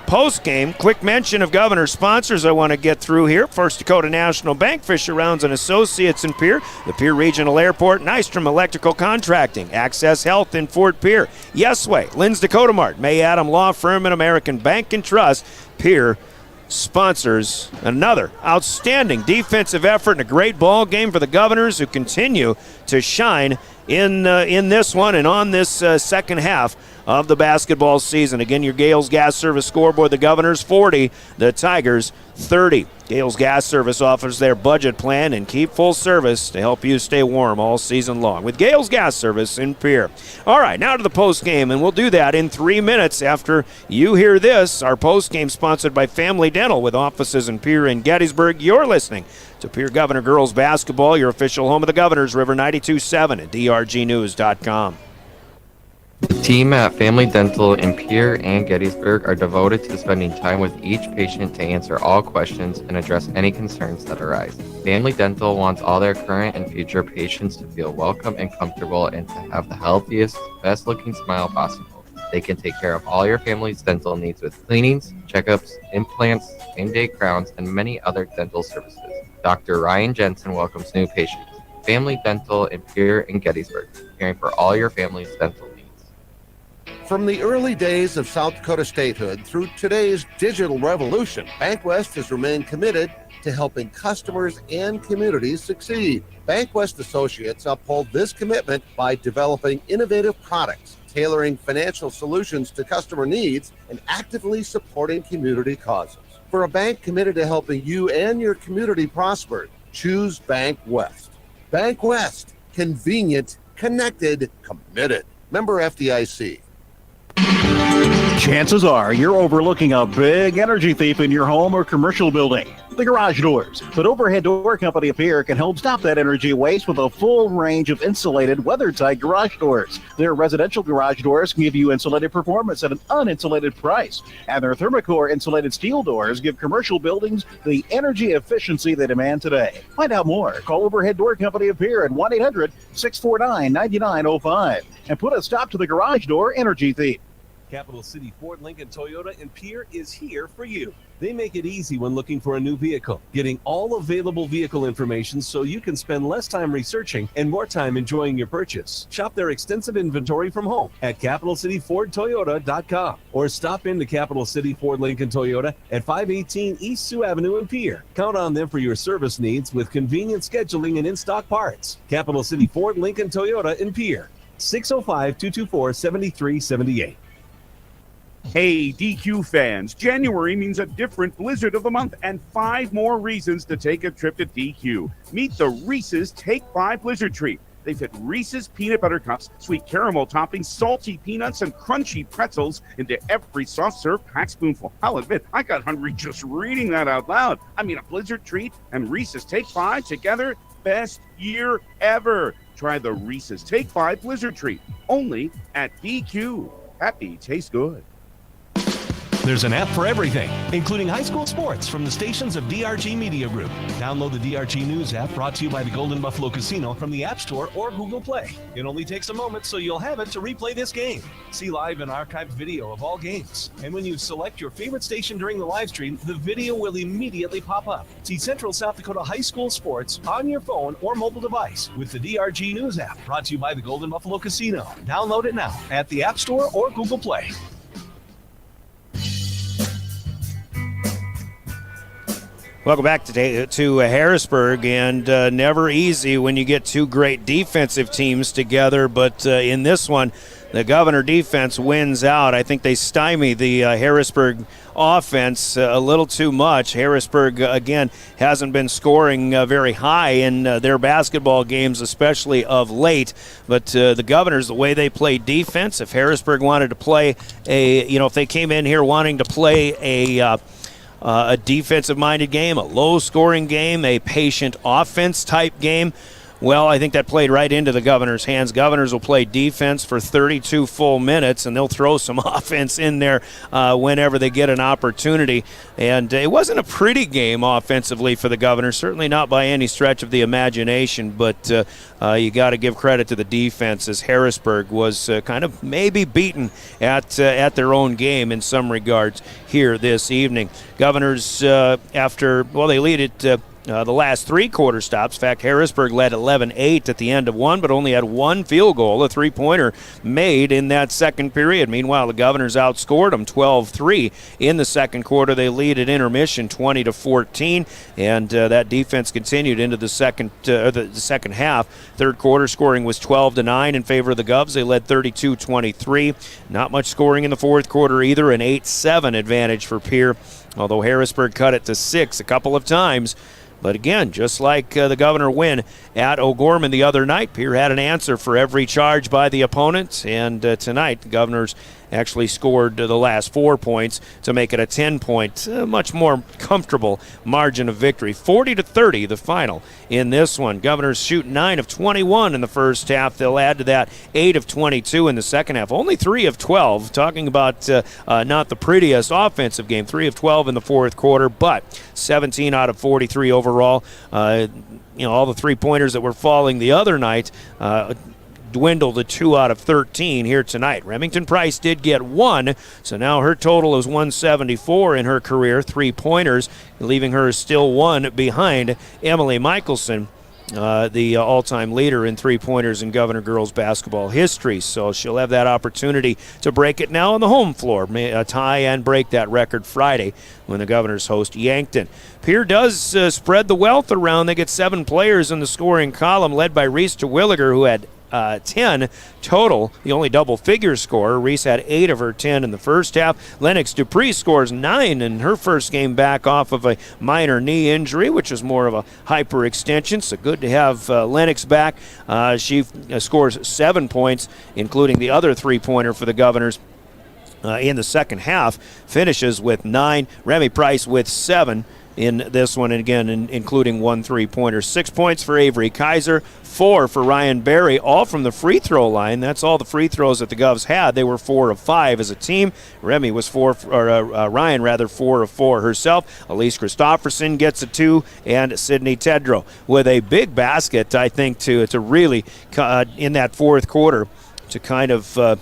post-game, quick mention of Governor sponsors I want to get through here. First Dakota National Bank, Fisher Rounds and Associates in Pierre, the Pierre Regional Airport, Nystrom Electrical Contracting, Access Health in Fort Pierre, Yesway, Lynn's Dakota Mart, May Adam Law Firm and American Bank and Trust. Pierre sponsors another outstanding defensive effort and a great ball game for the Governors, who continue to shine in this one and on this second half of the basketball season. Again, your Gales Gas Service scoreboard, the Governors 40, the Tigers 30. Gales Gas Service offers their budget plan and keep full service to help you stay warm all season long with Gales Gas Service in Pierre. All right, now to the post game, and we'll do that in 3 minutes after you hear this. Our post game sponsored by Family Dental with offices in Pierre and Gettysburg. You're listening to Pierre Governor Girls Basketball, your official home of the Governors, River 92.7 at drgnews.com. The team at Family Dental in Pierre and Gettysburg are devoted to spending time with each patient to answer all questions and address any concerns that arise. Family Dental wants all their current and future patients to feel welcome and comfortable and to have the healthiest, best-looking smile possible. They can take care of all your family's dental needs with cleanings, checkups, implants, same-day crowns, and many other dental services. Dr. Ryan Jensen welcomes new patients. Family Dental in Pierre and Gettysburg, caring for all your family's dental needs. From the early days of South Dakota statehood through today's digital revolution, Bankwest has remained committed to helping customers and communities succeed. Bankwest Associates uphold this commitment by developing innovative products, tailoring financial solutions to customer needs, and actively supporting community causes. For a bank committed to helping you and your community prosper, choose Bankwest. Bankwest, convenient, connected, committed. Member FDIC. Chances are you're overlooking a big energy thief in your home or commercial building. The garage doors. But Overhead Door Company of Pierre can help stop that energy waste with a full range of insulated, weather-tight garage doors. Their residential garage doors can give you insulated performance at an uninsulated price. And their Thermocore insulated steel doors give commercial buildings the energy efficiency they demand today. Find out more. Call Overhead Door Company of Pierre at 1-800-649-9905 and put a stop to the garage door energy thief. Capital City Ford, Lincoln, Toyota, and Pierre is here for you. They make it easy when looking for a new vehicle, getting all available vehicle information so you can spend less time researching and more time enjoying your purchase. Shop their extensive inventory from home at CapitalCityFordToyota.com or stop into Capital City Ford, Lincoln, Toyota at 518 East Sioux Avenue in Pierre. Count on them for your service needs with convenient scheduling and in-stock parts. Capital City Ford, Lincoln, Toyota in Pierre. 605-224-7378. Hey, DQ fans, January means a different Blizzard of the Month and 5 more reasons to take a trip to DQ. Meet the Reese's Take 5 Blizzard Treat. They fit Reese's peanut butter cups, sweet caramel toppings, salty peanuts, and crunchy pretzels into every soft-serve packed spoonful. I'll admit, I got hungry just reading that out loud. I mean, a Blizzard Treat and Reese's Take 5 together, best year ever. Try the Reese's Take 5 Blizzard Treat, only at DQ. Happy tastes good. There's an app for everything, including high school sports from the stations of DRG Media Group. Download the DRG News app brought to you by the Golden Buffalo Casino from the App Store or Google Play. It only takes a moment, so you'll have it to replay this game. See live and archived video of all games. And when you select your favorite station during the live stream, the video will immediately pop up. See Central South Dakota high school sports on your phone or mobile device with the DRG News app brought to you by the Golden Buffalo Casino. Download it now at the App Store or Google Play. Welcome back to Harrisburg, and never easy when you get two great defensive teams together, but in this one, the Governor defense wins out. I think they stymie the Harrisburg offense a little too much. Harrisburg, again, hasn't been scoring very high in their basketball games, especially of late, but the Governors, the way they play defense, if Harrisburg wanted to play if they came in here wanting to play a defensive-minded game, a low-scoring game, a patient offense-type game, well, I think that played right into the Governors' hands. Governors will play defense for 32 full minutes, and they'll throw some offense in there whenever they get an opportunity. And it wasn't a pretty game offensively for the Governors, certainly not by any stretch of the imagination, but you got to give credit to the defense, as Harrisburg was kind of maybe beaten at their own game in some regards here this evening. Governors, they lead it the last 3 quarter stops. In fact, Harrisburg led 11-8 at the end of one, but only had one field goal, a three-pointer made in that second period. Meanwhile, the Governors outscored them 12-3 in the second quarter. They lead at intermission 20-14, and that defense continued into the second half. Third quarter scoring was 12-9 in favor of the Govs. They led 32-23. Not much scoring in the fourth quarter either, an 8-7 advantage for Pierre, although Harrisburg cut it to 6 a couple of times. But again, just like the Governor win at O'Gorman the other night, Pierre had an answer for every charge by the opponent. And tonight, the Governors actually scored the last 4 points to make it a 10-point, much more comfortable margin of victory. 40-30, the final in this one. Governors shoot 9 of 21 in the first half. They'll add to that 8 of 22 in the second half. Only 3 of 12. Talking about not the prettiest offensive game. 3 of 12 in the fourth quarter, but 17 out of 43 overall. All the three-pointers that were falling the other night dwindle to 2 out of 13 here tonight. Remington Price did get 1, so now her total is 174 in her career, 3-pointers, leaving her still 1 behind Emily Michelson, the all-time leader in 3-pointers in Governor girls basketball history. So she'll have that opportunity to break it now on the home floor, tie and break that record Friday when the Governors host Yankton. Pierre does spread the wealth around. They get 7 players in the scoring column, led by Reese Terwilliger, who had 10 total, the only double-figure scorer. Reese had 8 of her 10 in the first half. Lennox Dupree scores 9 in her first game back off of a minor knee injury, which was more of a hyperextension. So good to have Lennox back. She scores 7 points, including the other 3-pointer for the Governors in the second half. Finishes with 9. Remy Price with 7 in this one, and again, including 1 3-pointer. 6 points for Avery Kaiser, 4 for Ryan Berry, all from the free throw line. That's all the free throws that the Govs had. They were 4 of 5 as a team. Remy was Ryan 4 of 4 herself. Elise Christopherson gets a 2, and Sydney Tedrow with a big basket, I think, to really in that fourth quarter to kind of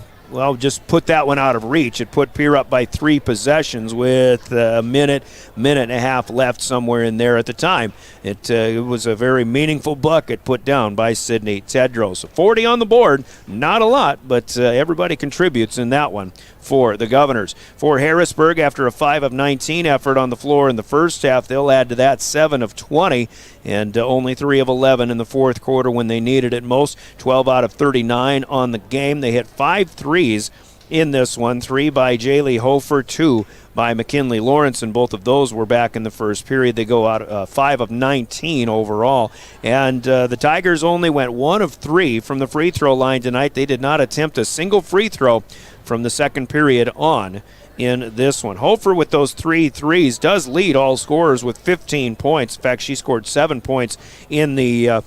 just put that one out of reach. It put Pierre up by 3 possessions with a minute and a half left somewhere in there at the time. It was a very meaningful bucket put down by Sydney Tedrow. So 40 on the board, not a lot, but everybody contributes in that one for the Governors. For Harrisburg, after a 5 of 19 effort on the floor in the first half, they'll add to that 7 of 20 and only 3 of 11 in the fourth quarter when they needed it most. 12 out of 39 on the game. They hit 5 threes in this one, 3 by Jaylee Hofer, 2 by McKinley Lawrence, and both of those were back in the first period. They go out 5 of 19 overall, and the Tigers only went 1 of 3 from the free throw line tonight. They did not attempt a single free throw from the second period on in this one. Hofer with those 3 threes does lead all scorers with 15 points. In fact, she scored 7 points in the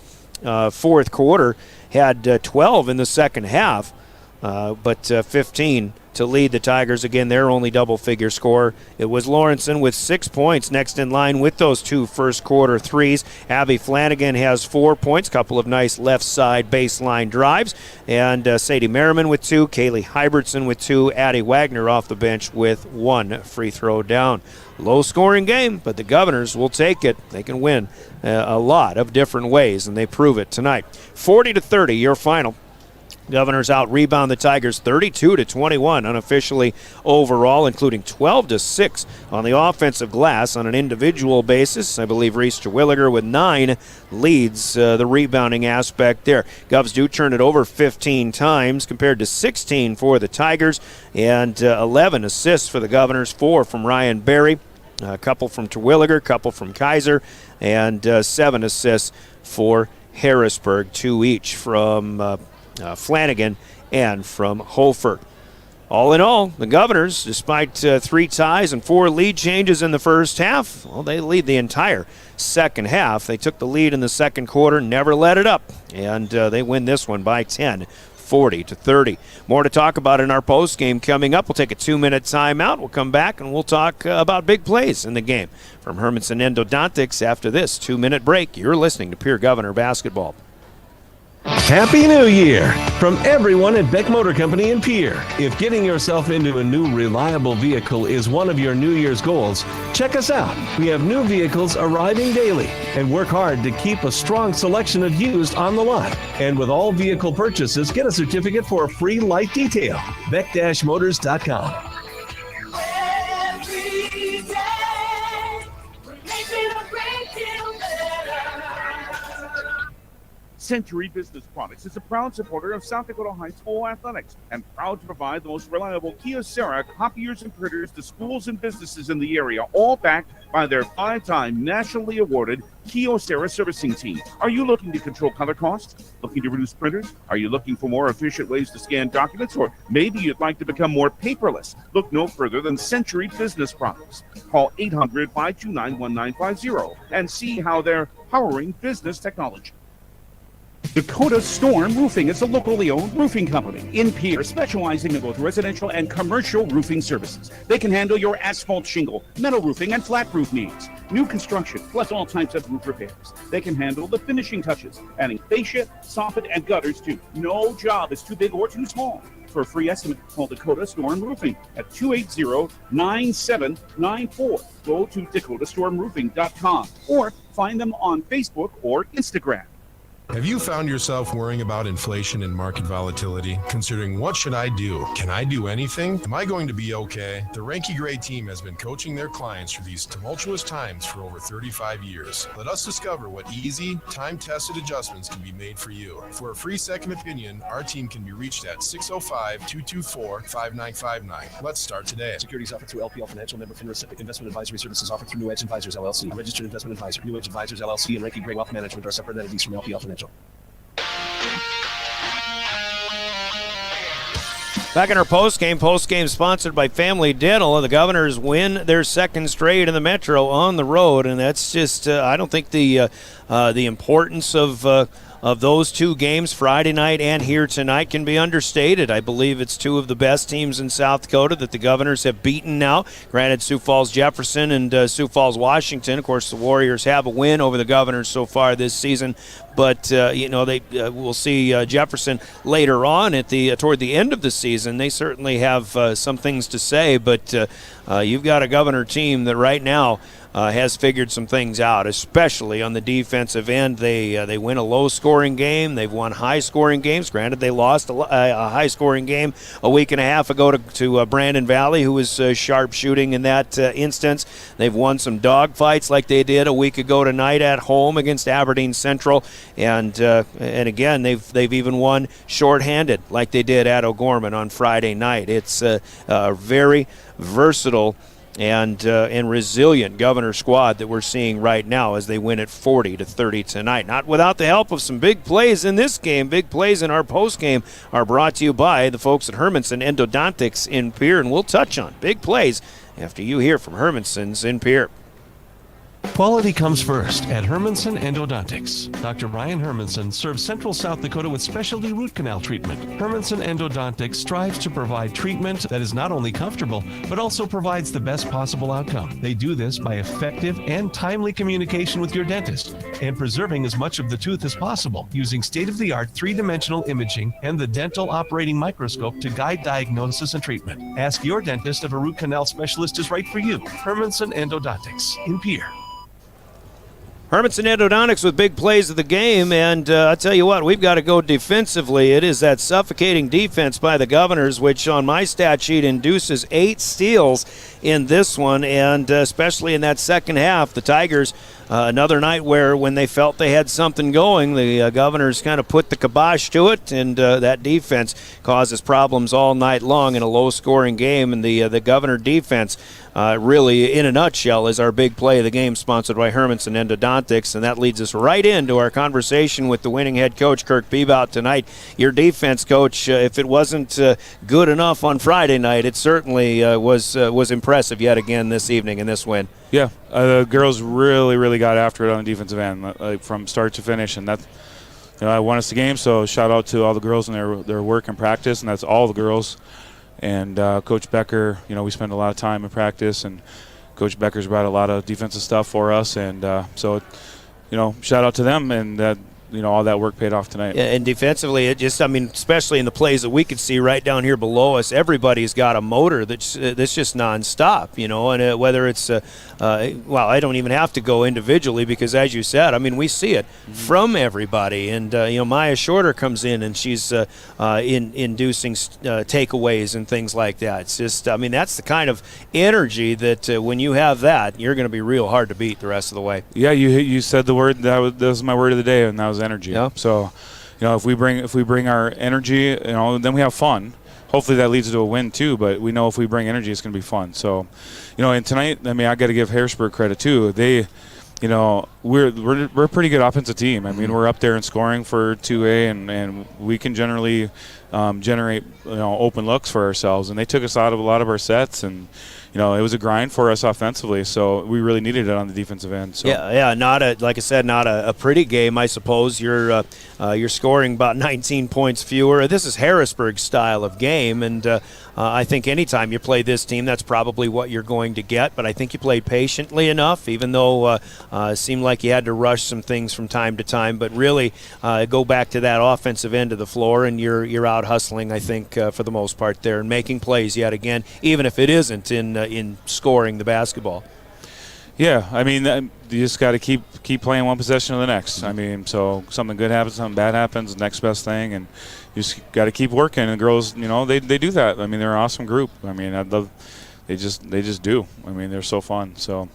fourth quarter, had 12 in the second half, but 15 to lead the Tigers. Again, their only double-figure scorer. It was Lawrenson with 6 points, next in line with those 2 first-quarter threes. Abby Flanagan has 4 points, couple of nice left-side baseline drives, and Sadie Merriman with 2, Kaylee Hybertson with 2, Addie Wagner off the bench with 1 free throw down. Low-scoring game, but the Governors will take it. They can win a lot of different ways, and they prove it tonight. 40-30, your final. Governors out-rebound the Tigers 32-21 unofficially overall, including 12-6 on the offensive glass on an individual basis. I believe Reese Terwilliger with 9 leads the rebounding aspect there. Govs do turn it over 15 times compared to 16 for the Tigers, and 11 assists for the Governors, 4 from Ryan Berry, a couple from Terwilliger, a couple from Kaiser, and 7 assists for Harrisburg, 2 each from Flanagan and from Hofer. All in all, the Governors, despite 3 ties and 4 lead changes in the first half, well, they lead the entire second half. They took the lead in the second quarter, never let it up, and they win this one by 10, 40-30. More to talk about in our post game coming up. We'll take a 2-minute timeout. We'll come back and we'll talk about big plays in the game from Hermanson Endodontics after this 2-minute break. You're listening to Pierre Governor Basketball. Happy New Year from everyone at Beck Motor Company in Pierre. If getting yourself into a new reliable vehicle is one of your New Year's goals, check us out. We have new vehicles arriving daily and work hard to keep a strong selection of used on the lot. And with all vehicle purchases, get a certificate for a free light detail. Beck-Motors.com. Century Business Products is a proud supporter of South Dakota High School athletics and proud to provide the most reliable Kyocera copiers and printers to schools and businesses in the area, all backed by their 5-time nationally awarded Kyocera servicing team. Are you looking to control color costs? Looking to reduce printers? Are you looking for more efficient ways to scan documents? Or maybe you'd like to become more paperless? Look no further than Century Business Products. Call 800-529-1950 and see how they're powering business technology. Dakota Storm Roofing is a locally owned roofing company in Pierre, specializing in both residential and commercial roofing services. They can handle your asphalt shingle, metal roofing, and flat roof needs. New construction, plus all types of roof repairs. They can handle the finishing touches, adding fascia, soffit, and gutters too. No job is too big or too small. For a free estimate, call Dakota Storm Roofing at 280-9794. Go to dakotastormroofing.com or find them on Facebook or Instagram. Have you found yourself worrying about inflation and market volatility? Considering what should I do? Can I do anything? Am I going to be okay? The Ranky Gray team has been coaching their clients through these tumultuous times for over 35 years. Let us discover what easy, time-tested adjustments can be made for you. For a free second opinion, our team can be reached at 605-224-5959. Let's start today. Securities offered through LPL Financial, member FINRA. Investment advisory services offered through New Edge Advisors LLC. A registered investment advisor. New Edge Advisors LLC and Ranky Gray Wealth Management are separate entities from LPL Financial. Back in our postgame sponsored by Family Dental. The Governors win their second straight in the Metro on the road, and that's just I don't think the importance of those two games, Friday night and here tonight, can be understated. I believe it's two of the best teams in South Dakota that the Governors have beaten now. Granted, Sioux Falls Jefferson and Sioux Falls Washington. Of course, the Warriors have a win over the Governors so far this season, but they we'll see Jefferson later on at toward the end of the season. They certainly have some things to say, but you've got a Governor team that right now has figured some things out, especially on the defensive end. They win a low-scoring game. They've won high-scoring games. Granted, they lost a high-scoring game a week and a half ago to Brandon Valley, who was sharp shooting in that instance. They've won some dogfights like they did a week ago tonight at home against Aberdeen Central, and again they've even won shorthanded like they did at O'Gorman on Friday night. It's a very versatile and resilient Governor squad that we're seeing right now as they win at 40-30 tonight. Not without the help of some big plays in this game. Big plays in our postgame are brought to you by the folks at Hermanson Endodontics in Pierre, and we'll touch on big plays after you hear from Hermanson's in Pierre. Quality comes first at Hermanson Endodontics. Dr. Ryan Hermanson serves Central South Dakota with specialty root canal treatment. Hermanson Endodontics strives to provide treatment that is not only comfortable, but also provides the best possible outcome. They do this by effective and timely communication with your dentist and preserving as much of the tooth as possible using state-of-the-art three-dimensional imaging and the dental operating microscope to guide diagnosis and treatment. Ask your dentist if a root canal specialist is right for you. Hermanson Endodontics in Pierre. Hermanson Endodontics with big plays of the game, and I tell you what, we've got to go defensively. It is that suffocating defense by the Governors, which on my stat sheet induces 8 steals in this one, and especially in that second half. The Tigers, another night where when they felt they had something going, the Governors kind of put the kibosh to it, and that defense causes problems all night long in a low-scoring game, and the Governor defense really, in a nutshell, is our big play of the game, sponsored by Hermanson Endodontics, and that leads us right into our conversation with the winning head coach, Kirk Bebout, tonight. Your defense, Coach, if it wasn't good enough on Friday night, it certainly was impressive yet again this evening in this win. Yeah, the girls really got after it on the defensive end, like from start to finish, and that I won us the game. So shout out to all the girls and their work and practice, and that's all the girls. And Coach Becker, we spend a lot of time in practice, and Coach Becker's brought a lot of defensive stuff for us, and so shout out to them, and that all that work paid off tonight. Yeah, and defensively, it just, especially in the plays that we could see right down here below us, everybody's got a motor that's just nonstop, and whether it's, I don't even have to go individually because, as you said, we see it from everybody. And, Maya Shorter comes in and she's inducing takeaways and things like that. It's just, that's the kind of energy that when you have that, you're going to be real hard to beat the rest of the way. Yeah, you said the word, that was my word of the day, and that was energy. Yeah. So, if we bring our energy, then we have fun. Hopefully that leads to a win too. But we know if we bring energy, it's going to be fun. So, and tonight, I got to give Harrisburg credit too. They, we're a pretty good offensive team. We're up there in scoring for 2A, and we can generally generate open looks for ourselves. And they took us out of a lot of our sets, and it was a grind for us offensively, so we really needed it on the defensive end. So. Yeah, like I said, not a pretty game, I suppose. You're scoring about 19 points fewer. This is Harrisburg's style of game, and I think anytime you play this team, that's probably what you're going to get. But I think you played patiently enough, even though it seemed like you had to rush some things from time to time. But really, go back to that offensive end of the floor, and you're out hustling, I think, for the most part there, and making plays yet again, even if it isn't in scoring the basketball. Yeah, I mean, you just got to keep playing one possession to the next. I mean, so something good happens, something bad happens, next best thing, and you just got to keep working. And the girls, they do that. I mean, they're an awesome group. I mean, they just do. I mean, they're so fun. So,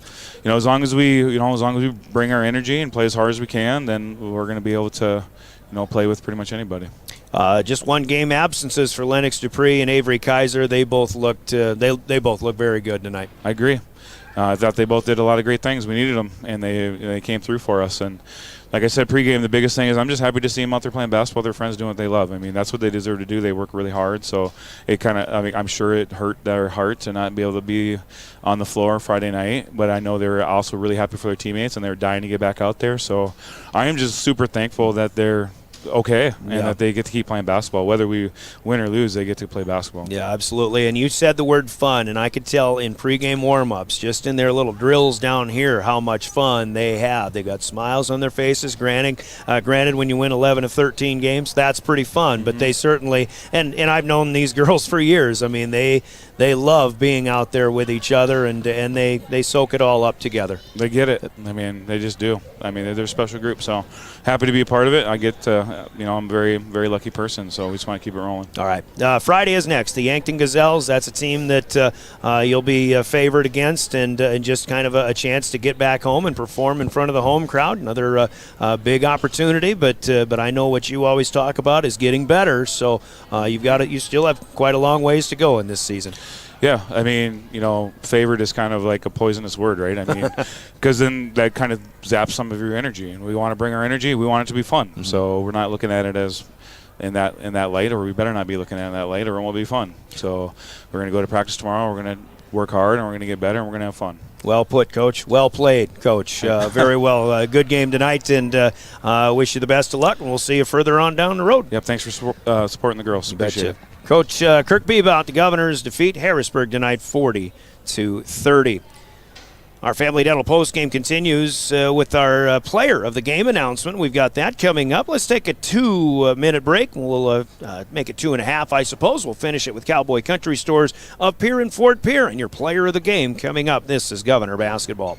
as long as we bring our energy and play as hard as we can, then we're going to be able to, play with pretty much anybody. Just one game absences for Lennox Dupree and Avery Kaiser. They both looked they both look very good tonight. I agree. I thought they both did a lot of great things. We needed them, and they came through for us. And like I said, pregame, the biggest thing is I'm just happy to see them out there playing basketball. Their friends doing what they love. I mean, that's what they deserve to do. They work really hard. So it kind of, I'm sure it hurt their heart to not be able to be on the floor Friday night. But I know they were also really happy for their teammates, and they were dying to get back out there. So I am just super thankful that they're okay, and that they get to keep playing basketball. Whether we win or lose, they get to play basketball. Yeah, absolutely. And you said the word fun, and I could tell in pregame warm-ups, just in their little drills down here, how much fun they have. They got smiles on their faces. Granted, when you win 11 of 13 games, that's pretty fun. But they certainly, and I've known these girls for years. I mean, they love being out there with each other, and they soak it all up together. They get it. I mean, they just do. I mean, they're a special group. So happy to be a part of it. I get I'm a very, very lucky person, so we just want to keep it rolling. All right. Friday is next. The Yankton Gazelles, that's a team that you'll be favored against, and just kind of a chance to get back home and perform in front of the home crowd. Another big opportunity, but I know what you always talk about is getting better, so you still have quite a long ways to go in this season. Yeah, I mean, favored is kind of like a poisonous word, right? I mean, because then that kind of zaps some of your energy, and we want to bring our energy. We want it to be fun, so we're not looking at it as in that light, or we better not be looking at it in that light, or it won't be fun. So we're going to go to practice tomorrow. We're going to work hard, and we're going to get better, and we're going to have fun. Well put, Coach. Well played, Coach. Very well. Good game tonight, and wish you the best of luck, and we'll see you further on down the road. Yep, thanks for supporting the girls. Appreciate it. Coach Kirk Bebout, the Governors defeat Harrisburg tonight 40-30. Our Family Dental postgame continues with our player of the game announcement. We've got that coming up. Let's take a 2-minute break. We'll make it 2.5, I suppose. We'll finish it with Cowboy Country Stores of Pierre and Fort Pierre, and your player of the game coming up. This is Governor Basketball.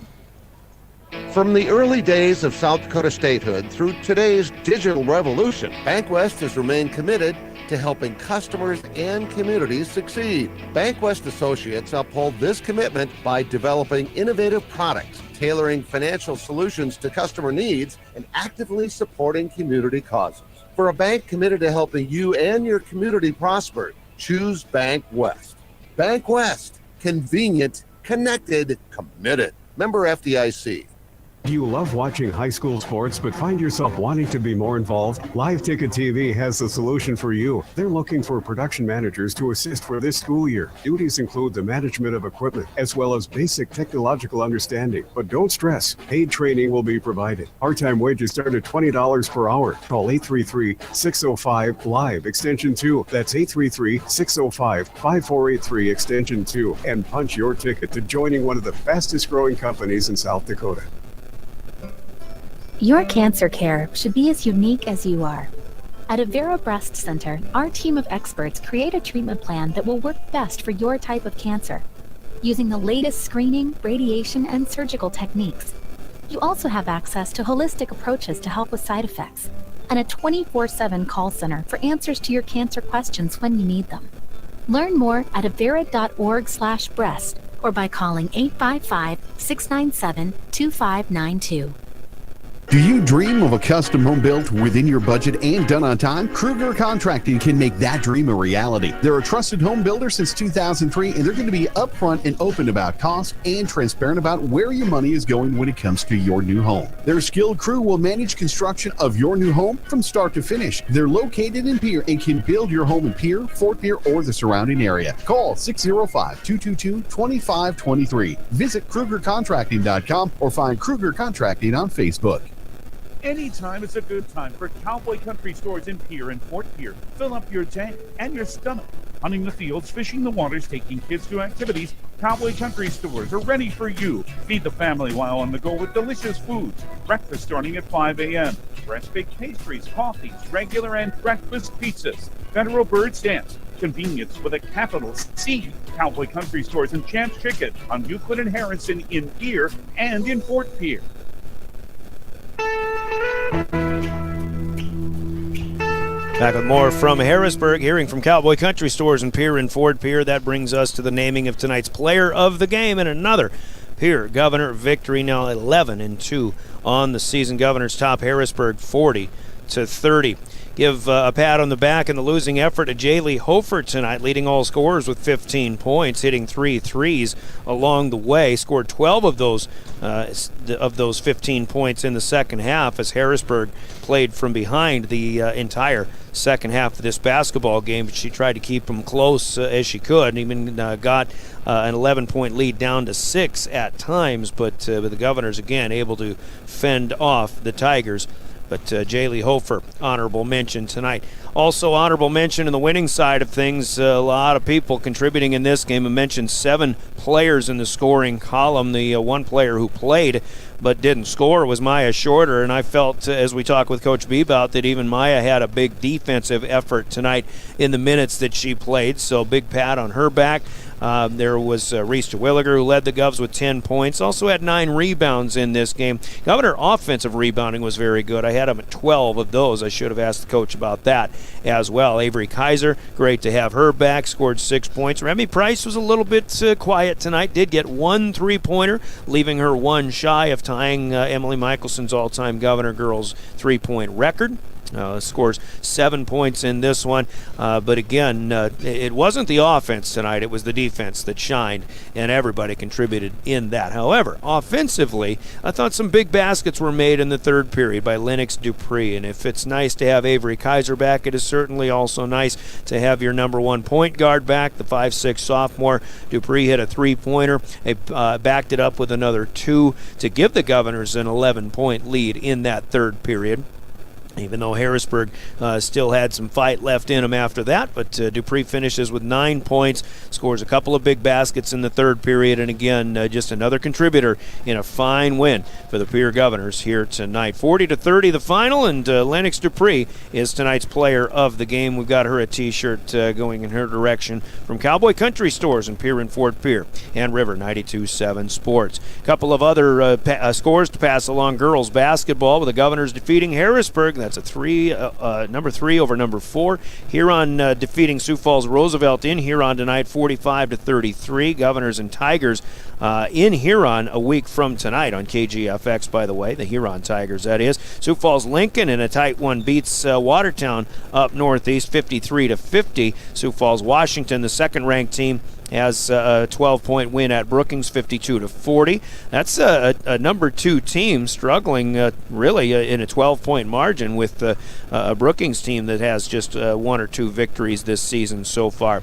From the early days of South Dakota statehood through today's digital revolution, Bankwest has remained committed to helping customers and communities succeed. Bankwest Associates uphold this commitment by developing innovative products, tailoring financial solutions to customer needs, and actively supporting community causes. For a bank committed to helping you and your community prosper, choose Bankwest. Bankwest, convenient, connected, committed. Member FDIC. Do you love watching high school sports but find yourself wanting to be more involved? Live Ticket TV has the solution for you. They're looking for production managers to assist for this school year. Duties include the management of equipment as well as basic technological understanding. But don't stress, paid training will be provided. Part-time wages start at $20 per hour. Call 833-605-LIVE extension 2. That's 833-605-5483 extension 2 and punch your ticket to joining one of the fastest growing companies in South Dakota. Your cancer care should be as unique as you are. At Avera Breast Center, our team of experts create a treatment plan that will work best for your type of cancer, using the latest screening, radiation, and surgical techniques. You also have access to holistic approaches to help with side effects, and a 24/7 call center for answers to your cancer questions when you need them. Learn more at avera.org/breast or by calling 855-697-2592. Do you dream of a custom home built within your budget and done on time? Kruger Contracting can make that dream a reality. They're a trusted home builder since 2003, and they're going to be upfront and open about cost and transparent about where your money is going when it comes to your new home. Their skilled crew will manage construction of your new home from start to finish. They're located in Pierre and can build your home in Pierre, Fort Pierre, or the surrounding area. Call 605-222-2523. Visit KrugerContracting.com or find Kruger Contracting on Facebook. Anytime is a good time for Cowboy Country Stores in Pierre and Fort Pierre. Fill up your tank and your stomach. Hunting the fields, fishing the waters, taking kids to activities, Cowboy Country Stores are ready for you. Feed the family while on the go with delicious foods. Breakfast starting at 5 a.m. Fresh baked pastries, coffees, regular and breakfast pizzas. Federal Bird Stands. Convenience with a capital C. Cowboy Country Stores and Champs Chicken on Euclid and Harrison in Pierre and in Fort Pierre. Back with more from Harrisburg, hearing from Cowboy Country Stores in Pierre and Fort Pierre. That brings us to the naming of tonight's player of the game and another Pierre Governor victory, now 11-2 on the season. Governors top Harrisburg 40-30. Give a pat on the back in the losing effort to Jaylee Hofer tonight, leading all scorers with 15 points, hitting 3 threes along the way. Scored 12 of those 15 points in the second half as Harrisburg played from behind the entire second half of this basketball game. But she tried to keep them close as she could, and even got an 11-point lead down to 6 at times. But the Governors, again, able to fend off the Tigers. But Jaylee Hofer, honorable mention tonight. Also honorable mention in the winning side of things, a lot of people contributing in this game. I mentioned 7 players in the scoring column. The one player who played but didn't score was Maya Shorter, and I felt, as we talked with Coach B about, that even Maya had a big defensive effort tonight in the minutes that she played, so big pat on her back. There was Reese DeWilliger, who led the Govs with 10 points. Also had 9 rebounds in this game. Governor offensive rebounding was very good. I had him at 12 of those. I should have asked the coach about that as well. Avery Kaiser, great to have her back, scored 6 points. Remy Price was a little bit quiet tonight. Did get 1 3-pointer, leaving her 1 shy of tying Emily Michelson's all-time Governor girls 3-point record. Scores 7 points in this one. But again, it wasn't the offense tonight. It was the defense that shined, and everybody contributed in that. However, offensively, I thought some big baskets were made in the third period by Lennox Dupree. And if it's nice to have Avery Kaiser back, it is certainly also nice to have your number 1 point guard back, the 5'6" sophomore. Dupree hit a 3-pointer. They backed it up with another 2 to give the Governors an 11-point lead in that third period, even though Harrisburg still had some fight left in them after that. But Dupree finishes with 9 points, scores a couple of big baskets in the third period, and again, just another contributor in a fine win for the Pierre Governors here tonight. 40-30 the final, and Lennox Dupree is tonight's player of the game. We've got her a t-shirt going in her direction from Cowboy Country Stores in Pierre and Fort Pierre and River 92.7 Sports. A couple of other scores to pass along girls basketball, with the Governors defeating Harrisburg. That's a number 3 over number 4. Huron defeating Sioux Falls Roosevelt in Huron tonight, 45-33. Governors and Tigers in Huron a week from tonight on KGFX, by the way. The Huron Tigers, that is. Sioux Falls Lincoln in a tight one beats Watertown up northeast, 53-50. Sioux Falls Washington, the second-ranked team, has a 12-point win at Brookings, 52-40. That's a number 2 team struggling really in a 12-point margin with a Brookings team that has just 1 or 2 victories this season so far.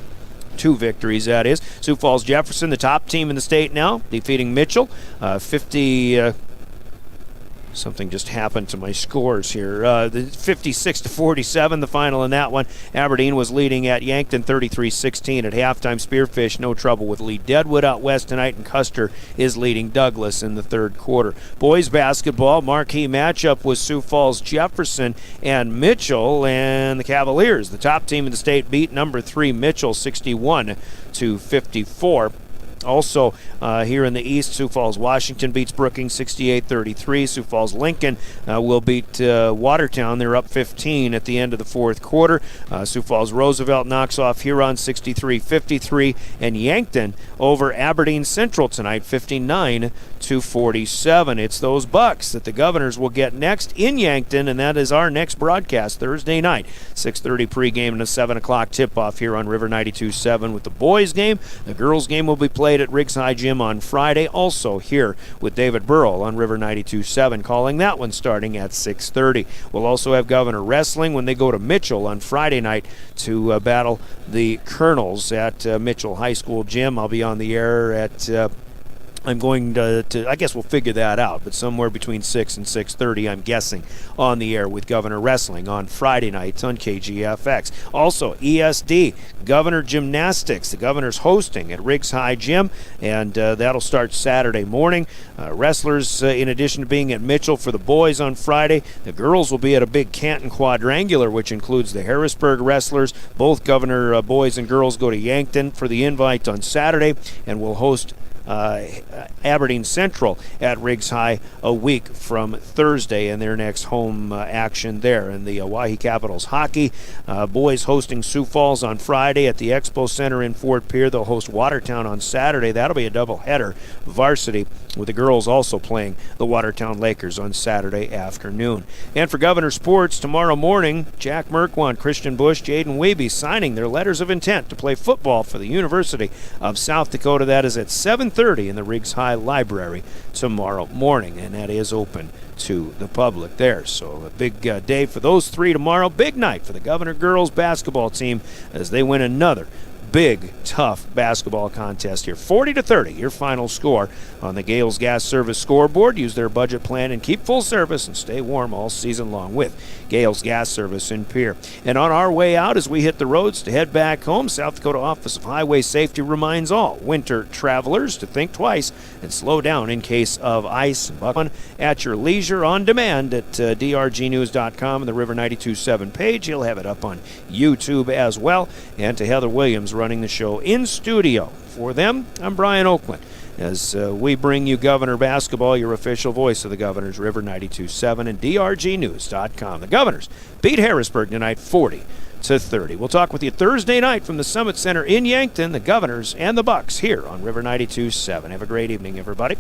2 victories, that is. Sioux Falls Jefferson, the top team in the state now, defeating Mitchell, 50... Something just happened to my scores here. 56-47, the final in that one. Aberdeen was leading at Yankton 33-16 at halftime. Spearfish, no trouble with Lee Deadwood out west tonight, and Custer is leading Douglas in the third quarter. Boys basketball, marquee matchup was Sioux Falls Jefferson and Mitchell, and the Cavaliers, the top team in the state, beat number 3 Mitchell 61-54. Also, here in the East, Sioux Falls Washington beats Brookings 68-33. Sioux Falls Lincoln will beat Watertown. They're up 15 at the end of the fourth quarter. Sioux Falls Roosevelt knocks off Huron 63-53. And Yankton over Aberdeen Central tonight, 59-54. to 47. It's those Bucks that the Governors will get next in Yankton, and that is our next broadcast Thursday night. 6:30 pregame and a 7 o'clock tip-off here on River 92.7 with the boys game. The girls game will be played at Riggs High Gym on Friday, also here with David Burrell on River 92.7, calling that one starting at 6:30. We'll also have Governor Wrestling when they go to Mitchell on Friday night to battle the Colonels at Mitchell High School Gym. I'll be on the air at I'm going to, I guess we'll figure that out, but somewhere between 6 and 6:30, I'm guessing, on the air with Governor Wrestling on Friday nights on KGFX. Also, ESD, Governor Gymnastics, the Governor's hosting at Riggs High Gym, and that'll start Saturday morning. Wrestlers, in addition to being at Mitchell for the boys on Friday, the girls will be at a big Canton Quadrangular, which includes the Harrisburg wrestlers. Both Governor boys and girls go to Yankton for the invite on Saturday, and will host Aberdeen Central at Riggs High a week from Thursday in their next home action there. And the Oahe Capitals hockey, boys hosting Sioux Falls on Friday at the Expo Center in Fort Pierre. They'll host Watertown on Saturday. That'll be a doubleheader varsity, with the girls also playing the Watertown Lakers on Saturday afternoon. And for Governor Sports, tomorrow morning, Jack Merkwant, Christian Bush, Jaden Weeby signing their letters of intent to play football for the University of South Dakota. That is at 7:30 in the Riggs High Library tomorrow morning, and that is open to the public there. So a big day for those three tomorrow. Big night for the Governor girls basketball team as they win another big, tough basketball contest here. 40-30, your final score on the Gales Gas Service scoreboard. Use their budget plan and keep full service and stay warm all season long with Gales Gas Service in Pierre. And on our way out, as we hit the roads to head back home, South Dakota Office of Highway Safety reminds all winter travelers to think twice and slow down in case of ice. Buck one at your leisure on demand at drgnews.com and the River 92.7 page. You'll have it up on YouTube as well. And to Heather Williams running the show in studio. For them, I'm Brian Oakland, as we bring you Governor Basketball, your official voice of the Governors, River 92.7 and drgnews.com. The Governors beat Harrisburg tonight 40-30. We'll talk with you Thursday night from the Summit Center in Yankton, the Governors and the Bucks here on River 92.7. Have a great evening, everybody.